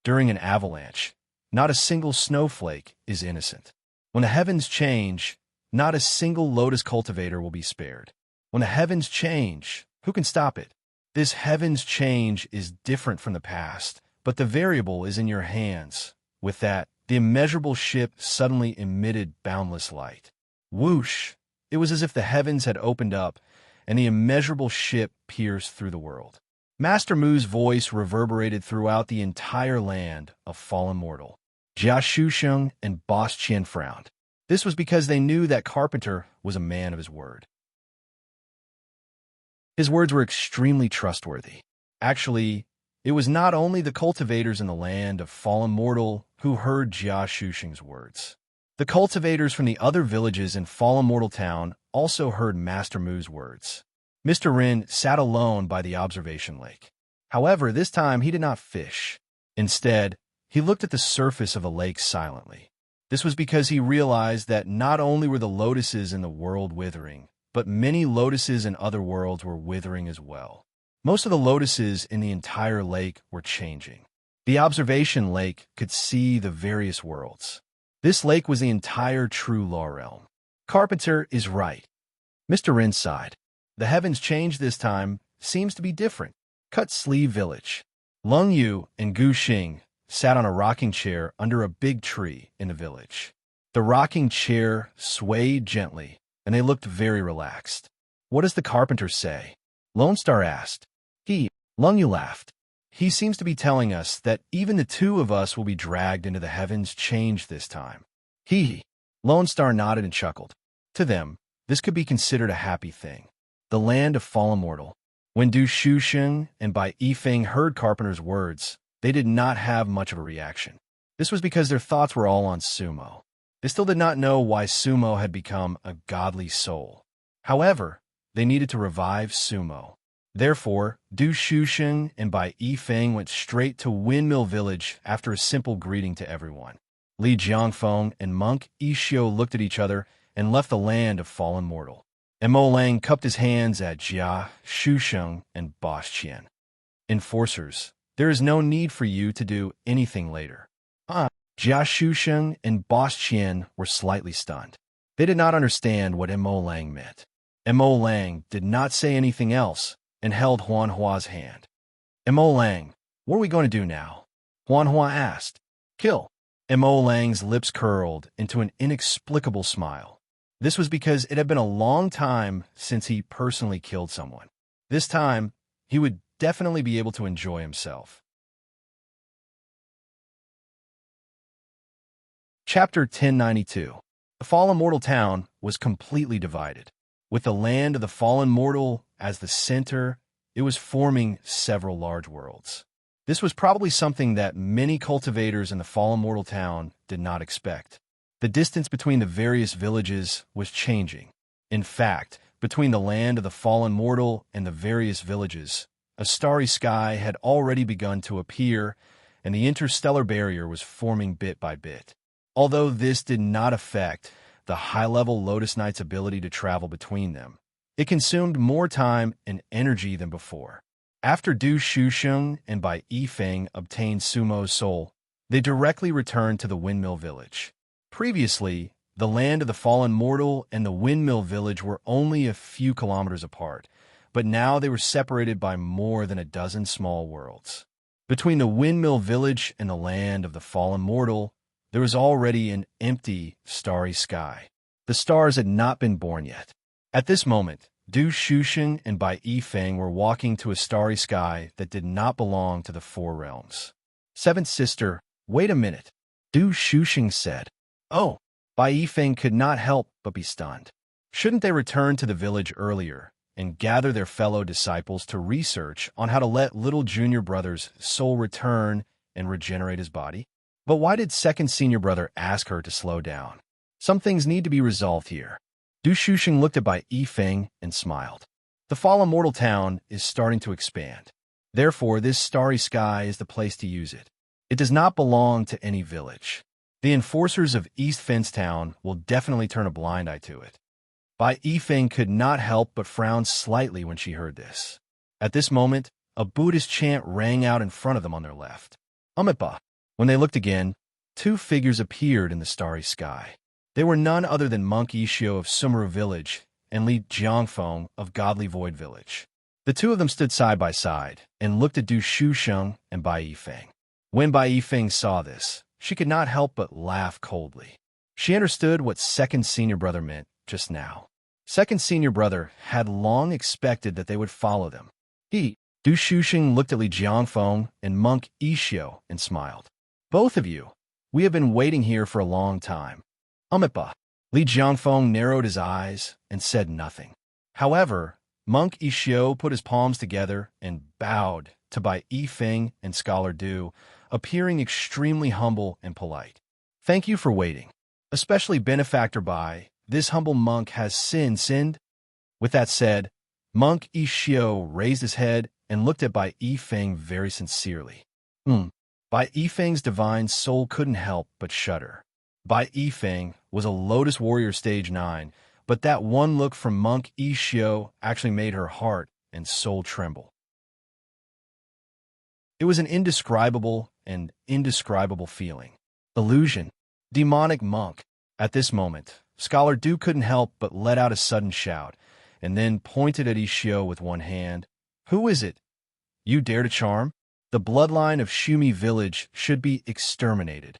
During an avalanche, not a single snowflake is innocent. When the heavens change, not a single lotus cultivator will be spared. When the heavens change, who can stop it? This heavens change is different from the past, but the variable is in your hands. With that, the immeasurable ship suddenly emitted boundless light. Whoosh! It was as if the heavens had opened up, and the immeasurable ship pierced through the world. Master Mu's voice reverberated throughout the entire land of fallen mortal. Jia Shuxing and Boss Qian frowned. This was because they knew that Carpenter was a man of his word. His words were extremely trustworthy. Actually, it was not only the cultivators in the land of fallen mortal who heard Jia Shuxing's words. The cultivators from the other villages in fallen mortal town also heard Master Mu's words. Mr. Rin sat alone by the observation lake. However, this time he did not fish. Instead, he looked at the surface of the lake silently. This was because he realized that not only were the lotuses in the world withering, but many lotuses in other worlds were withering as well. Most of the lotuses in the entire lake were changing. The observation lake could see the various worlds. This lake was the entire true law realm. Carpenter is right. Mr. Rin sighed. The heavens changed this time seems to be different. Cut Sleeve Village. Lung Yu and Gu Xing sat on a rocking chair under a big tree in the village. The rocking chair swayed gently, and they looked very relaxed. What does the carpenter say? Lone Star asked. Lung Yu laughed. He seems to be telling us that even the two of us will be dragged into the heavens change this time. Lone Star nodded and chuckled. To them, this could be considered a happy thing. The land of fallen mortal. When Du Shuxing and Bai Yifeng heard Carpenter's words, they did not have much of a reaction. This was because their thoughts were all on Sumo. They still did not know why Sumo had become a godly soul. However, they needed to revive Sumo. Therefore, Du Shusheng and Bai Yifeng went straight to Windmill Village after a simple greeting to everyone. Li Jiangfeng and Monk Yishio looked at each other and left the land of fallen mortal. And Mo Lang cupped his hands at Jia, Shusheng, and Boss Qian. Enforcers, there is no need for you to do anything later. Jia Shusheng and Boss Qian were slightly stunned. They did not understand what Mo Lang meant. Mo Lang did not say anything else and held Huan Hua's hand. Mo Lang, what are we going to do now? Huan Hua asked. Kill. Mo Lang's lips curled into an inexplicable smile. This was because it had been a long time since he personally killed someone. This time, he would definitely be able to enjoy himself. Chapter 1092. The fallen mortal town was completely divided. With the land of the fallen mortal as the center, it was forming several large worlds. This was probably something that many cultivators in the fallen mortal town did not expect. The distance between the various villages was changing. In fact, between the land of the fallen mortal and the various villages, a starry sky had already begun to appear, and the interstellar barrier was forming bit by bit. Although this did not affect the high-level Lotus Knight's ability to travel between them, it consumed more time and energy than before. After Du Shusheng and Bai Yifeng obtained Sumo's soul, they directly returned to the Windmill Village. Previously, the land of the fallen mortal and the Windmill Village were only a few kilometers apart, but now they were separated by more than a dozen small worlds. Between the Windmill Village and the land of the fallen mortal, there was already an empty, starry sky. The stars had not been born yet. At this moment, Du Shusheng and Bai Yifeng were walking to a starry sky that did not belong to the Four Realms. Seventh sister, wait a minute, Du Shusheng said. Oh, Bai Yifeng could not help but be stunned. Shouldn't they return to the village earlier and gather their fellow disciples to research on how to let little junior brother's soul return and regenerate his body? But why did second senior brother ask her to slow down? Some things need to be resolved here. Du Shusheng looked at Bai Yifeng and smiled. The fallen mortal town is starting to expand. Therefore, this starry sky is the place to use it. It does not belong to any village. The enforcers of East Fence Town will definitely turn a blind eye to it. Bai Yifeng could not help but frown slightly when she heard this. At this moment, a Buddhist chant rang out in front of them on their left. Amipa. When they looked again, two figures appeared in the starry sky. They were none other than Monk Yishio of Sumeru Village and Li Jiangfeng of Godly Void Village. The two of them stood side by side and looked at Du Shusheng and Bai Yifeng. When Bai Yifeng saw this, she could not help but laugh coldly. She understood what second senior brother meant just now. Second senior brother had long expected that they would follow them. Du Shusheng looked at Li Jiangfeng and Monk Yishio and smiled. Both of you, we have been waiting here for a long time. Amipa. Li Jiangfeng narrowed his eyes and said nothing. However, Monk Yishio put his palms together and bowed to Bai Yifeng and Scholar Du, appearing extremely humble and polite. Thank you for waiting. Especially benefactor Bai, this humble monk has sinned. With that said, Monk Yishio raised his head and looked at Bai Yifeng very sincerely. Bai Yifeng's divine soul couldn't help but shudder. Bai Yifeng was a Lotus Warrior Stage 9, but that one look from Monk Yishio actually made her heart and soul tremble. It was an indescribable feeling. Illusion. Demonic monk. At this moment, Scholar Du couldn't help but let out a sudden shout, and then pointed at Ishio with one hand. Who is it? You dare to charm? The bloodline of Shumi village should be exterminated.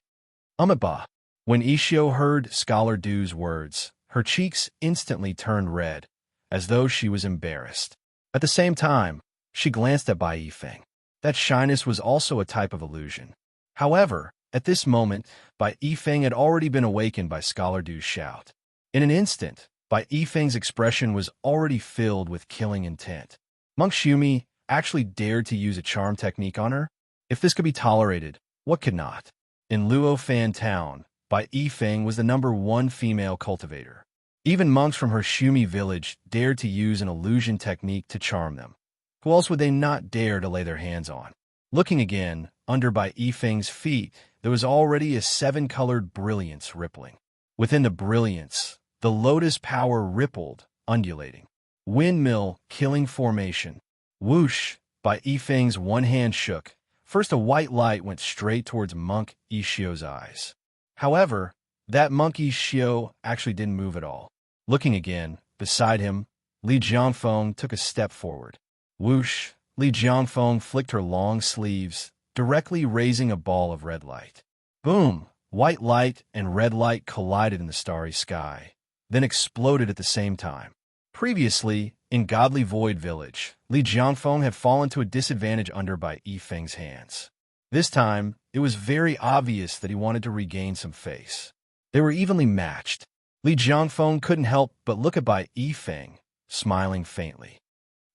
Amiba. When Ishio heard Scholar Du's words, her cheeks instantly turned red, as though she was embarrassed. At the same time, she glanced at Bai Yifeng. That shyness was also a type of illusion. However, at this moment, Bai Yifeng had already been awakened by Scholar Du's shout. In an instant, Bai Yifeng's expression was already filled with killing intent. Monk Shumi actually dared to use a charm technique on her? If this could be tolerated, what could not? In Luofan Town, Bai Yifeng was the #1 female cultivator. Even monks from her Shumi village dared to use an illusion technique to charm them. Who else would they not dare to lay their hands on? Looking again, under by Yifeng's feet, there was already a seven-colored brilliance rippling. Within the brilliance, the lotus power rippled, undulating. Windmill, killing formation. Whoosh! By Yifeng's one hand shook. First a white light went straight towards Monk Ishio's eyes. However, that Monk Ishio actually didn't move at all. Looking again, beside him, Li Jiangfeng took a step forward. Whoosh! Li Jiangfeng flicked her long sleeves, directly raising a ball of red light. Boom! White light and red light collided in the starry sky, then exploded at the same time. Previously, in Godly Void Village, Li Jiangfeng had fallen to a disadvantage under by Yifeng's hands. This time, it was very obvious that he wanted to regain some face. They were evenly matched. Li Jiangfeng couldn't help but look at Bai Yifeng, smiling faintly.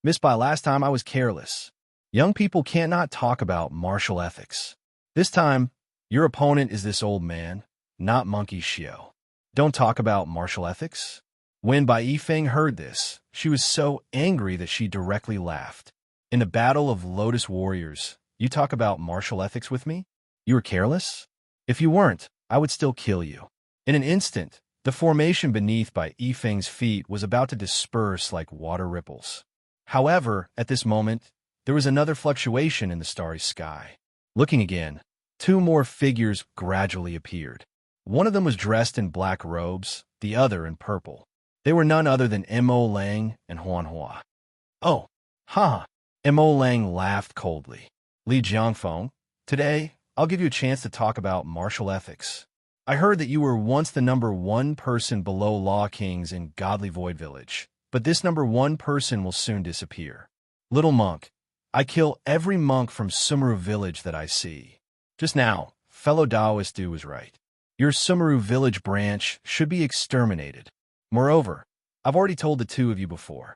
Miss Bai, last time I was careless. Young people can't not talk about martial ethics. This time, your opponent is this old man, not Monkey Shio. Don't talk about martial ethics? When Bai Yifeng heard this, she was so angry that she directly laughed. In the battle of Lotus Warriors, you talk about martial ethics with me? You were careless? If you weren't, I would still kill you. In an instant, the formation beneath Bai Yifeng's feet was about to disperse like water ripples. However, at this moment, there was another fluctuation in the starry sky. Looking again, two more figures gradually appeared. One of them was dressed in black robes, the other in purple. They were none other than Mo Lang and Huan Hua. Oh, ha! Mo Lang laughed coldly. Li Jiangfeng, today, I'll give you a chance to talk about martial ethics. I heard that you were once the number one person below Law Kings in Godly Void Village, but this number one person will soon disappear. Little monk, I kill every monk from Sumeru Village that I see. Just now, fellow Taoist Du was right. Your Sumeru Village branch should be exterminated. Moreover, I've already told the two of you before.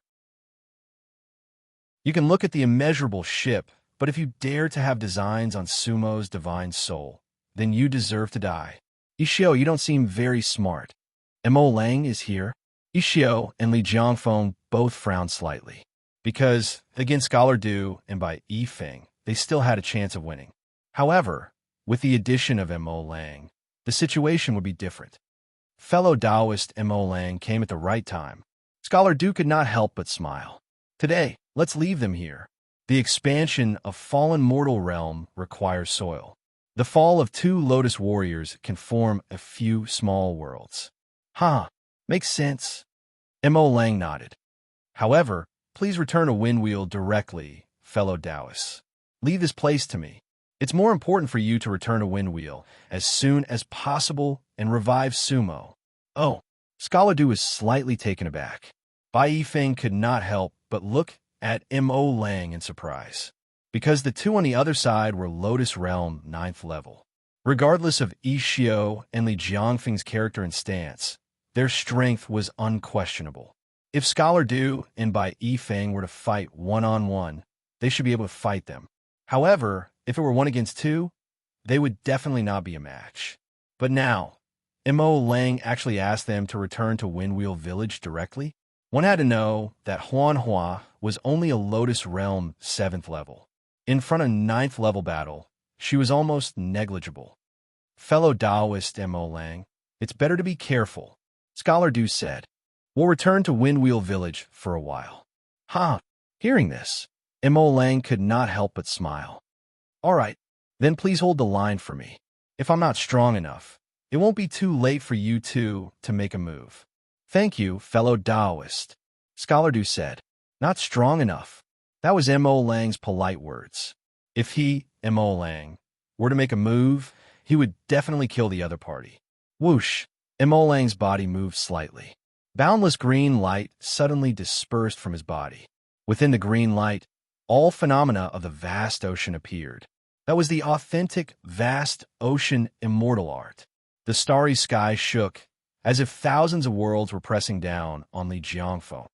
You can look at the immeasurable ship, but if you dare to have designs on Sumo's divine soul, then you deserve to die. Ishio, you don't seem very smart. Mo Lang is here. Ishio and Li Jiangfeng both frowned slightly, because, against Scholar Du and by Yifeng, they still had a chance of winning. However, with the addition of Mo Lang, the situation would be different. Fellow Taoist Mo Lang came at the right time. Scholar Du could not help but smile. Today, let's leave them here. The expansion of fallen mortal realm requires soil. The fall of two Lotus Warriors can form a few small worlds. Makes sense. Mo Lang nodded. However, please return to Windwheel directly, fellow Taoists. Leave this place to me. It's more important for you to return to Windwheel as soon as possible and revive Sumo. Oh, Scholar Du was slightly taken aback. Bai Yifeng could not help but look at Mo Lang in surprise, because the two on the other side were Lotus Realm 9th level. Regardless of Ishio and Li Jiangfeng's character and stance, their strength was unquestionable. If Scholar Du and Bai Yifeng were to fight one-on-one, they should be able to fight them. However, if it were 1 against 2, they would definitely not be a match. But now, Mo Lang actually asked them to return to Windwheel Village directly. One had to know that Huan Hua was only a Lotus Realm 7th level. In front of 9th level battle, she was almost negligible. Fellow Taoist Mo Lang, it's better to be careful, Scholar Du said. We'll return to Windwheel Village for a while. Hearing this, Mo Lang could not help but smile. All right, then please hold the line for me. If I'm not strong enough, it won't be too late for you two to make a move. Thank you, fellow Taoist, Scholar Du said. Not strong enough. That was Mo Lang's polite words. If he, Mo Lang, were to make a move, he would definitely kill the other party. Whoosh! Mo Lang's body moved slightly. Boundless green light suddenly dispersed from his body. Within the green light, all phenomena of the vast ocean appeared. That was the authentic, vast ocean immortal art. The starry sky shook, as if thousands of worlds were pressing down on Li Jiangfeng.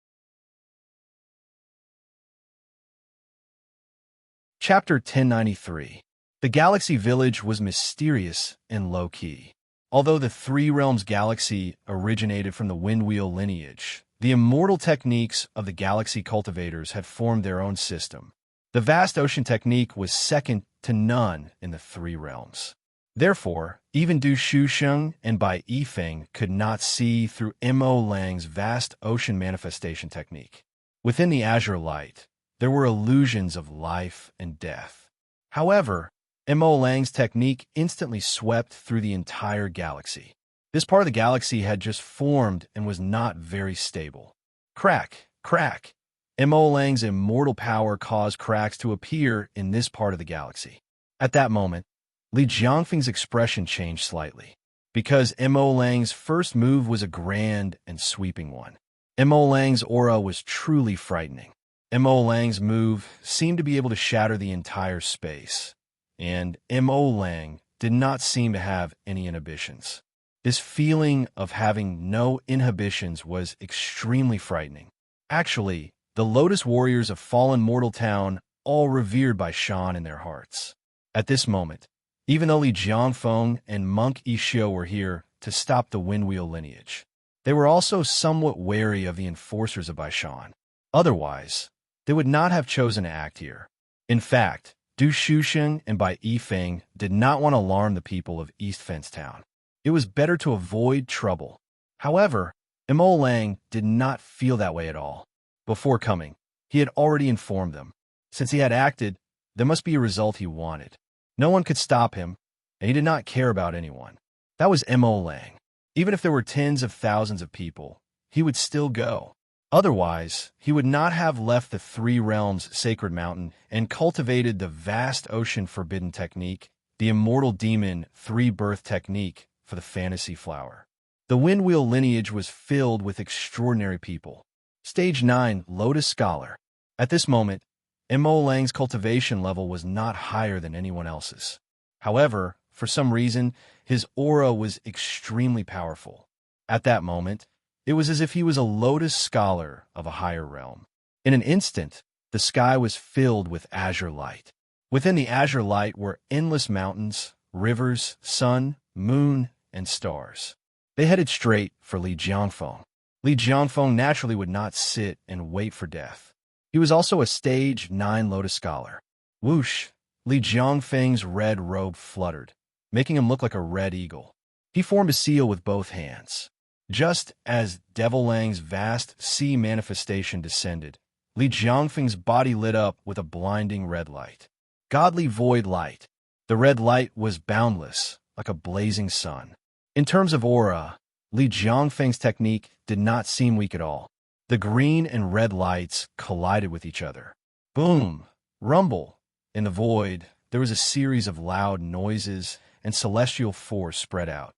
Chapter 1093. The Galaxy Village was mysterious and low-key. Although the Three Realms Galaxy originated from the Windwheel lineage, The immortal techniques of the galaxy cultivators had formed their own system. The vast ocean technique was second to none in the three realms. Therefore, even Du Shusheng and Bai Yifeng could not see through Mo Lang's vast ocean manifestation technique. Within the azure light, there were illusions of life and death. However, Mo Lang's technique instantly swept through the entire galaxy. This part of the galaxy had just formed and was not very stable. Crack, crack. Mo Lang's immortal power caused cracks to appear in this part of the galaxy. At that moment, Li Jiangfeng's expression changed slightly, because Mo Lang's first move was a grand and sweeping one. Mo Lang's aura was truly frightening. Mo Lang's move seemed to be able to shatter the entire space, and Mo Lang did not seem to have any inhibitions. This feeling of having no inhibitions was extremely frightening. Actually, the Lotus Warriors of Fallen Mortal Town all revered by Shan in their hearts. At this moment, even though Li Jiangfeng and Monk Yishio were here to stop the Windwheel lineage, they were also somewhat wary of the enforcers of Baishan. Otherwise, they would not have chosen to act here. In fact, Du Shusheng and Bai Yifeng did not want to alarm the people of East Fence Town. It was better to avoid trouble. However, Mo Lang did not feel that way at all. Before coming, he had already informed them. Since he had acted, there must be a result he wanted. No one could stop him, and he did not care about anyone. That was Mo Lang. Even if there were tens of thousands of people, he would still go. Otherwise, he would not have left the Three Realms Sacred Mountain and cultivated the vast ocean forbidden technique, the immortal demon three-birth technique for the fantasy flower. The Windwheel lineage was filled with extraordinary people. Stage 9, Lotus Scholar. At this moment, Mo Lang's cultivation level was not higher than anyone else's. However, for some reason, his aura was extremely powerful. At that moment, it was as if he was a Lotus Scholar of a higher realm. In an instant, the sky was filled with azure light. Within the azure light were endless mountains, rivers, sun, moon, and stars. They headed straight for Li Jiangfeng. Li Jiangfeng naturally would not sit and wait for death. He was also a Stage 9 Lotus Scholar. Whoosh! Li Jiangfeng's red robe fluttered, making him look like a red eagle. He formed a seal with both hands. Just as Devil Lang's vast sea manifestation descended, Li Jiangfeng's body lit up with a blinding red light. Godly void light. The red light was boundless, like a blazing sun. In terms of aura, Li Jiangfeng's technique did not seem weak at all. The green and red lights collided with each other. Boom! Rumble! In the void, there was a series of loud noises, and celestial force spread out.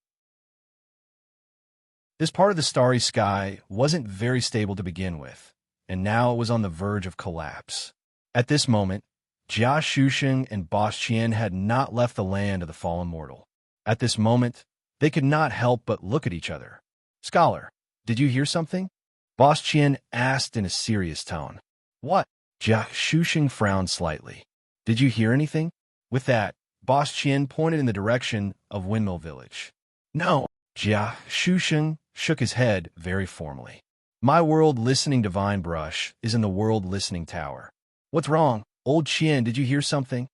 This part of the starry sky wasn't very stable to begin with, and now it was on the verge of collapse. At this moment, Jia Shusheng and Boss Qian had not left the land of the fallen mortal. At this moment, they could not help but look at each other. "Scholar, did you hear something?" Boss Qian asked in a serious tone. "What?" Jia Shusheng frowned slightly. "Did you hear anything?" With that, Boss Qian pointed in the direction of Windmill Village. "No." Jia Shusheng shook his head very formally. "My world listening divine brush is in the world listening tower." "What's wrong? Old Qian, did you hear something?"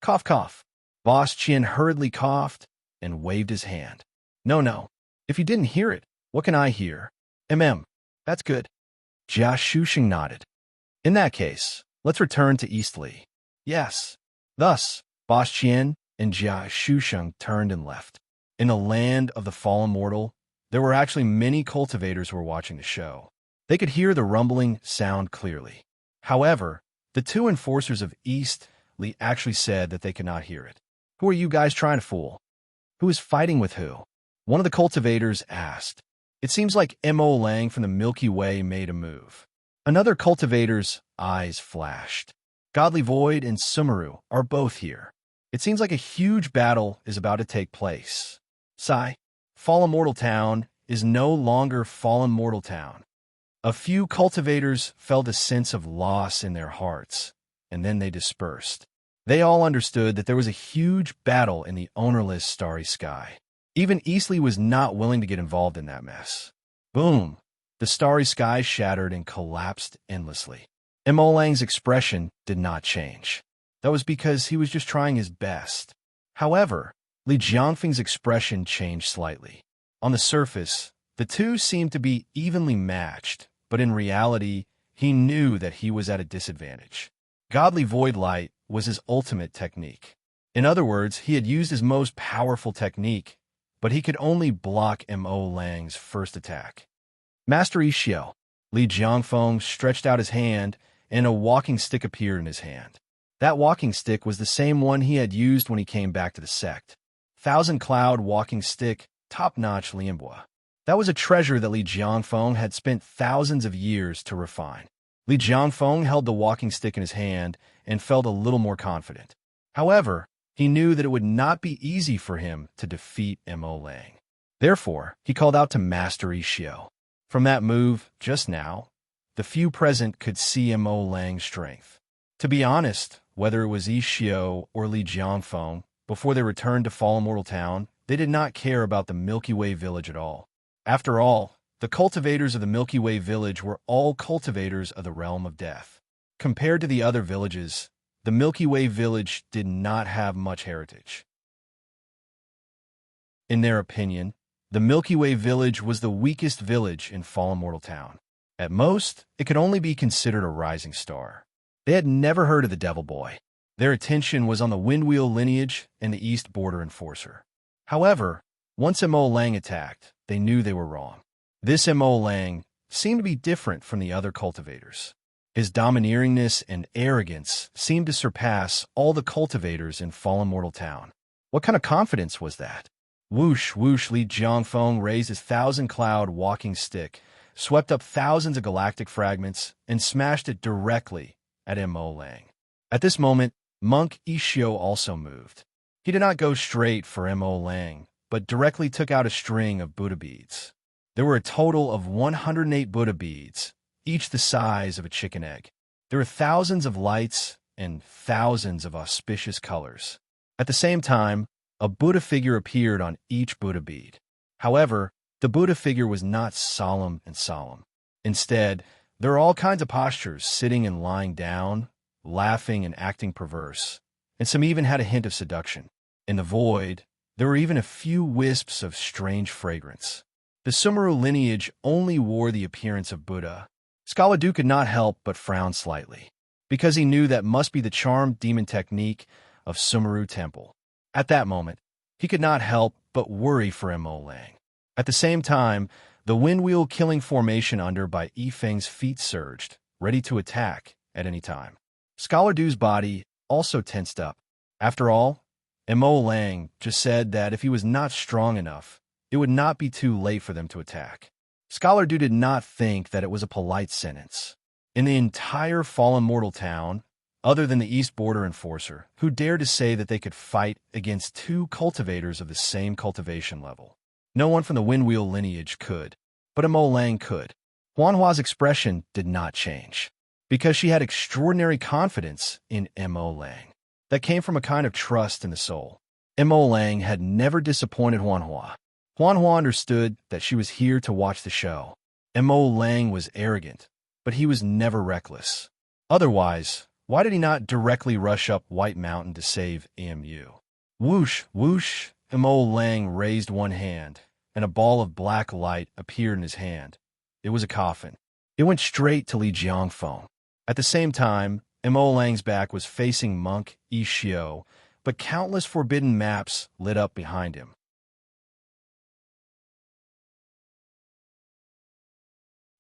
Cough, cough. Boss Qian hurriedly coughed and waved his hand. No. If you didn't hear it, what can I hear?" That's good." Jia Shusheng nodded. "In that case, let's return to Eastli." "Yes." Thus, Boss Qian and Jia Shusheng turned and left. In the land of the fallen mortal, there were actually many cultivators who were watching the show. They could hear the rumbling sound clearly. However, the two enforcers of Eastli actually said that they could not hear it. "Who are you guys trying to fool? Who is fighting with who?" One of the cultivators asked. "It seems like Mo Lang from the Milky Way made a move." Another cultivator's eyes flashed. "Godly Void and Sumeru are both here. It seems like a huge battle is about to take place." Sigh. Fallen Mortal Town is no longer Fallen Mortal Town. A few cultivators felt a sense of loss in their hearts, and then they dispersed. They all understood that there was a huge battle in the ownerless starry sky. Even Eastli was not willing to get involved in that mess. Boom! The starry sky shattered and collapsed endlessly. Mo Lang's expression did not change. That was because he was just trying his best. However, Li Jiangfeng's expression changed slightly. On the surface, the two seemed to be evenly matched, but in reality, he knew that he was at a disadvantage. Godly void light was his ultimate technique. In other words, he had used his most powerful technique, but he could only block Mo Lang's first attack. Master Xiao, Li Jiangfeng stretched out his hand, and a walking stick appeared in his hand. That walking stick was the same one he had used when he came back to the sect. Thousand Cloud walking stick, top-notch Lianbua. That was a treasure that Li Jiangfeng had spent thousands of years to refine. Li Jiangfeng held the walking stick in his hand and felt a little more confident. However, he knew that it would not be easy for him to defeat Mo Lang. Therefore, he called out to Master Xiao. From that move, just now, the few present could see Mo Lang's strength. To be honest, whether it was Xiao or Li Jiangfeng, before they returned to Fallen Mortal Town, they did not care about the Milky Way village at all. After all, the cultivators of the Milky Way village were all cultivators of the realm of death. Compared to the other villages, the Milky Way village did not have much heritage. In their opinion, the Milky Way village was the weakest village in Fallen Mortal Town. At most, it could only be considered a rising star. They had never heard of the Devil Boy. Their attention was on the Windwheel lineage and the East Border Enforcer. However, once Mo Lang attacked, they knew they were wrong. This Mo Lang seemed to be different from the other cultivators. His domineeringness and arrogance seemed to surpass all the cultivators in Fallen Mortal Town. What kind of confidence was that? Whoosh, whoosh, Li Jiangfeng raised his thousand-cloud walking stick, swept up thousands of galactic fragments, and smashed it directly at Mo Lang. At this moment, Monk Xiao also moved. He did not go straight for Mo Lang, but directly took out a string of Buddha beads. There were a total of 108 Buddha beads, each the size of a chicken egg. There were thousands of lights and thousands of auspicious colors. At the same time, a Buddha figure appeared on each Buddha bead. However, the Buddha figure was not solemn and solemn. Instead, there were all kinds of postures, sitting and lying down, laughing and acting perverse, and some even had a hint of seduction. In the void, there were even a few wisps of strange fragrance. The Sumeru lineage only wore the appearance of Buddha. Scholar Du could not help but frown slightly, because he knew that must be the charmed demon technique of Sumeru Temple. At that moment, he could not help but worry for Mo Lang. At the same time, the Windwheel killing formation under by Yifeng's feet surged, ready to attack at any time. Scholar Du's body also tensed up. After all, Mo Lang just said that if he was not strong enough, it would not be too late for them to attack. Scholar Du did not think that it was a polite sentence. In the entire Fallen Mortal Town, other than the East Border Enforcer, who dared to say that they could fight against two cultivators of the same cultivation level. No one from the Windwheel lineage could, but Mo Lang could. Huanhua's expression did not change, because she had extraordinary confidence in Mo Lang. That came from a kind of trust in the soul. Mo Lang had never disappointed Huanhua. Huanhua understood that she was here to watch the show. Mo Lang was arrogant, but he was never reckless. Otherwise, why did he not directly rush up White Mountain to save EMU? Whoosh, whoosh, Mo Lang raised one hand, and a ball of black light appeared in his hand. It was a coffin. It went straight to Li Jiangfeng. At the same time, Mo Lang's back was facing Monk Xiao, but countless forbidden maps lit up behind him.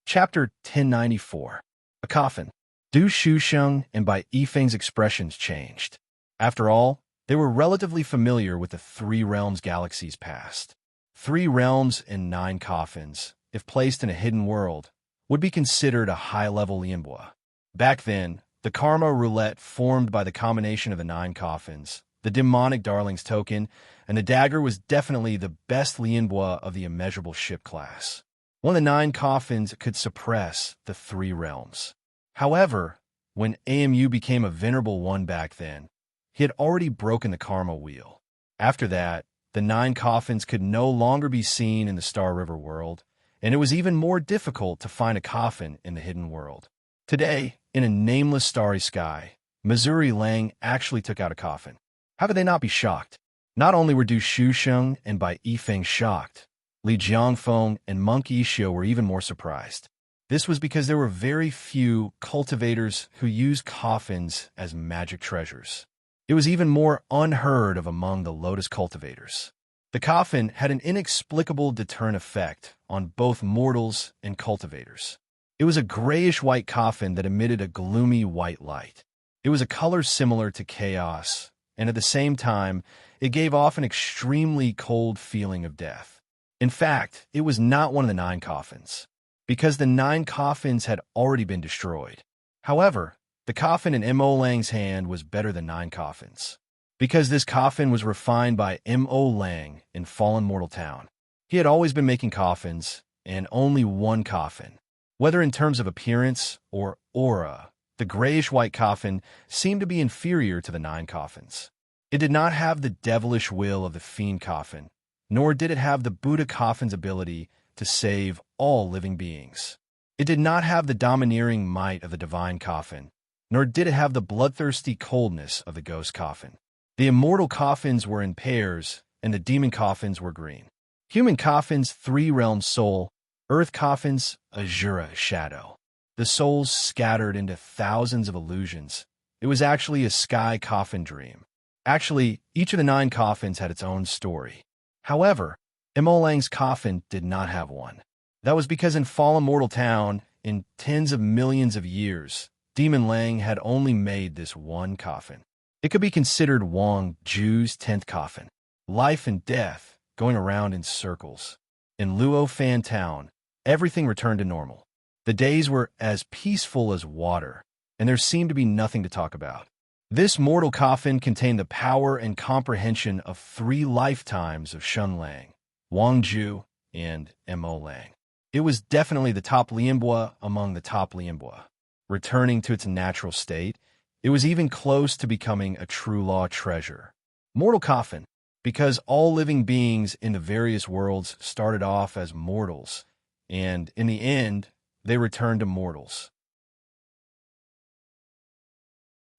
Chapter 1094. A Coffin. Du Shusheng and by Yifeng's expressions changed. After all, they were relatively familiar with the Three Realms galaxies past. 3 realms and 9 coffins, if placed in a hidden world, would be considered a high-level Lianbua. Back then, the karma roulette formed by the combination of the 9 coffins, the demonic darling's token, and the dagger was definitely the best Lianbua of the immeasurable ship class. One of the 9 coffins could suppress the 3 realms. However, when AMU became a venerable one back then, he had already broken the karma wheel. After that, the 9 coffins could no longer be seen in the Star River world, and it was even more difficult to find a coffin in the hidden world. Today, in a nameless starry sky, Missouri Lang actually took out a coffin. How could they not be shocked? Not only were Du Shusheng and Bai Yifeng shocked, Li Jiangfeng and Monk Yishio were even more surprised. This was because there were very few cultivators who used coffins as magic treasures. It was even more unheard of among the lotus cultivators. The coffin had an inexplicable deterrent effect on both mortals and cultivators. It was a grayish-white coffin that emitted a gloomy white light. It was a color similar to chaos, and at the same time, it gave off an extremely cold feeling of death. In fact, it was not one of the 9 coffins, because the 9 coffins had already been destroyed. However, the coffin in M.O. Lang's hand was better than 9 coffins, because this coffin was refined by M.O. Lang in Fallen Mortal Town. He had always been making coffins, and only one coffin. Whether in terms of appearance or aura, the grayish-white coffin seemed to be inferior to the 9 coffins. It did not have the devilish will of the fiend coffin, nor did it have the Buddha coffin's ability to save all living beings. It did not have the domineering might of the divine coffin, nor did it have the bloodthirsty coldness of the ghost coffin. The immortal coffins were in pairs, and the demon coffins were green. Human coffins, 3-realm soul; earth coffins, azura shadow. The souls scattered into thousands of illusions. It was actually a sky coffin dream. Actually, each of the 9 coffins had its own story. However, M.O. Lang's coffin did not have one. That was because in Fallen Mortal Town, in tens of millions of years, Demon Lang had only made this one coffin. It could be considered Wang Ju's 10th coffin. Life and death, going around in circles. In Luo Fan Town, everything returned to normal. The days were as peaceful as water, and there seemed to be nothing to talk about. This mortal coffin contained the power and comprehension of 3 lifetimes of Shun Lang, Wang Ju, and M.O. Lang. It was definitely the top Lianbua among the top Lianbua. Returning to its natural state, it was even close to becoming a true law treasure. Mortal coffin, because all living beings in the various worlds started off as mortals, and in the end, they returned to mortals.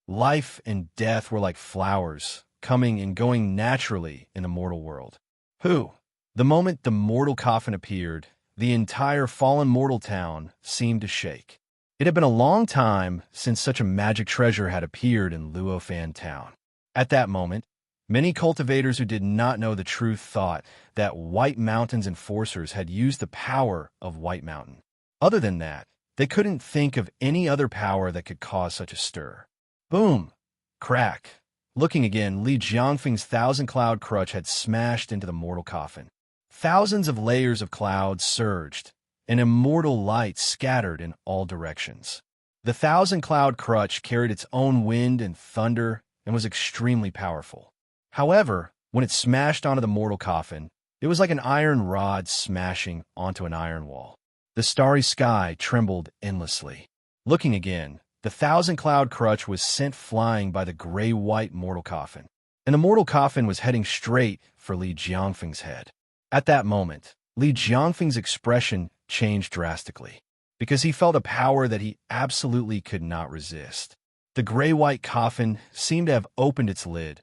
Life and death were like flowers, coming and going naturally in the mortal world. The moment the mortal coffin appeared, the entire Fallen Mortal Town seemed to shake. It had been a long time since such a magic treasure had appeared in Luofan Town. At that moment, many cultivators who did not know the truth thought that White Mountain's enforcers had used the power of White Mountain. Other than that, they couldn't think of any other power that could cause such a stir. Boom! Crack! Looking again, Li Jiangfeng's 1,000-cloud crutch had smashed into the mortal coffin. Thousands of layers of clouds surged, and immortal light scattered in all directions. The 1,000-cloud crutch carried its own wind and thunder and was extremely powerful. However, when it smashed onto the mortal coffin, it was like an iron rod smashing onto an iron wall. The starry sky trembled endlessly. Looking again, the 1,000-cloud crutch was sent flying by the gray-white mortal coffin, and the mortal coffin was heading straight for Li Jiangfeng's head. At that moment, Li Jiangfeng's expression changed drastically, because he felt a power that he absolutely could not resist. The gray-white coffin seemed to have opened its lid,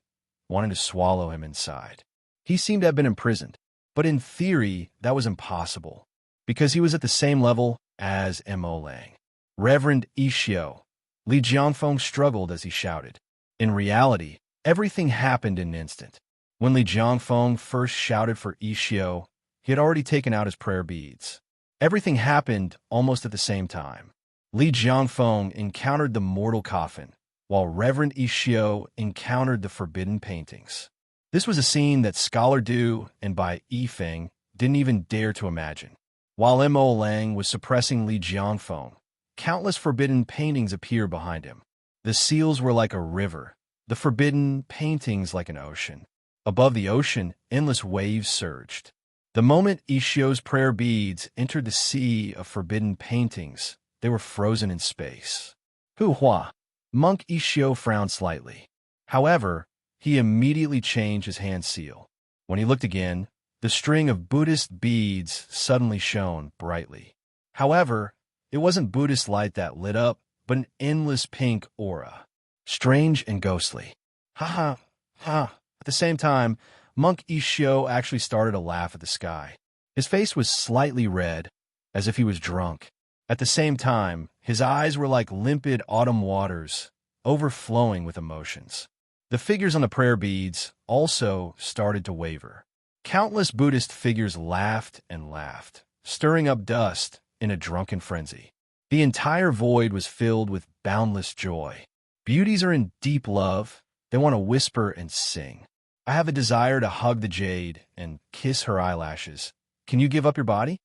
wanting to swallow him inside. He seemed to have been imprisoned, but in theory, that was impossible, because he was at the same level as M.O. Lang. Reverend Ishio. Li Jiangfeng struggled as he shouted. In reality, everything happened in an instant. When Li Jiangfeng first shouted for Ishio, he had already taken out his prayer beads. Everything happened almost at the same time. Li Jiangfeng encountered the mortal coffin, while Reverend Ishio encountered the forbidden paintings. This was a scene that Scholar Du and Bai Yifeng didn't even dare to imagine. While M.O. Lang was suppressing Li Jiangfeng, countless forbidden paintings appeared behind him. The seals were like a river, the forbidden paintings like an ocean. Above the ocean, endless waves surged. The moment Ishio's prayer beads entered the sea of forbidden paintings, they were frozen in space. Hua! Monk Ishio frowned slightly. However, he immediately changed his hand seal. When he looked again, The string of Buddhist beads suddenly shone brightly. However, it wasn't Buddhist light that lit up, but an endless pink aura. Strange and ghostly. Ha ha, ha. At the same time, Monk Ishio actually started to laugh at the sky. His face was slightly red, as if he was drunk. At the same time, his eyes were like limpid autumn waters, overflowing with emotions. The figures on the prayer beads also started to waver. Countless Buddhist figures laughed and laughed, stirring up dust in a drunken frenzy. The entire void was filled with boundless joy. Beauties are in deep love. They want to whisper and sing. I have a desire to hug the jade and kiss her eyelashes. Can you give up your body?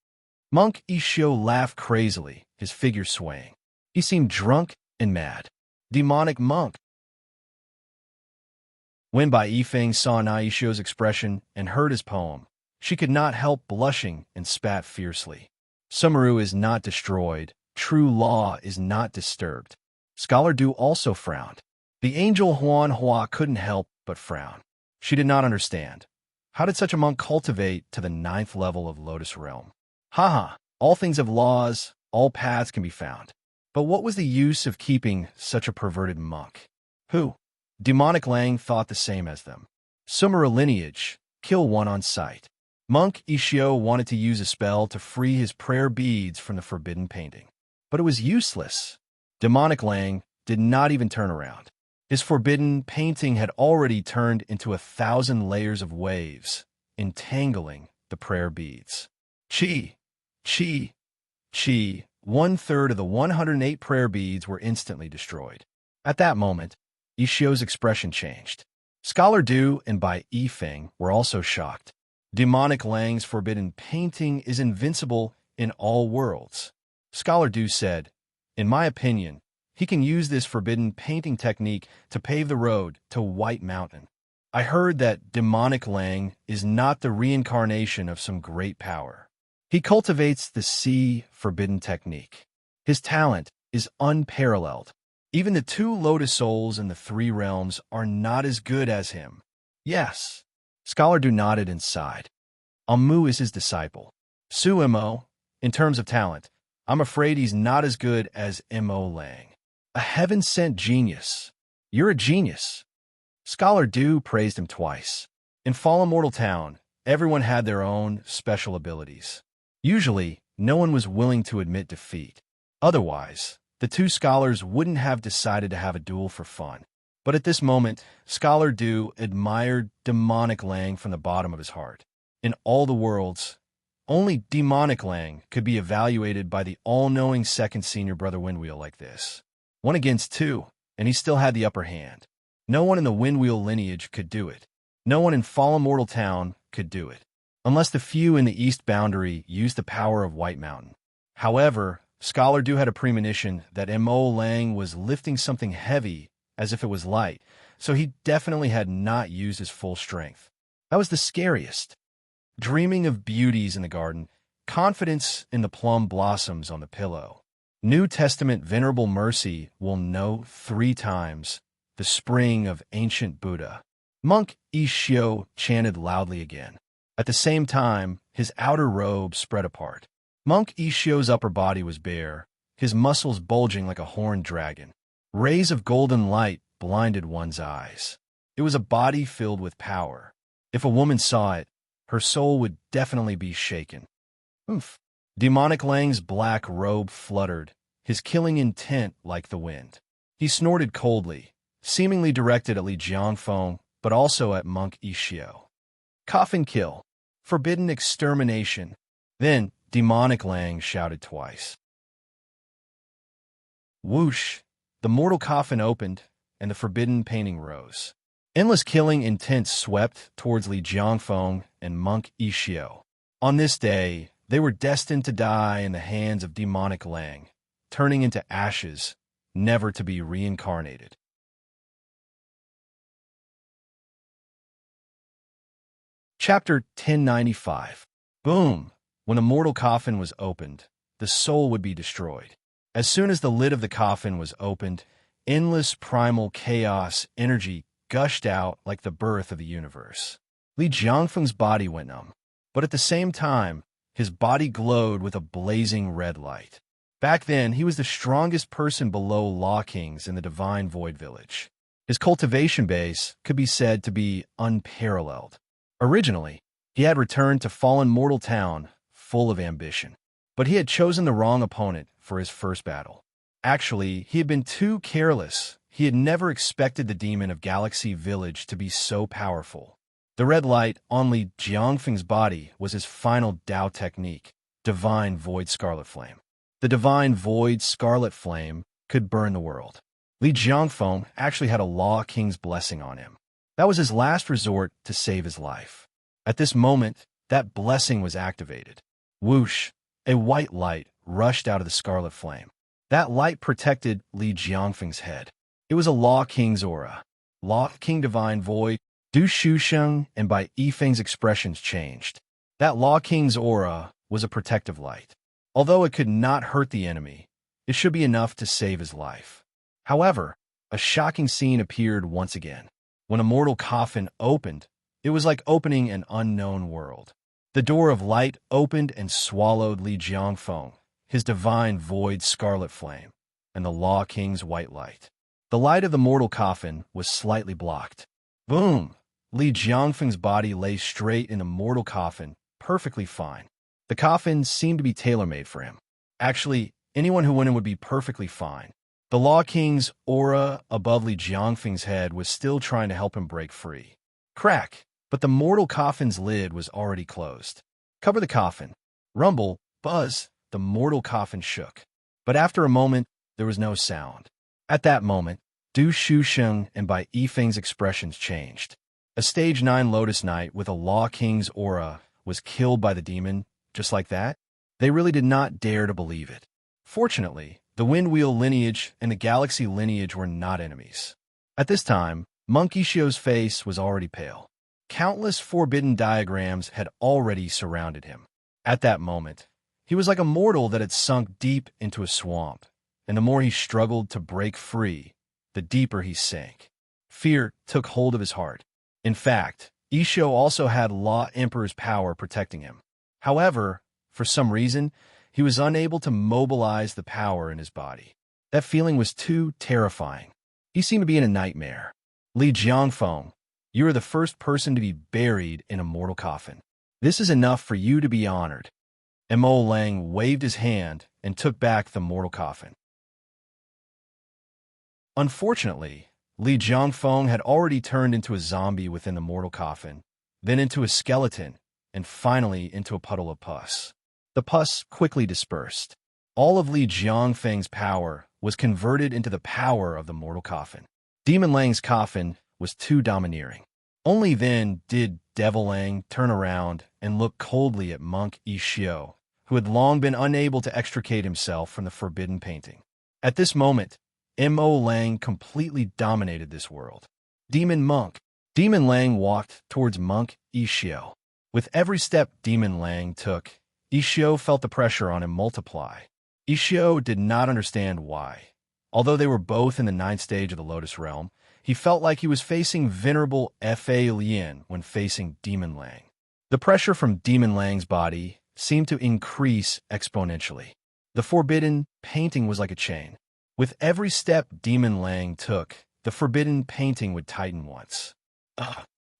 Monk Ishio laughed crazily, his figure swaying. He seemed drunk and mad. Demonic monk. When Bai Yifeng saw Naishio's expression and heard his poem, she could not help blushing and spat fiercely. Sumeru is not destroyed. True law is not disturbed. Scholar Du also frowned. The angel Huan Hua couldn't help but frown. She did not understand. How did such a monk cultivate to the 9th level of Lotus Realm? Haha, all things have laws, all paths can be found. But what was the use of keeping such a perverted monk? Who? Demonic Lang thought the same as them. Sumeru lineage, kill one on sight. Monk Ishio wanted to use a spell to free his prayer beads from the forbidden painting. But it was useless. Demonic Lang did not even turn around. His forbidden painting had already turned into 1,000 layers of waves, entangling the prayer beads. Chi, chi, chi. 1/3 of the 108 prayer beads were instantly destroyed. At that moment, Ishio's expression changed. Scholar Du and Bai Yifeng were also shocked. Demonic Lang's forbidden painting is invincible in all worlds. Scholar Du said, in my opinion, he can use this forbidden painting technique to pave the road to White Mountain. I heard that Demonic Lang is not the reincarnation of some great power. He cultivates the sea forbidden technique. His talent is unparalleled. Even the 2 Lotus Souls in the 3 realms are not as good as him. Yes. Scholar Du nodded and sighed. Amu is his disciple. Su Mo, in terms of talent, I'm afraid he's not as good as Mo Lang. A heaven-sent genius. You're a genius. Scholar Du praised him twice. In Fallen Mortal Town, everyone had their own special abilities. Usually, no one was willing to admit defeat. Otherwise, the 2 scholars wouldn't have decided to have a duel for fun. But at this moment, Scholar Du admired Demonic Lang from the bottom of his heart. In all the worlds, only Demonic Lang could be evaluated by the all-knowing second senior brother Windwheel like this. 1 against 2, and he still had the upper hand. No one in the Windwheel lineage could do it. No one in Fallen Mortal Town could do it. Unless the few in the east boundary used the power of White Mountain. However, Scholar Du had a premonition that Mo Lang was lifting something heavy as if it was light, so he definitely had not used his full strength. That was the scariest. Dreaming of beauties in the garden, confidence in the plum blossoms on the pillow. New Testament Venerable Mercy will know 3 times the spring of ancient Buddha. Monk Ishio chanted loudly again. At the same time, his outer robe spread apart. Monk Ishio's upper body was bare, his muscles bulging like a horned dragon. Rays of golden light blinded one's eyes. It was a body filled with power. If a woman saw it, her soul would definitely be shaken. Oomph. Demonic Lang's black robe fluttered, his killing intent like the wind. He snorted coldly, seemingly directed at Li Jiangfeng, but also at Monk Ishio. Coffin kill. Forbidden extermination. Then, Demonic Lang shouted twice. Whoosh! The mortal coffin opened, and the forbidden painting rose. Endless killing intent swept towards Li Jiangfeng and Monk Ishio. On this day, they were destined to die in the hands of Demonic Lang, turning into ashes, never to be reincarnated. Chapter 1095. Boom! When the mortal coffin was opened, the soul would be destroyed. As soon as the lid of the coffin was opened, endless primal chaos energy gushed out like the birth of the universe. Li Jiangfeng's body went numb. but at the same time, his body glowed with a blazing red light. Back then, he was the strongest person below Law Kings in the Divine Void Village. His cultivation base could be said to be unparalleled. Originally, he had returned to fallen mortal town full of ambition, but he had chosen the wrong opponent for his first battle. Actually, he had been too careless. He had never expected the demon of Galaxy Village to be so powerful. The red light on Li Jiangfeng's body was his final Dao technique, Divine Void Scarlet Flame. The Divine Void Scarlet Flame could burn the world. Li Jiangfeng actually had a Law King's blessing on him. That was his last resort to save his life. At this moment, that blessing was activated. Whoosh! A white light rushed out of the Scarlet Flame. That light protected Li Jiangfeng's head. It was a Law King's aura. Law King Divine Void, Du Shusheng, and by Yifeng's expressions changed. That Law King's aura was a protective light. Although it could not hurt the enemy, it should be enough to save his life. However, a shocking scene appeared once again. When a mortal coffin opened, it was like opening an unknown world. The door of light opened and swallowed Li Jiangfeng, his Divine Void Scarlet Flame, and the Law King's white light. The light of the mortal coffin was slightly blocked. Boom! Li Jiangfeng's body lay straight in the mortal coffin, perfectly fine. The coffin seemed to be tailor-made for him. Actually, anyone who went in would be perfectly fine. The Law King's aura above Li Jiangfeng's head was still trying to help him break free. Crack! But the mortal coffin's lid was already closed. Cover the coffin. Rumble, buzz, the mortal coffin shook. But after a moment, there was no sound. At that moment, Du Shusheng and by Yifeng's expressions changed. A Stage 9 Lotus Knight with a Law King's aura was killed by the demon, just like that. They really did not dare to believe it. Fortunately, the Windwheel lineage and the Galaxy lineage were not enemies. At this time, Monk Ishio's face was already pale. Countless forbidden diagrams had already surrounded him. At that moment, he was like a mortal that had sunk deep into a swamp, and the more he struggled to break free, the deeper he sank. Fear took hold of his heart. In fact, Ishio also had Law Emperor's power protecting him. However, for some reason, he was unable to mobilize the power in his body. That feeling was too terrifying. He seemed to be in a nightmare. Li Jiangfeng, you are the first person to be buried in a mortal coffin. This is enough for you to be honored. Mo Lang waved his hand and took back the mortal coffin. Unfortunately, Li Jiangfeng had already turned into a zombie within the mortal coffin, then into a skeleton, and finally into a puddle of pus. The pus quickly dispersed. All of Li Jiangfeng's power was converted into the power of the mortal coffin. Demon Lang's coffin was too domineering. Only then did Devil Lang turn around and look coldly at Monk Ishio, who had long been unable to extricate himself from the forbidden painting. At this moment, Mo Lang completely dominated this world. Demon Lang walked towards Monk Ishio. With every step Demon Lang took, Ishio felt the pressure on him multiply. Ishio did not understand why. Although they were both in the 9th stage of the Lotus Realm, he felt like he was facing venerable Fa Lien when facing Demon Lang. The pressure from Demon Lang's body seemed to increase exponentially. The forbidden painting was like a chain. With every step Demon Lang took, the forbidden painting would tighten once.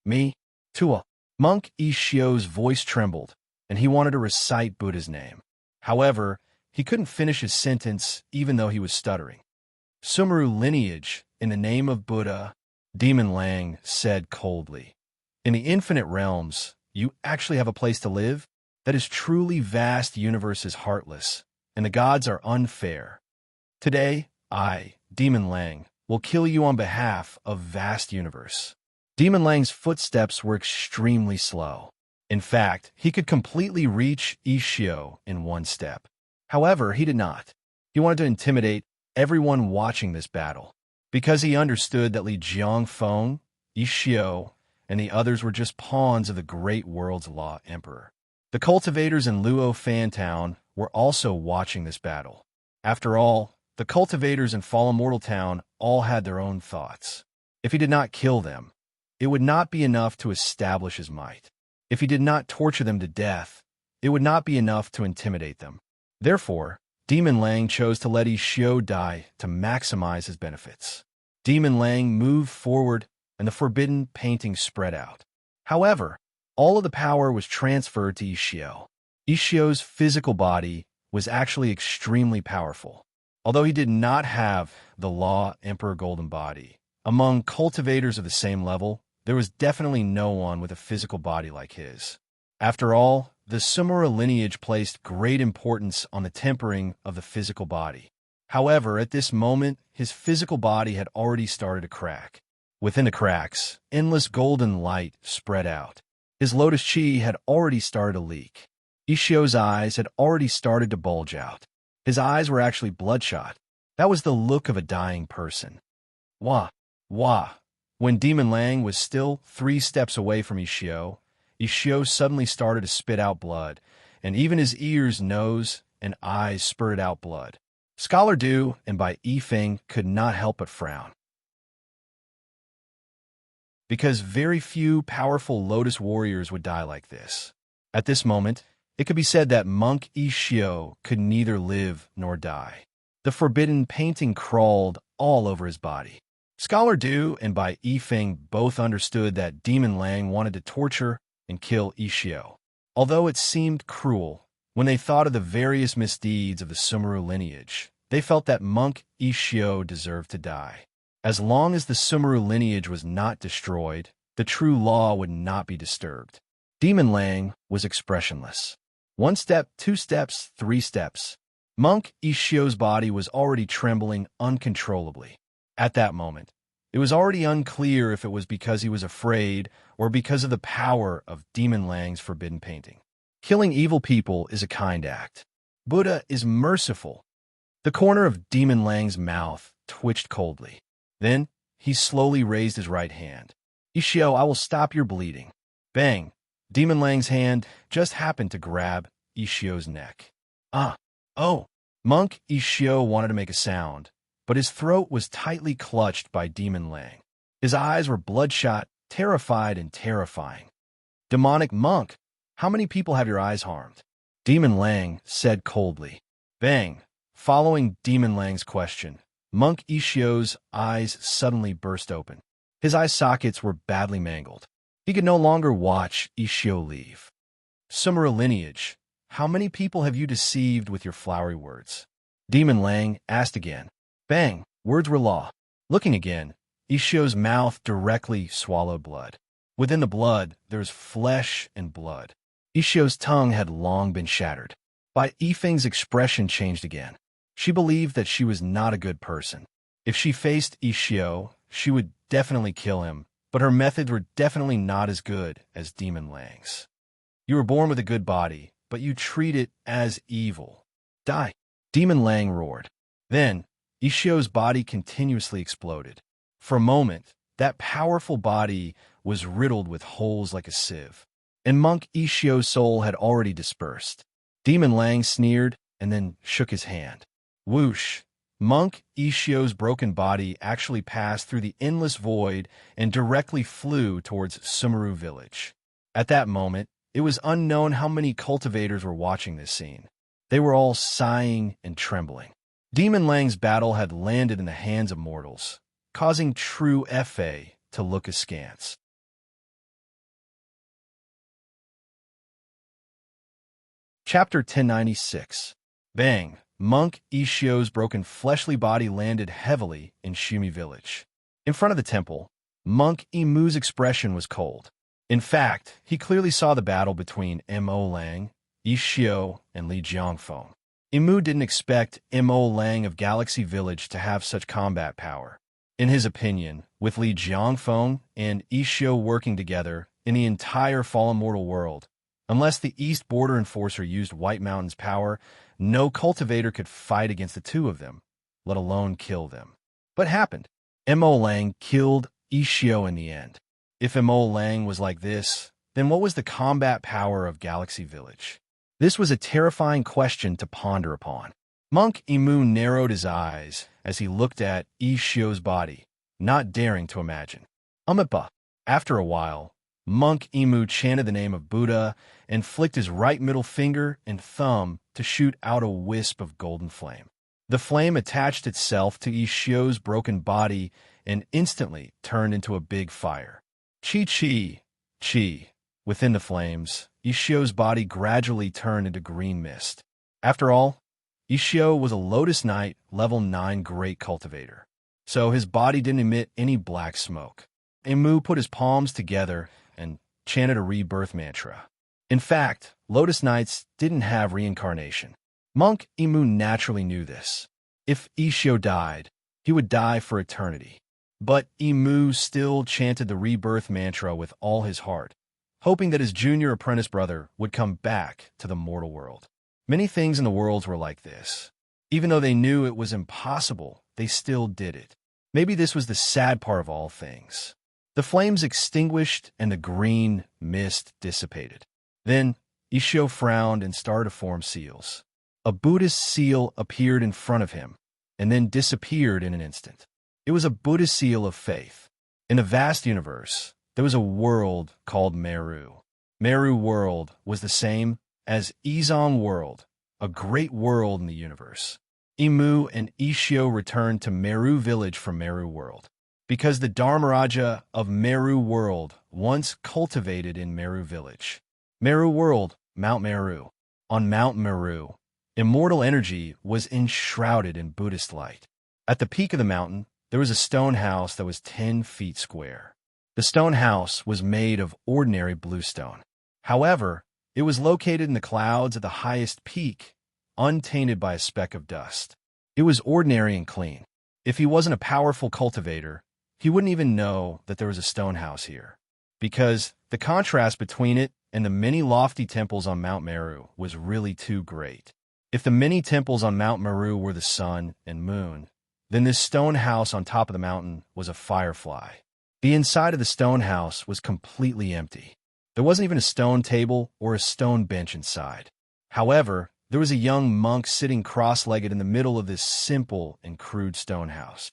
Me? Tua. Monk Ishio's voice trembled, and he wanted to recite Buddha's name. However, he couldn't finish his sentence even though he was stuttering. Sumeru lineage, in the name of Buddha, Demon Lang said coldly. In the infinite realms, you actually have a place to live? That is truly vast universe is heartless, and the gods are unfair. Today, I, Demon Lang, will kill you on behalf of vast universe. Demon Lang's footsteps were extremely slow. In fact, he could completely reach Ishio in one step. However, he did not. He wanted to intimidate everyone watching this battle, because he understood that Li Jiangfeng, Ishio, and the others were just pawns of the great world's Law Emperor. The cultivators in Luo Fan Town were also watching this battle. After all, the cultivators in Fallen Mortal Town all had their own thoughts. If he did not kill them, it would not be enough to establish his might. If he did not torture them to death, it would not be enough to intimidate them. Therefore, Demon Lang chose to let Ixio die to maximize his benefits. Demon Lang moved forward, and the forbidden painting spread out. However, all of the power was transferred to Ixio. Ixio's physical body was actually extremely powerful. Although he did not have the Law Emperor Golden Body, among cultivators of the same level, there was definitely no one with a physical body like his. After all, the Sumura lineage placed great importance on the tempering of the physical body. However, at this moment, his physical body had already started to crack. Within the cracks, endless golden light spread out. His lotus chi had already started to leak. Ixio's eyes had already started to bulge out. His eyes were actually bloodshot. That was the look of a dying person. Wah! Wah! When Demon Lang was still 3 steps away from Ixio, Ixio suddenly started to spit out blood, and even his ears, nose, and eyes spurted out blood. Scholar Du and Bai Yifeng could not help but frown. Because very few powerful Lotus warriors would die like this. At this moment, it could be said that Monk Ixio could neither live nor die. The forbidden painting crawled all over his body. Scholar Du and Bai Yifeng both understood that Demon Lang wanted to torture and kill Ixio. Although it seemed cruel, when they thought of the various misdeeds of the Sumuru lineage, they felt that Monk Ixio deserved to die. As long as the Sumuru lineage was not destroyed, the true law would not be disturbed. Demon Lang was expressionless. 1 step, 2 steps, 3 steps. Monk Ixio's body was already trembling uncontrollably. At that moment, it was already unclear if it was because he was afraid or because of the power of Demon Lang's forbidden painting. Killing evil people is a kind act. Buddha is merciful. The corner of Demon Lang's mouth twitched coldly. Then, he slowly raised his right hand. Ixio, I will stop your bleeding. Bang! Demon Lang's hand just happened to grab Ixio's neck. Oh! Monk Ixio wanted to make a sound, but his throat was tightly clutched by Demon Lang. His eyes were bloodshot, terrified, and terrifying. Demonic monk, how many people have your eyes harmed? Demon Lang said coldly. Bang! Following Demon Lang's question, Monk Ixio's eyes suddenly burst open. His eye sockets were badly mangled. He could no longer watch Ixio leave. Sumura lineage, how many people have you deceived with your flowery words? Demon Lang asked again. Bang! Words were law. Looking again, Ixio's mouth directly swallowed blood. Within the blood, there was flesh and blood. Ixio's tongue had long been shattered. Bai Yifeng's expression changed again. She believed that she was not a good person. If she faced Ixio, she would definitely kill him, but her methods were definitely not as good as Demon Lang's. You were born with a good body, but you treat it as evil. Die! Demon Lang roared. Then, Ixio's body continuously exploded. For a moment, that powerful body was riddled with holes like a sieve. And Monk Ixio's soul had already dispersed. Demon Lang sneered and then shook his hand. Whoosh! Monk Ixio's broken body actually passed through the endless void and directly flew towards Sumuru village. At that moment, it was unknown how many cultivators were watching this scene. They were all sighing and trembling. Demon Lang's battle had landed in the hands of mortals, causing true FA to look askance. Chapter 1096. Bang! Monk Ixio's broken fleshly body landed heavily in Shumi village. In front of the temple, Monk Imu's expression was cold. In fact, he clearly saw the battle between Mo Lang, Ixio, and Li Jiangfeng. Imu didn't expect Mo Lang of Galaxy Village to have such combat power. In his opinion, with Li Jiangfeng and Ixio working together in the entire fallen mortal world, unless the East Border Enforcer used White Mountain's power, no cultivator could fight against the two of them, let alone kill them. But happened. Mo Lang killed Ixio in the end. If Mo Lang was like this, then what was the combat power of Galaxy Village? This was a terrifying question to ponder upon. Monk Imu narrowed his eyes as he looked at Ixio's body, not daring to imagine. After a while, Monk Emu chanted the name of Buddha and flicked his right middle finger and thumb to shoot out a wisp of golden flame. The flame attached itself to Ishio's broken body and instantly turned into a big fire. Chi. Within the flames, Ishio's body gradually turned into green mist. After all, Ishio was a Lotus Knight level 9 great cultivator, so his body didn't emit any black smoke. Emu put his palms together and chanted a rebirth mantra. In fact, Lotus Knights didn't have reincarnation. Monk Emu naturally knew this. If Ishio died, he would die for eternity. But Emu still chanted the rebirth mantra with all his heart, hoping that his junior apprentice brother would come back to the mortal world. Many things in the world were like this. Even though they knew it was impossible, they still did it. Maybe this was the sad part of all things. The flames extinguished and the green mist dissipated. Then Ishio frowned and started to form seals. A Buddhist seal appeared in front of him and then disappeared in an instant. It was a Buddhist seal of faith. In the vast universe, there was a world called Meru. Meru world was the same as Izon world, a great world in the universe. Emu and Ishio returned to Meru village from Meru world, because the Dharmaraja of Meru world once cultivated in Meru village. Meru world, Mount Meru. On Mount Meru, immortal energy was enshrouded in Buddhist light. At the peak of the mountain, there was a stone house that was 10 feet square. The stone house was made of ordinary bluestone. However, it was located in the clouds at the highest peak, untainted by a speck of dust. It was ordinary and clean. If he wasn't a powerful cultivator, he wouldn't even know that there was a stone house here, because the contrast between it and the many lofty temples on Mount Meru was really too great. If the many temples on Mount Meru were the sun and moon, then this stone house on top of the mountain was a firefly. The inside of the stone house was completely empty. There wasn't even a stone table or a stone bench inside. However, there was a young monk sitting cross-legged in the middle of this simple and crude stone house.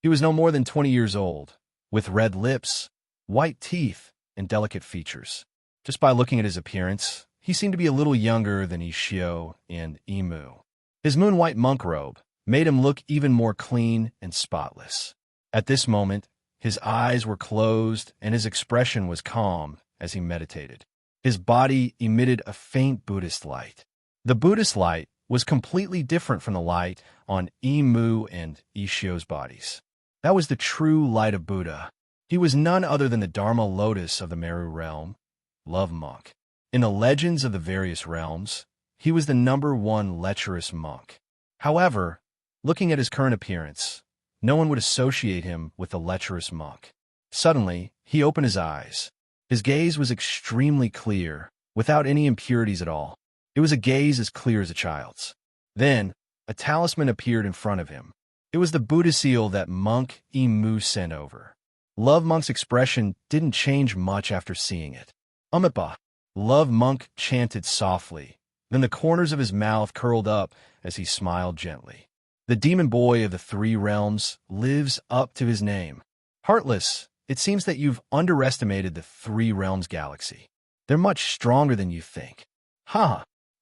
He was no more than 20 years old, with red lips, white teeth, and delicate features. Just by looking at his appearance, he seemed to be a little younger than Ishio and Emu. His moon-white monk robe made him look even more clean and spotless. At this moment, his eyes were closed and his expression was calm as he meditated. His body emitted a faint Buddhist light. The Buddhist light was completely different from the light on Emu and Ishio's bodies. That was the true light of Buddha. He was none other than the Dharma Lotus of the Meru realm, Love Monk. In the legends of the various realms, he was the #1 lecherous monk. However, looking at his current appearance, no one would associate him with the lecherous monk. Suddenly, he opened his eyes. His gaze was extremely clear, without any impurities at all. It was a gaze as clear as a child's. Then, a talisman appeared in front of him. It was the Buddha seal that Monk Emu sent over. Love Monk's expression didn't change much after seeing it. Umipa, Love Monk chanted softly. Then the corners of his mouth curled up as he smiled gently. The demon boy of the 3 realms lives up to his name. Heartless, it seems that you've underestimated the 3 realms galaxy. They're much stronger than you think.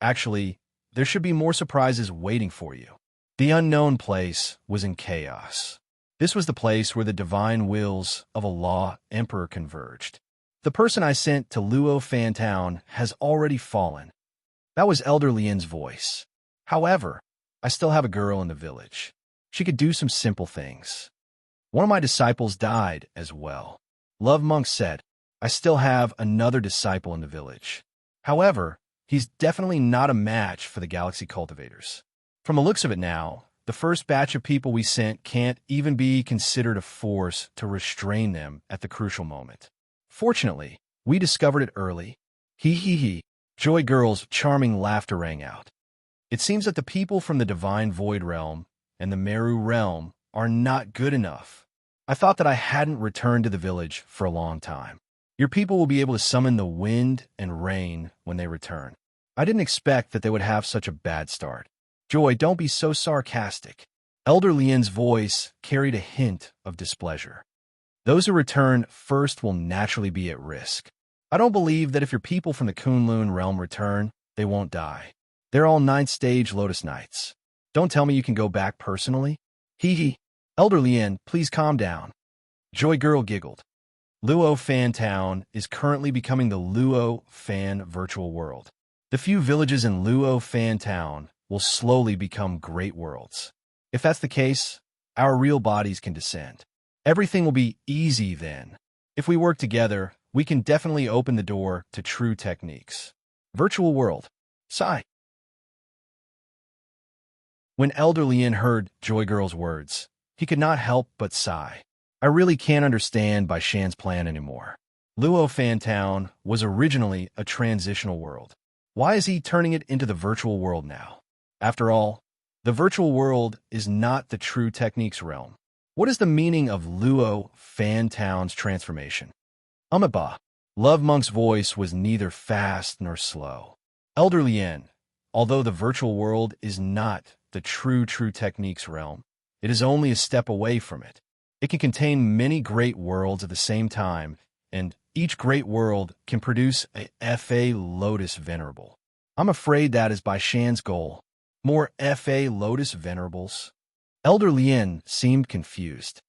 Actually, there should be more surprises waiting for you. The unknown place was in chaos. This was the place where the divine wills of a law emperor converged. The person I sent to Luo Fan Town has already fallen. That was Elder Lien's voice. However, I still have a girl in the village. She could do some simple things. One of my disciples died as well. Love Monk said, I still have another disciple in the village. However, he's definitely not a match for the Galaxy Cultivators. From the looks of it now, the first batch of people we sent can't even be considered a force to restrain them at the crucial moment. Fortunately, we discovered it early. Hee. Joy Girl's charming laughter rang out. It seems that the people from the Divine Void Realm and the Meru Realm are not good enough. I thought that I hadn't returned to the village for a long time. Your people will be able to summon the wind and rain when they return. I didn't expect that they would have such a bad start. Joy, don't be so sarcastic. Elder Lien's voice carried a hint of displeasure. Those who return first will naturally be at risk. I don't believe that if your people from the Kunlun realm return, they won't die. They're all ninth stage Lotus Knights. Don't tell me you can go back personally? Hee hee. Elder Lien, please calm down. Joy Girl giggled. Luo Fan Town is currently becoming the Luo Fan virtual world. The few villages in Luo Fan Town will slowly become great worlds. If that's the case, our real bodies can descend. Everything will be easy then. If we work together, we can definitely open the door to true techniques. Virtual world. Sigh. When Elder Lien heard Joy Girl's words, he could not help but sigh. I really can't understand Bai Shan's plan anymore. Luo Fan Town was originally a transitional world. Why is he turning it into the virtual world now? After all, the virtual world is not the true techniques realm. What is the meaning of Luo Fan Town's transformation? Umaba. Love Monk's voice was neither fast nor slow. Elder Lien, although the virtual world is not the true techniques realm, it is only a step away from it. It can contain many great worlds at the same time, and each great world can produce a Fa Lotus Venerable. I'm afraid that is Bai Shan's goal. More Fa Lotus Venerables? Elder Lien seemed confused.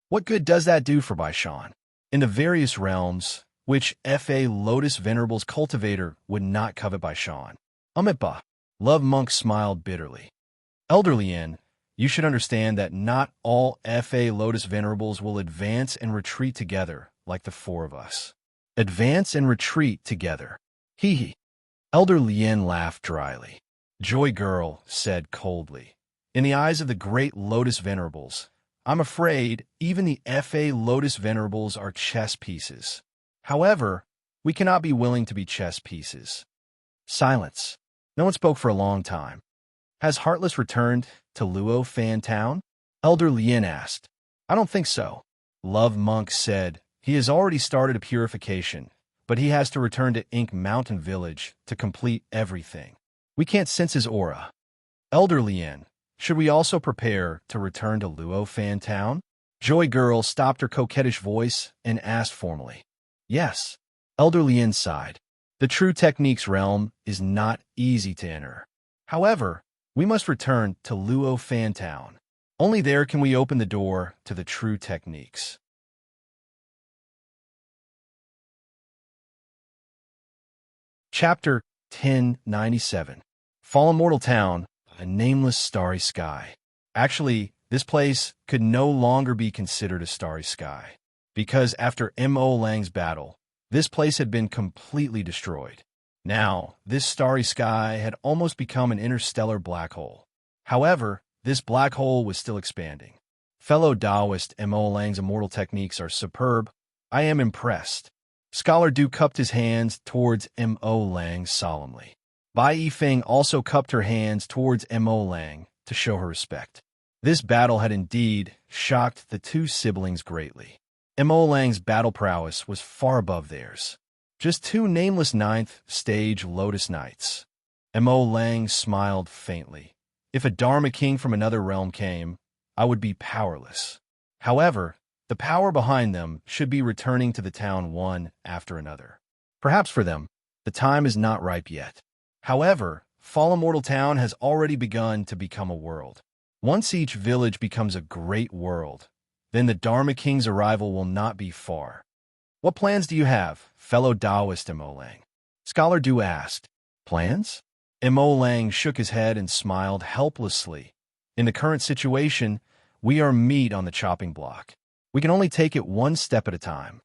What good does that do for Bai Shan? In the various realms, which Fa Lotus Venerables cultivator would not covet Bai Shan? Ba. Love Monk smiled bitterly. Elder Lien, you should understand that not all Fa Lotus Venerables will advance and retreat together like the four of us. Advance and retreat together. Hee hee. Elder Lien laughed dryly. Joy Girl said coldly, in the eyes of the great Lotus Venerables, I'm afraid even the Fa Lotus Venerables are chess pieces. However, we cannot be willing to be chess pieces. Silence. No one spoke for a long time. Has Heartless returned to Luo Fan Town? Elder Lien asked. I don't think so. Love Monk said. He has already started a purification, but he has to return to Ink Mountain Village to complete everything. We can't sense his aura. Elder Lien, should we also prepare to return to Luo Fan Town? Joy Girl stopped her coquettish voice and asked formally. Yes. Elder Lien sighed. The true techniques realm is not easy to enter. However, we must return to Luo Fan Town. Only there can we open the door to the true techniques. Chapter 1097. Fallen Mortal Town, a nameless starry sky. Actually, this place could no longer be considered a starry sky, because after M.O. Lang's battle, this place had been completely destroyed. Now, this starry sky had almost become an interstellar black hole. However, this black hole was still expanding. Fellow Taoist M.O. Lang's immortal techniques are superb. I am impressed. Scholar Du cupped his hands towards M.O. Lang solemnly. Bai Yifeng also cupped her hands towards M.O. Lang to show her respect. This battle had indeed shocked the two siblings greatly. M.O. Lang's battle prowess was far above theirs. Just two nameless ninth stage Lotus Knights. M.O. Lang smiled faintly. If a Dharma king from another realm came, I would be powerless. However, the power behind them should be returning to the town one after another. Perhaps for them, the time is not ripe yet. However, Fallen Mortal Town has already begun to become a world. Once each village becomes a great world, then the Dharma King's arrival will not be far. What plans do you have, fellow Taoist M.O. Lang? Scholar Du asked. Plans? M.O. Lang shook his head and smiled helplessly. In the current situation, we are meat on the chopping block. We can only take it one step at a time.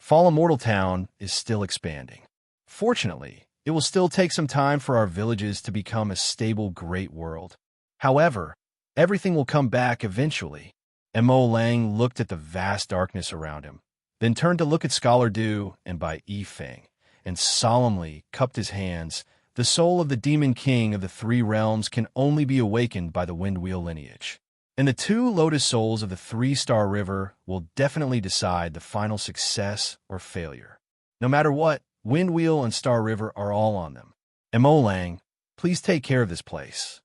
Fallen Mortal Town is still expanding. Fortunately, it will still take some time for our villages to become a stable great world. However, everything will come back eventually. M.O. Lang looked at the vast darkness around him, then turned to look at Scholar Du and Bai Yifeng, and solemnly cupped his hands. The soul of the Demon King of the Three Realms can only be awakened by the Windwheel lineage. And the two Lotus Souls of the Three-Star River will definitely decide the final success or failure. No matter what, Windwheel and Star River are all on them. M.O. Lang, please take care of this place.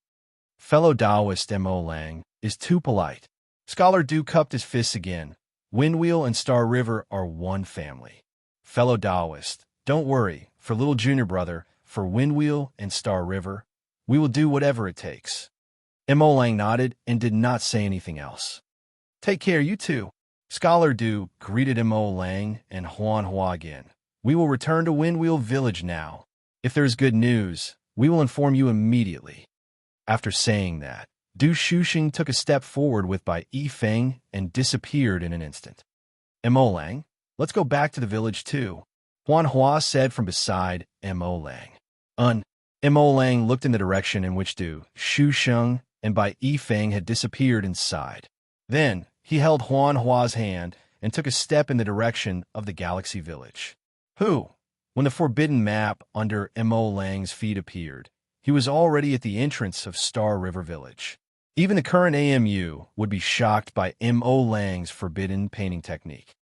Fellow Taoist M.O. Lang is too polite. Scholar Du cupped his fists again, Windwheel and Star River are one family. Fellow Taoist, don't worry, for little junior brother, for Windwheel and Star River, we will do whatever it takes. Mo Lang nodded and did not say anything else. Take care, you two. Scholar Du greeted Mo Lang and Huan Hua again. We will return to Windwheel Village now. If there is good news, we will inform you immediately. After saying that, Du Shuxing took a step forward with Bai Yifeng and disappeared in an instant. Mo Lang, let's go back to the village too, Huan Hua said from beside Mo Lang. Mo Lang looked in the direction in which Du Shuxing and Bai Yifeng had disappeared inside. Then, he held Huan Hua's hand and took a step in the direction of the Galaxy Village. When the forbidden map under Mo Lang's feet appeared, he was already at the entrance of Star River Village. Even the current AMU would be shocked by Mo Lang's forbidden painting technique.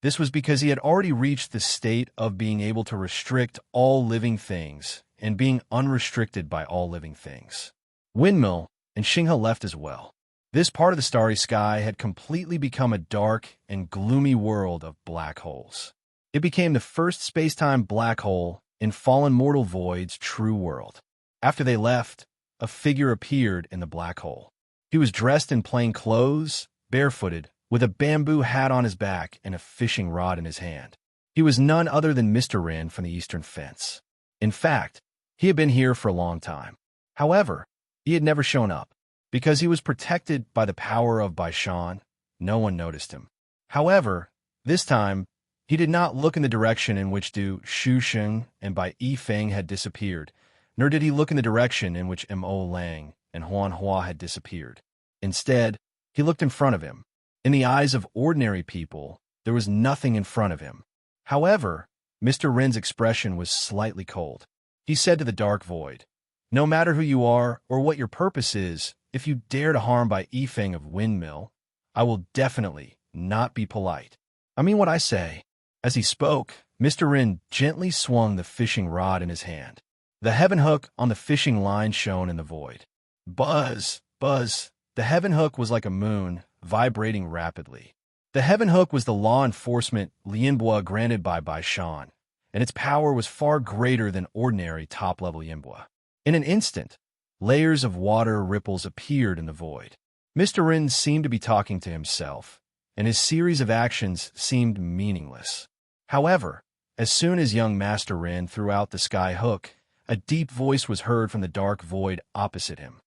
This was because he had already reached the state of being able to restrict all living things and being unrestricted by all living things. Windmill and Xinghe left as well. This part of the starry sky had completely become a dark and gloomy world of black holes. It became the first space-time black hole in Fallen Mortal Void's true world. After they left, a figure appeared in the black hole. He was dressed in plain clothes, barefooted, with a bamboo hat on his back and a fishing rod in his hand. He was none other than Mr. Rin from the Eastern Fence. In fact, he had been here for a long time. However, he had never shown up. Because he was protected by the power of Baishan, no one noticed him. However, this time, he did not look in the direction in which Du Shuxing and Bai Yifeng had disappeared, nor did he look in the direction in which Mo Lang and Huan Hua had disappeared. Instead, he looked in front of him. In the eyes of ordinary people, there was nothing in front of him. However, Mr. Rin's expression was slightly cold. He said to the dark void, "No matter who you are or what your purpose is, if you dare to harm Bai Yifeng of Windmill, I will definitely not be polite. I mean what I say." As he spoke, Mr. Rin gently swung the fishing rod in his hand. The heaven hook on the fishing line shone in the void. Buzz, buzz. The heaven hook was like a moon, vibrating rapidly. The heaven hook was the law enforcement Lianbua granted by Baishan, and its power was far greater than ordinary top-level Yinbua. In an instant, layers of water ripples appeared in the void. Mr. Rin seemed to be talking to himself, and his series of actions seemed meaningless. However, as soon as young Master Rin threw out the sky hook, a deep voice was heard from the dark void opposite him.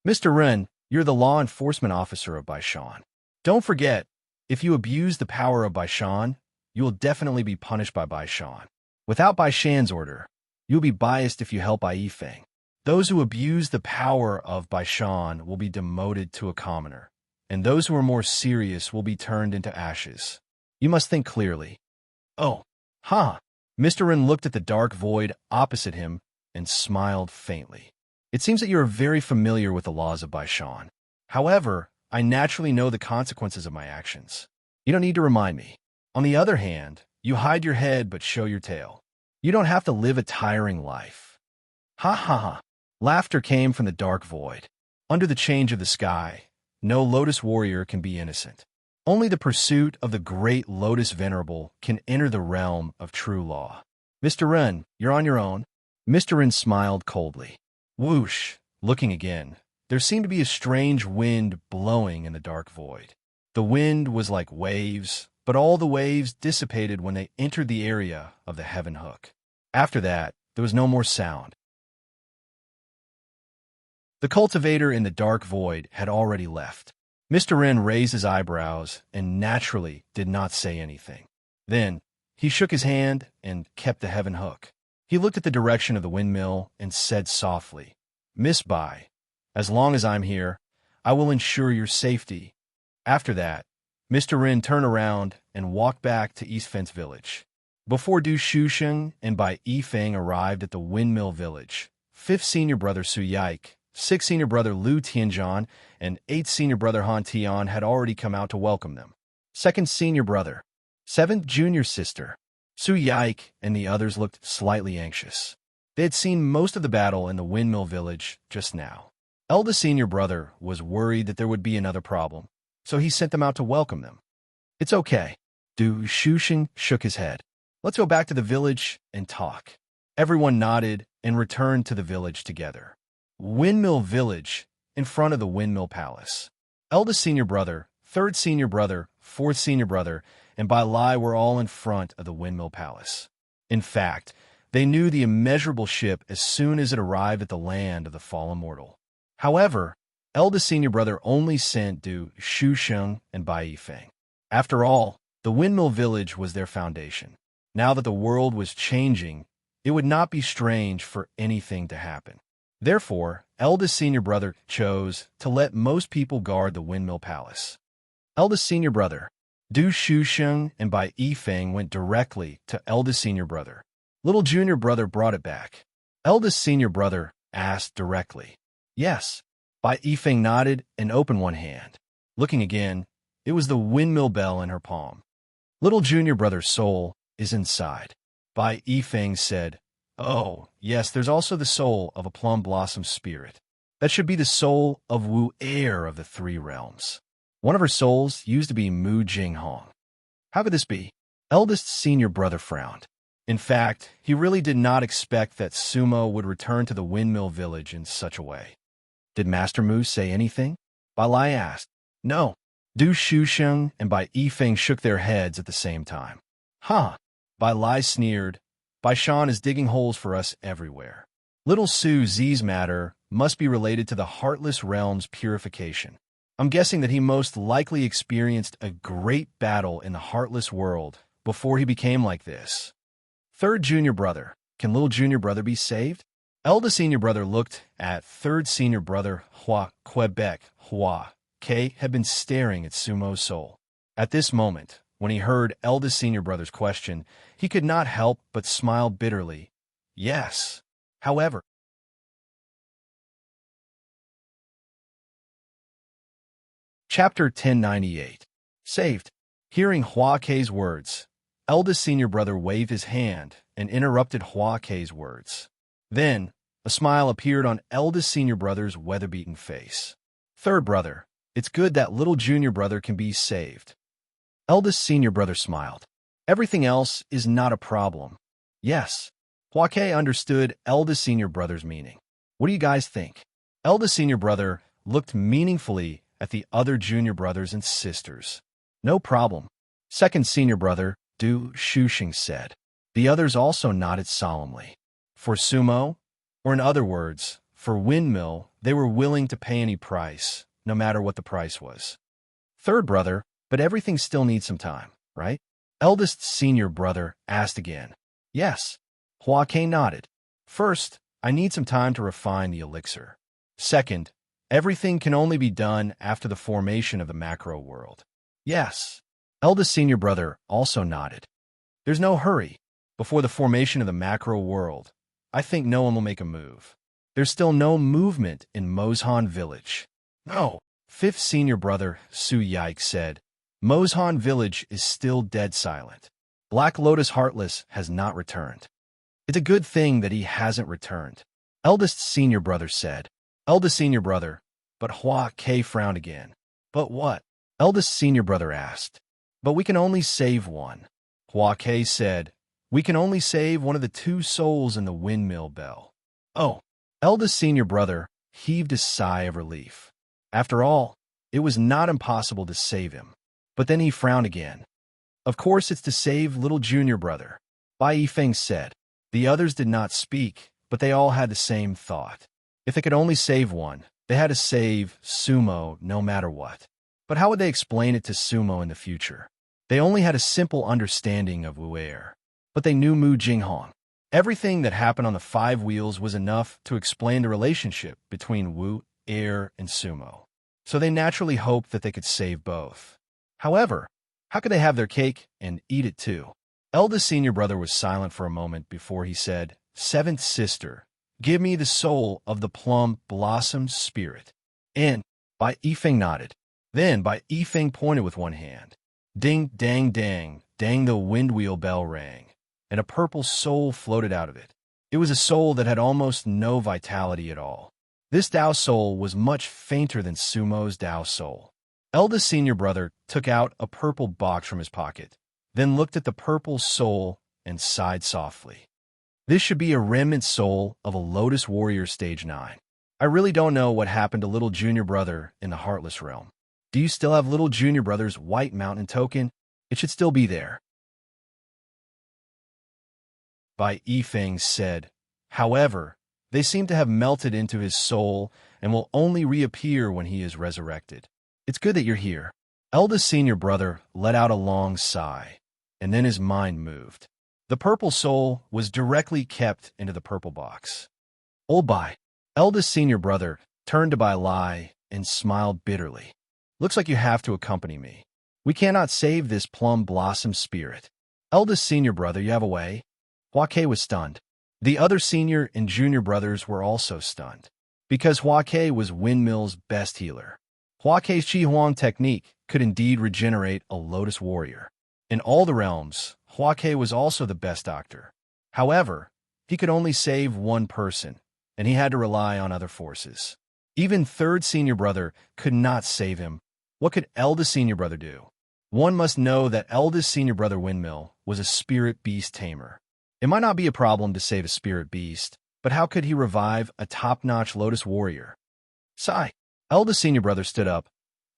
"Mr. Rin, you're the law enforcement officer of Baishan. Don't forget, if you abuse the power of Baishan, you will definitely be punished by Baishan. Without Baishan's order, you'll be biased if you help Bai Yifeng. Those who abuse the power of Baishan will be demoted to a commoner, and those who are more serious will be turned into ashes. You must think clearly." "Oh, huh." Mr. Rin looked at the dark void opposite him and smiled faintly. "It seems that you are very familiar with the laws of Baishan. However, I naturally know the consequences of my actions. You don't need to remind me. On the other hand, you hide your head but show your tail. You don't have to live a tiring life." "Ha ha ha." Laughter came from the dark void. Under the change of the sky, no Lotus warrior can be innocent. Only the pursuit of the great Lotus Venerable can enter the realm of true law. "Mr. Rin, you're on your own." Mr. Rin smiled coldly. Whoosh! Looking again, there seemed to be a strange wind blowing in the dark void. The wind was like waves, but all the waves dissipated when they entered the area of the heaven hook. After that, there was no more sound. The cultivator in the dark void had already left. Mr. Rin raised his eyebrows and naturally did not say anything. Then, he shook his hand and kept the heaven hook. He looked at the direction of the windmill and said softly, "Miss Bai, as long as I'm here, I will ensure your safety." After that, Mr. Rin turned around and walked back to East Fence Village. Before Du Shuxing and Bai Yifeng arrived at the Windmill Village, 5th Senior Brother Su Yike, 6th Senior Brother Lu Tianzhan, and 8th Senior Brother Han Tian had already come out to welcome them. 2nd Senior Brother, 7th Junior Sister, Su Yike, and the others looked slightly anxious. They had seen most of the battle in the Windmill Village just now. Eldest Senior Brother was worried that there would be another problem. so he sent them out to welcome them. It's okay. Du Shusheng shook his head. Let's go back to the village and talk. Everyone nodded and returned to the village together. Windmill Village, in front of the Windmill Palace. Eldest senior brother, third senior brother, fourth senior brother, and Bai Lai were all in front of the Windmill Palace. In fact, they knew the immeasurable ship as soon as it arrived at the land of the fallen mortal. However, eldest senior brother only sent Du Shusheng and Bai Yifeng. After all, the Windmill Village was their foundation. Now that the world was changing, it would not be strange for anything to happen. Therefore, eldest senior brother chose to let most people guard the Windmill Palace. Eldest senior brother, Du Shusheng and Bai Yifeng went directly to eldest senior brother. Little junior brother brought it back. Eldest senior brother asked directly. Yes. Bai Yifeng nodded and opened one hand. Looking again, it was the windmill bell in her palm. Little junior brother's soul is inside. Bai Yifeng said, Oh, yes, there's also the soul of a plum blossom spirit. That should be the soul of Wu heir of the three realms. One of her souls used to be Mu Jinghong. How could this be? Eldest senior brother frowned. In fact, he really did not expect that Sumo would return to the windmill village in such a way. Did Master Mu say anything? Bai Lai asked. No. Du Shusheng and Bai Yifeng shook their heads at the same time. Huh. Bai Lai sneered. Bai Shan is digging holes for us everywhere. Little Su Zi's matter must be related to the Heartless Realm's purification. I'm guessing that he most likely experienced a great battle in the Heartless world before he became like this. Third junior brother. Can little junior brother be saved? Eldest senior brother looked at third senior brother Hua Quebec. Hua K had been staring at Sumo's soul. At this moment, when he heard eldest senior brother's question, he could not help but smile bitterly. Yes. However, Chapter 1098. Saved. Hearing Hua K's words, eldest senior brother waved his hand and interrupted Hua K's words. Then, a smile appeared on eldest senior brother's weather-beaten face. Third brother, it's good that little junior brother can be saved. Eldest senior brother smiled. Everything else is not a problem. Yes. Hua K understood eldest senior brother's meaning. What do you guys think? Eldest senior brother looked meaningfully at the other junior brothers and sisters. No problem. Second senior brother, Du Shusheng said. The others also nodded solemnly. For Sumo, or in other words, for Windmill, they were willing to pay any price, no matter what the price was. Third brother, but everything still needs some time, right? Eldest senior brother asked again. Yes. Hua K nodded. First, I need some time to refine the elixir. Second, everything can only be done after the formation of the macro world. Yes. Eldest senior brother also nodded. There's no hurry. Before the formation of the macro world, I think no one will make a move. There's still no movement in Mozhan village. No. Fifth senior brother, Su Yike, said, Mozhan village is still dead silent. Black Lotus Heartless has not returned. It's a good thing that he hasn't returned. Eldest senior brother said. Eldest senior brother, but Hua K frowned again. But what? Eldest senior brother asked. But we can only save one. Hua K said, we can only save one of the two souls in the windmill bell. Oh. Eldest senior brother heaved a sigh of relief. After all, it was not impossible to save him. But then he frowned again. Of course it's to save little junior brother. Bai Yifeng said. The others did not speak, but they all had the same thought. If they could only save one, they had to save Sumo no matter what. But how would they explain it to Sumo in the future? They only had a simple understanding of Wu heir. But they knew Mu Jinghong. Everything that happened on the five wheels was enough to explain the relationship between Wu heir and Sumo. So they naturally hoped that they could save both. However, how could they have their cake and eat it too? Eldest senior brother was silent for a moment before he said, Seventh sister, give me the soul of the plum blossom spirit. And Bai Yifeng nodded. Then Bai Yifeng pointed with one hand. Ding, dang, dang, dang the windwheel bell rang, and a purple soul floated out of it. It was a soul that had almost no vitality at all. This Tao soul was much fainter than Sumo's Tao soul. Eldest senior brother took out a purple box from his pocket, then looked at the purple soul and sighed softly. This should be a remnant soul of a Lotus Warrior Stage 9. I really don't know what happened to little junior brother in the Heartless Realm. Do you still have little junior brother's White Mountain token? It should still be there. By Yifeng said, however, they seem to have melted into his soul and will only reappear when he is resurrected. It's good that you're here. Eldest senior brother let out a long sigh, and then his mind moved. The purple soul was directly kept into the purple box. Old Bai, eldest senior brother, turned to Bai Lai and smiled bitterly. Looks like you have to accompany me. We cannot save this plum blossom spirit. Eldest senior brother, you have a way? Hua Ke was stunned. The other senior and junior brothers were also stunned, because Hua Ke was Windmill's best healer. Hua Ke's Qi Huang technique could indeed regenerate a Lotus Warrior. In all the realms, Hua Ke was also the best doctor. However, he could only save one person, and he had to rely on other forces. Even third senior brother could not save him. What could eldest senior brother do? One must know that eldest senior brother Windmill was a spirit beast tamer. It might not be a problem to save a spirit beast, but how could he revive a top-notch Lotus Warrior? Sigh. Eldest senior brother stood up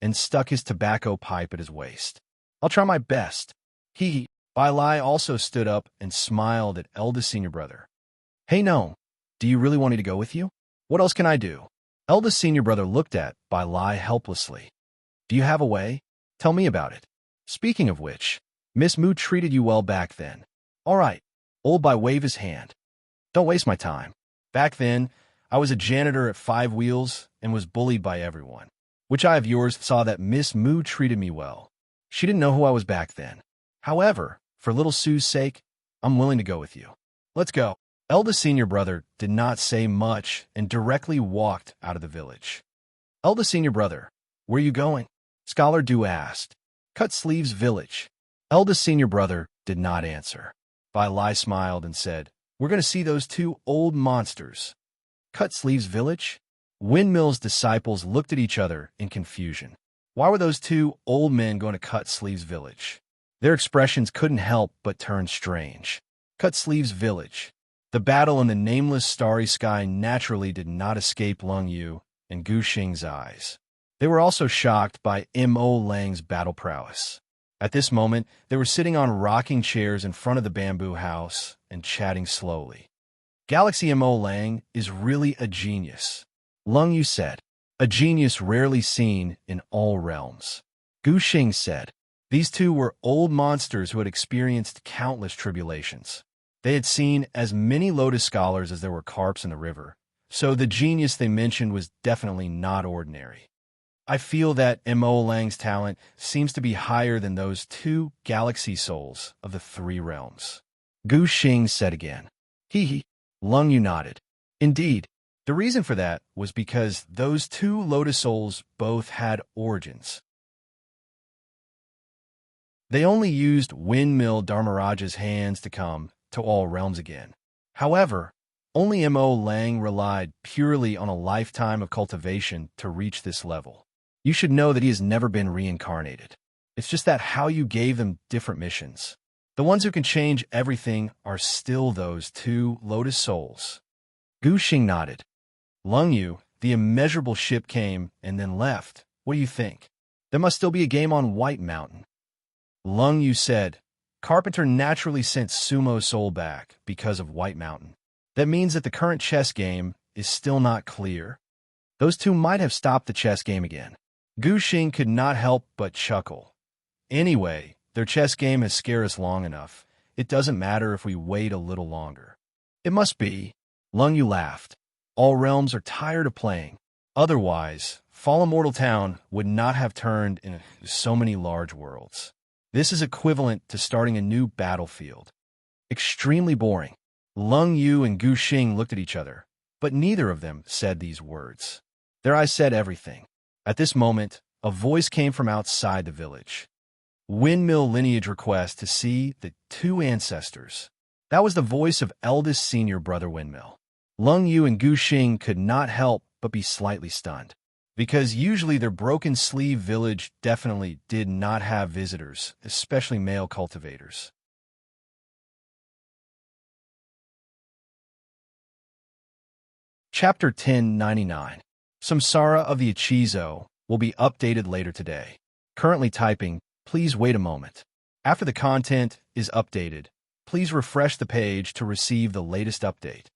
and stuck his tobacco pipe at his waist. I'll try my best. He, Bai Lai, also stood up and smiled at eldest senior brother. Hey gnome, do you really want me to go with you? What else can I do? Eldest senior brother looked at Bai Lai helplessly. Do you have a way? Tell me about it. Speaking of which, Miss Mu treated you well back then. All right. Old Bai waved his hand. Don't waste my time. Back then, I was a janitor at 5 Wheels and was bullied by everyone. Which eye of yours saw that Miss Mu treated me well? She didn't know who I was back then. However, for little Sue's sake, I'm willing to go with you. Let's go. Eldest senior brother did not say much and directly walked out of the village. Eldest senior brother, where are you going? Scholar Du asked. Cut Sleeves Village. Eldest senior brother did not answer. Bai Lai smiled and said, we're going to see those 2 old monsters. Cut Sleeves Village? Windmill's disciples looked at each other in confusion. Why were those 2 old men going to Cut Sleeves Village? Their expressions couldn't help but turn strange. Cut Sleeves Village. The battle in the nameless starry sky naturally did not escape Lung Yu and Gu Xing's eyes. They were also shocked by Mo Lang's battle prowess. At this moment, they were sitting on rocking chairs in front of the bamboo house and chatting slowly. Galaxy Mo Lang is really a genius, Lung Yu said. A genius rarely seen in all realms. Gu Xing said. These 2 were old monsters who had experienced countless tribulations. They had seen as many Lotus scholars as there were carps in the river, so the genius they mentioned was definitely not ordinary. I feel that Mo Lang's talent seems to be higher than those 2 galaxy souls of the 3 realms. Gu Xing said again. Hee. Lung Yu nodded. Indeed, the reason for that was because those 2 Lotus souls both had origins. They only used Windmill Dharmaraja's hands to come to all realms again. However, only Mo Lang relied purely on a lifetime of cultivation to reach this level. You should know that he has never been reincarnated. It's just that how you gave them different missions. The ones who can change everything are still those 2 Lotus souls. Gu Xing nodded. Lung Yu, the immeasurable ship came and then left. What do you think? There must still be a game on White Mountain. Lung Yu said, Carpenter naturally sent Sumo's soul back because of White Mountain. That means that the current chess game is still not clear. Those 2 might have stopped the chess game again. Gu Xing could not help but chuckle. Anyway, their chess game has scared us long enough. It doesn't matter if we wait a little longer. It must be. Lung Yu laughed. All realms are tired of playing. Otherwise, Fallen Mortal Town would not have turned into so many large worlds. This is equivalent to starting a new battlefield. Extremely boring. Lung Yu and Gu Xing looked at each other, but neither of them said these words. Their eyes said everything. At this moment, a voice came from outside the village. Windmill lineage request to see the 2 ancestors. That was the voice of eldest senior brother Windmill. Lung Yu and Gu Xing could not help but be slightly stunned. because usually their broken sleeve village definitely did not have visitors, especially male cultivators. Chapter 1099. Samsara of the Achizo will be updated later today. Currently typing, please wait a moment. After the content is updated, please refresh the page to receive the latest update.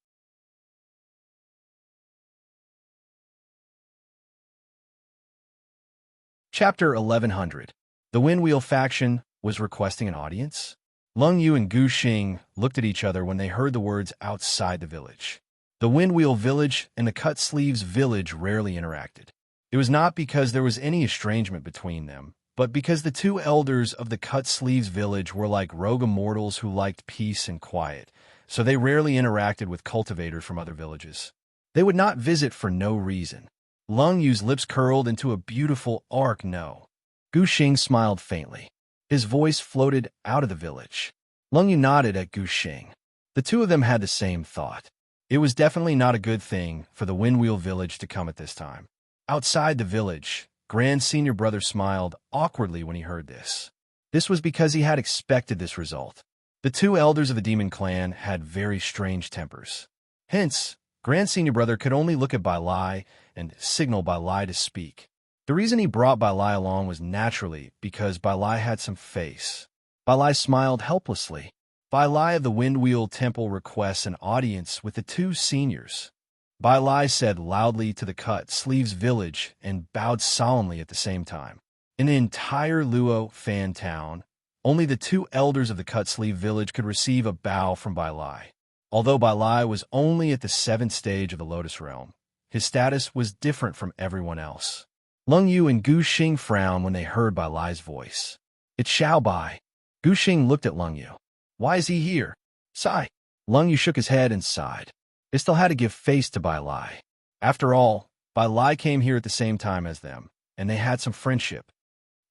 Chapter 1100. The Windwheel faction was requesting an audience? Lung Yu and Gu Xing looked at each other when they heard the words outside the village. The Windwheel village and the Cut Sleeves village rarely interacted. It was not because there was any estrangement between them, but because the two elders of the Cut Sleeves village were like rogue immortals who liked peace and quiet, so they rarely interacted with cultivators from other villages. They would not visit for no reason. Lung Yu's lips curled into a beautiful arc no. Gu Xing smiled faintly. His voice floated out of the village. Lung Yu nodded at Gu Xing. The two of them had the same thought. It was definitely not a good thing for the Windwheel village to come at this time. Outside the village, Grand Senior Brother smiled awkwardly when he heard this. This was because he had expected this result. The two elders of the Demon Clan had very strange tempers. Hence, Grand Senior Brother could only look at Bai Lai and signal Bai Lai to speak. The reason he brought Bai Lai along was naturally because Bai Lai had some face. Bai Lai smiled helplessly. Bai Lai of the Windwheel Temple requests an audience with the two seniors. Bai Lai said loudly to the Cut Sleeves village and bowed solemnly at the same time. In the entire Luo Fan town, only the two elders of the Cut Sleeve village could receive a bow from Bai Lai. Although Bai Lai was only at the 7th stage of the Lotus Realm, his status was different from everyone else. Lung Yu and Gu Xing frowned when they heard Bai Lai's voice. It's Xiao Bai. Gu Xing looked at Lung Yu. Why is he here? Sigh. Lung Yu shook his head and sighed. They still had to give face to Bai Lai. After all, Bai Lai came here at the same time as them, and they had some friendship.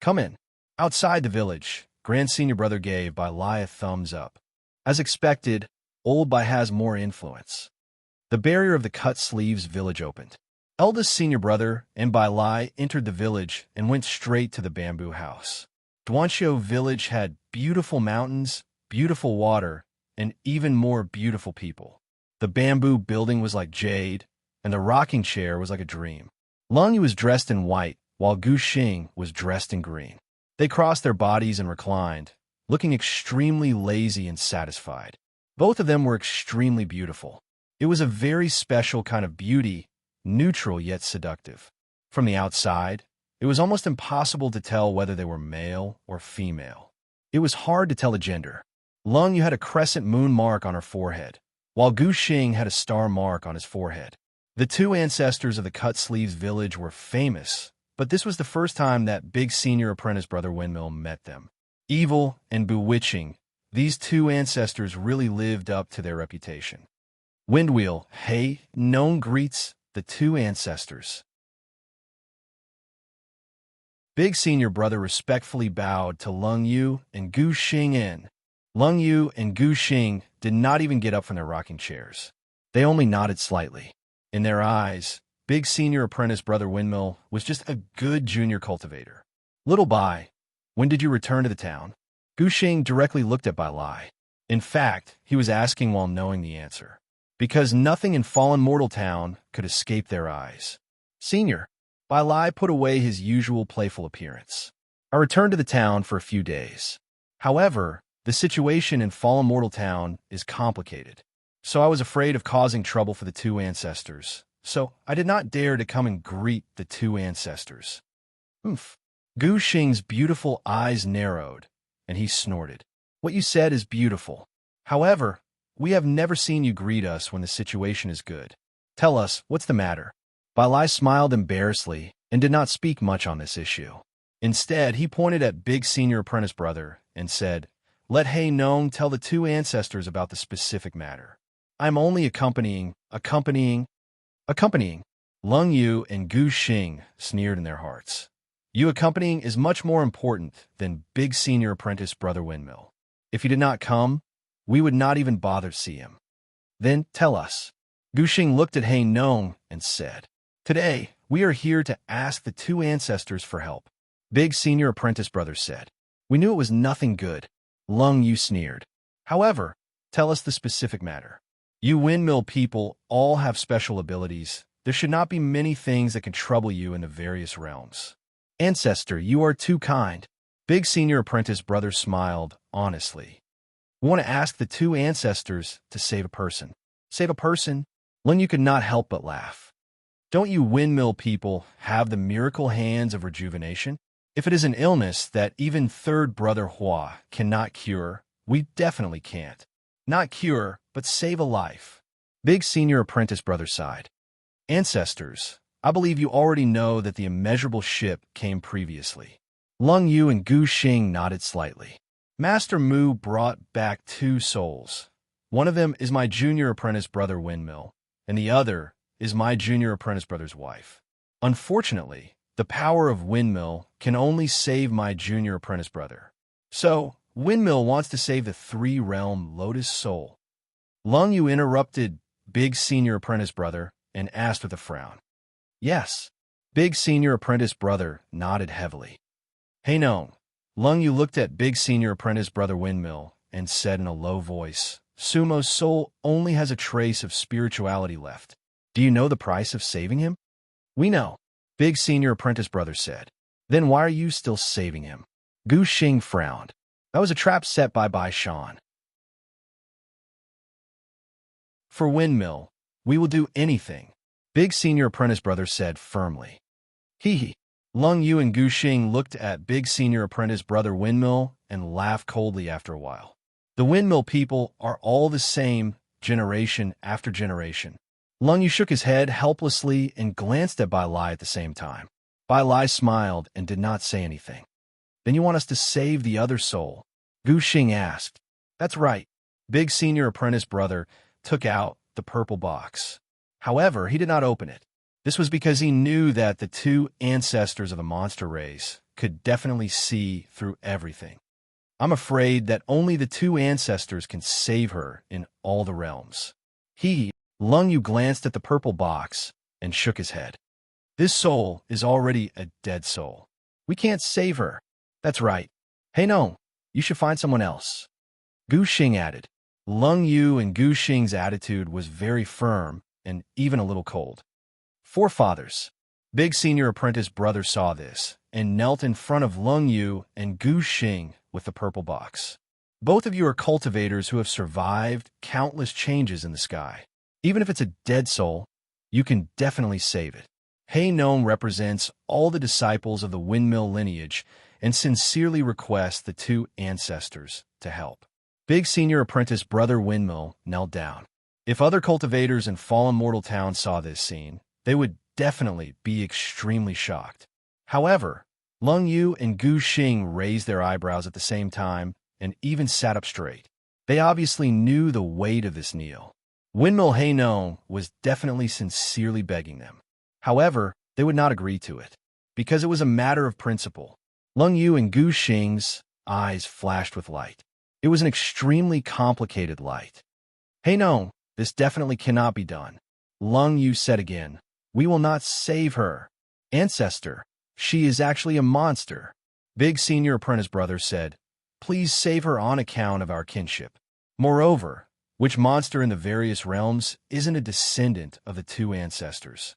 Come in. Outside the village, Grand Senior Brother gave Bai Lai a thumbs up. As expected, Old Bai has more influence. The barrier of the Cut Sleeves village opened. Eldest Senior Brother and Bai Lai entered the village and went straight to the bamboo house. Duanxiu village had beautiful mountains, beautiful water, and even more beautiful people. The bamboo building was like jade, and the rocking chair was like a dream. Lung Yu was dressed in white, while Gu Xing was dressed in green. They crossed their bodies and reclined, looking extremely lazy and satisfied. Both of them were extremely beautiful. It was a very special kind of beauty, neutral yet seductive. From the outside, it was almost impossible to tell whether they were male or female. It was hard to tell a gender. Lung Yu had a crescent moon mark on her forehead, while Gu Xing had a star mark on his forehead. The two ancestors of the Cut Sleeves village were famous, but this was the first time that Big Senior Apprentice Brother Windmill met them. Evil and bewitching, these two ancestors really lived up to their reputation. Windwheel, Hei Nong greets the two ancestors. Big Senior Brother respectfully bowed to Lung Yu and Gu Xing in. Lung Yu and Gu Xing did not even get up from their rocking chairs. They only nodded slightly. In their eyes, Big Senior Apprentice Brother Windmill was just a good junior cultivator. Little Bai, when did you return to the town? Gu Xing directly looked at Bai Lai. In fact, he was asking while knowing the answer, because nothing in Fallen Mortal Town could escape their eyes. Senior, Bai Lai put away his usual playful appearance. I returned to the town for a few days. However, the situation in Fallen Mortal Town is complicated, so I was afraid of causing trouble for the two ancestors, so I did not dare to come and greet the two ancestors. Oomph. Gu Xing's beautiful eyes narrowed, and he snorted. What you said is beautiful. However, we have never seen you greet us when the situation is good. Tell us, what's the matter? Bai Lai smiled embarrassedly and did not speak much on this issue. Instead, he pointed at Big Senior Apprentice Brother and said, Let Hei Nong tell the two ancestors about the specific matter. I'm only accompanying. Lung Yu and Gu Xing sneered in their hearts. You accompanying is much more important than Big Senior Apprentice Brother Windmill. If he did not come, we would not even bother to see him. Then tell us. Gu Xing looked at Hei Nong and said, Today, we are here to ask the two ancestors for help. Big Senior Apprentice Brother said. We knew it was nothing good. Lung Yu sneered. However, tell us the specific matter. You windmill people all have special abilities. There should not be many things that can trouble you in the various realms. Ancestor, you are too kind. Big Senior Apprentice Brother smiled, honestly. We want to ask the two ancestors to save a person. Save a person? Lung Yu could not help but laugh. Don't you windmill people have the miracle hands of rejuvenation? If it is an illness that even third brother Hua cannot cure, we definitely can't. Not cure, but save a life. Big Senior Apprentice Brother sighed. Ancestors, I believe you already know that the immeasurable ship came previously. Lung Yu and Gu Xing nodded slightly. Master Mu brought back two souls. One of them is my junior apprentice brother Windmill, and the other is my junior apprentice brother's wife. Unfortunately, the power of Windmill can only save my junior apprentice brother. So, Windmill wants to save the three-realm Lotus Soul. Lung Yu interrupted Big Senior Apprentice Brother and asked with a frown. Yes. Big Senior Apprentice Brother nodded heavily. Hey no. Lung Yu looked at Big Senior Apprentice Brother Windmill and said in a low voice, Sumo's soul only has a trace of spirituality left. Do you know the price of saving him? We know. Big Senior Apprentice Brother said. Then why are you still saving him? Gu Xing frowned. That was a trap set by Bai Shan. For Windmill, we will do anything, Big Senior Apprentice Brother said firmly. Hee. Lung Yu and Gu Xing looked at Big Senior Apprentice Brother Windmill and laughed coldly after a while. The Windmill people are all the same, generation after generation. Lung Yu shook his head helplessly and glanced at Bai Lai at the same time. Bai Lai smiled and did not say anything. Then you want us to save the other soul? Gu Xing asked. That's right. Big Senior Apprentice Brother took out the purple box. However, he did not open it. This was because he knew that the two ancestors of the monster race could definitely see through everything. I'm afraid that only the two ancestors can save her in all the realms. Lung Yu glanced at the purple box and shook his head. This soul is already a dead soul. We can't save her. That's right. Hey no, you should find someone else. Gu Xing added. Lung Yu and Gu Xing's attitude was very firm and even a little cold. Forefathers. Big Senior Apprentice Brother saw this and knelt in front of Lung Yu and Gu Xing with the purple box. Both of you are cultivators who have survived countless changes in the sky. Even if it's a dead soul, you can definitely save it. Hei Nong represents all the disciples of the windmill lineage and sincerely requests the two ancestors to help. Big Senior Apprentice Brother Windmill knelt down. If other cultivators in Fallen Mortal Town saw this scene, they would definitely be extremely shocked. However, Lung Yu and Gu Xing raised their eyebrows at the same time and even sat up straight. They obviously knew the weight of this kneel. Windmill Hei Nong was definitely sincerely begging them. However, they would not agree to it, because it was a matter of principle. Lung Yu and Gu Xing's eyes flashed with light. It was an extremely complicated light. Hey no, this definitely cannot be done. Lung Yu said again, we will not save her. Ancestor, she is actually a monster. Big Senior Apprentice Brother said, please save her on account of our kinship. Moreover, which monster in the various realms isn't a descendant of the two ancestors?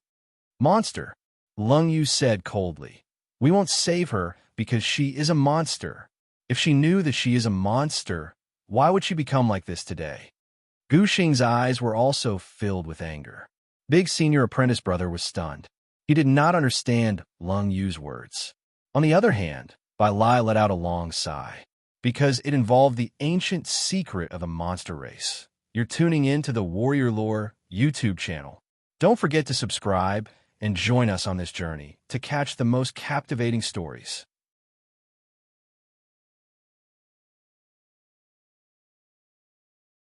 Monster, Lung Yu said coldly. We won't save her because she is a monster. If she knew that she is a monster, why would she become like this today? Gu Xing's eyes were also filled with anger. Big Senior Apprentice Brother was stunned. He did not understand Lung Yu's words. On the other hand, Bai Lai let out a long sigh, because it involved the ancient secret of the monster race. You're tuning in to the Warrior Lore YouTube channel. Don't forget to subscribe and join us on this journey to catch the most captivating stories.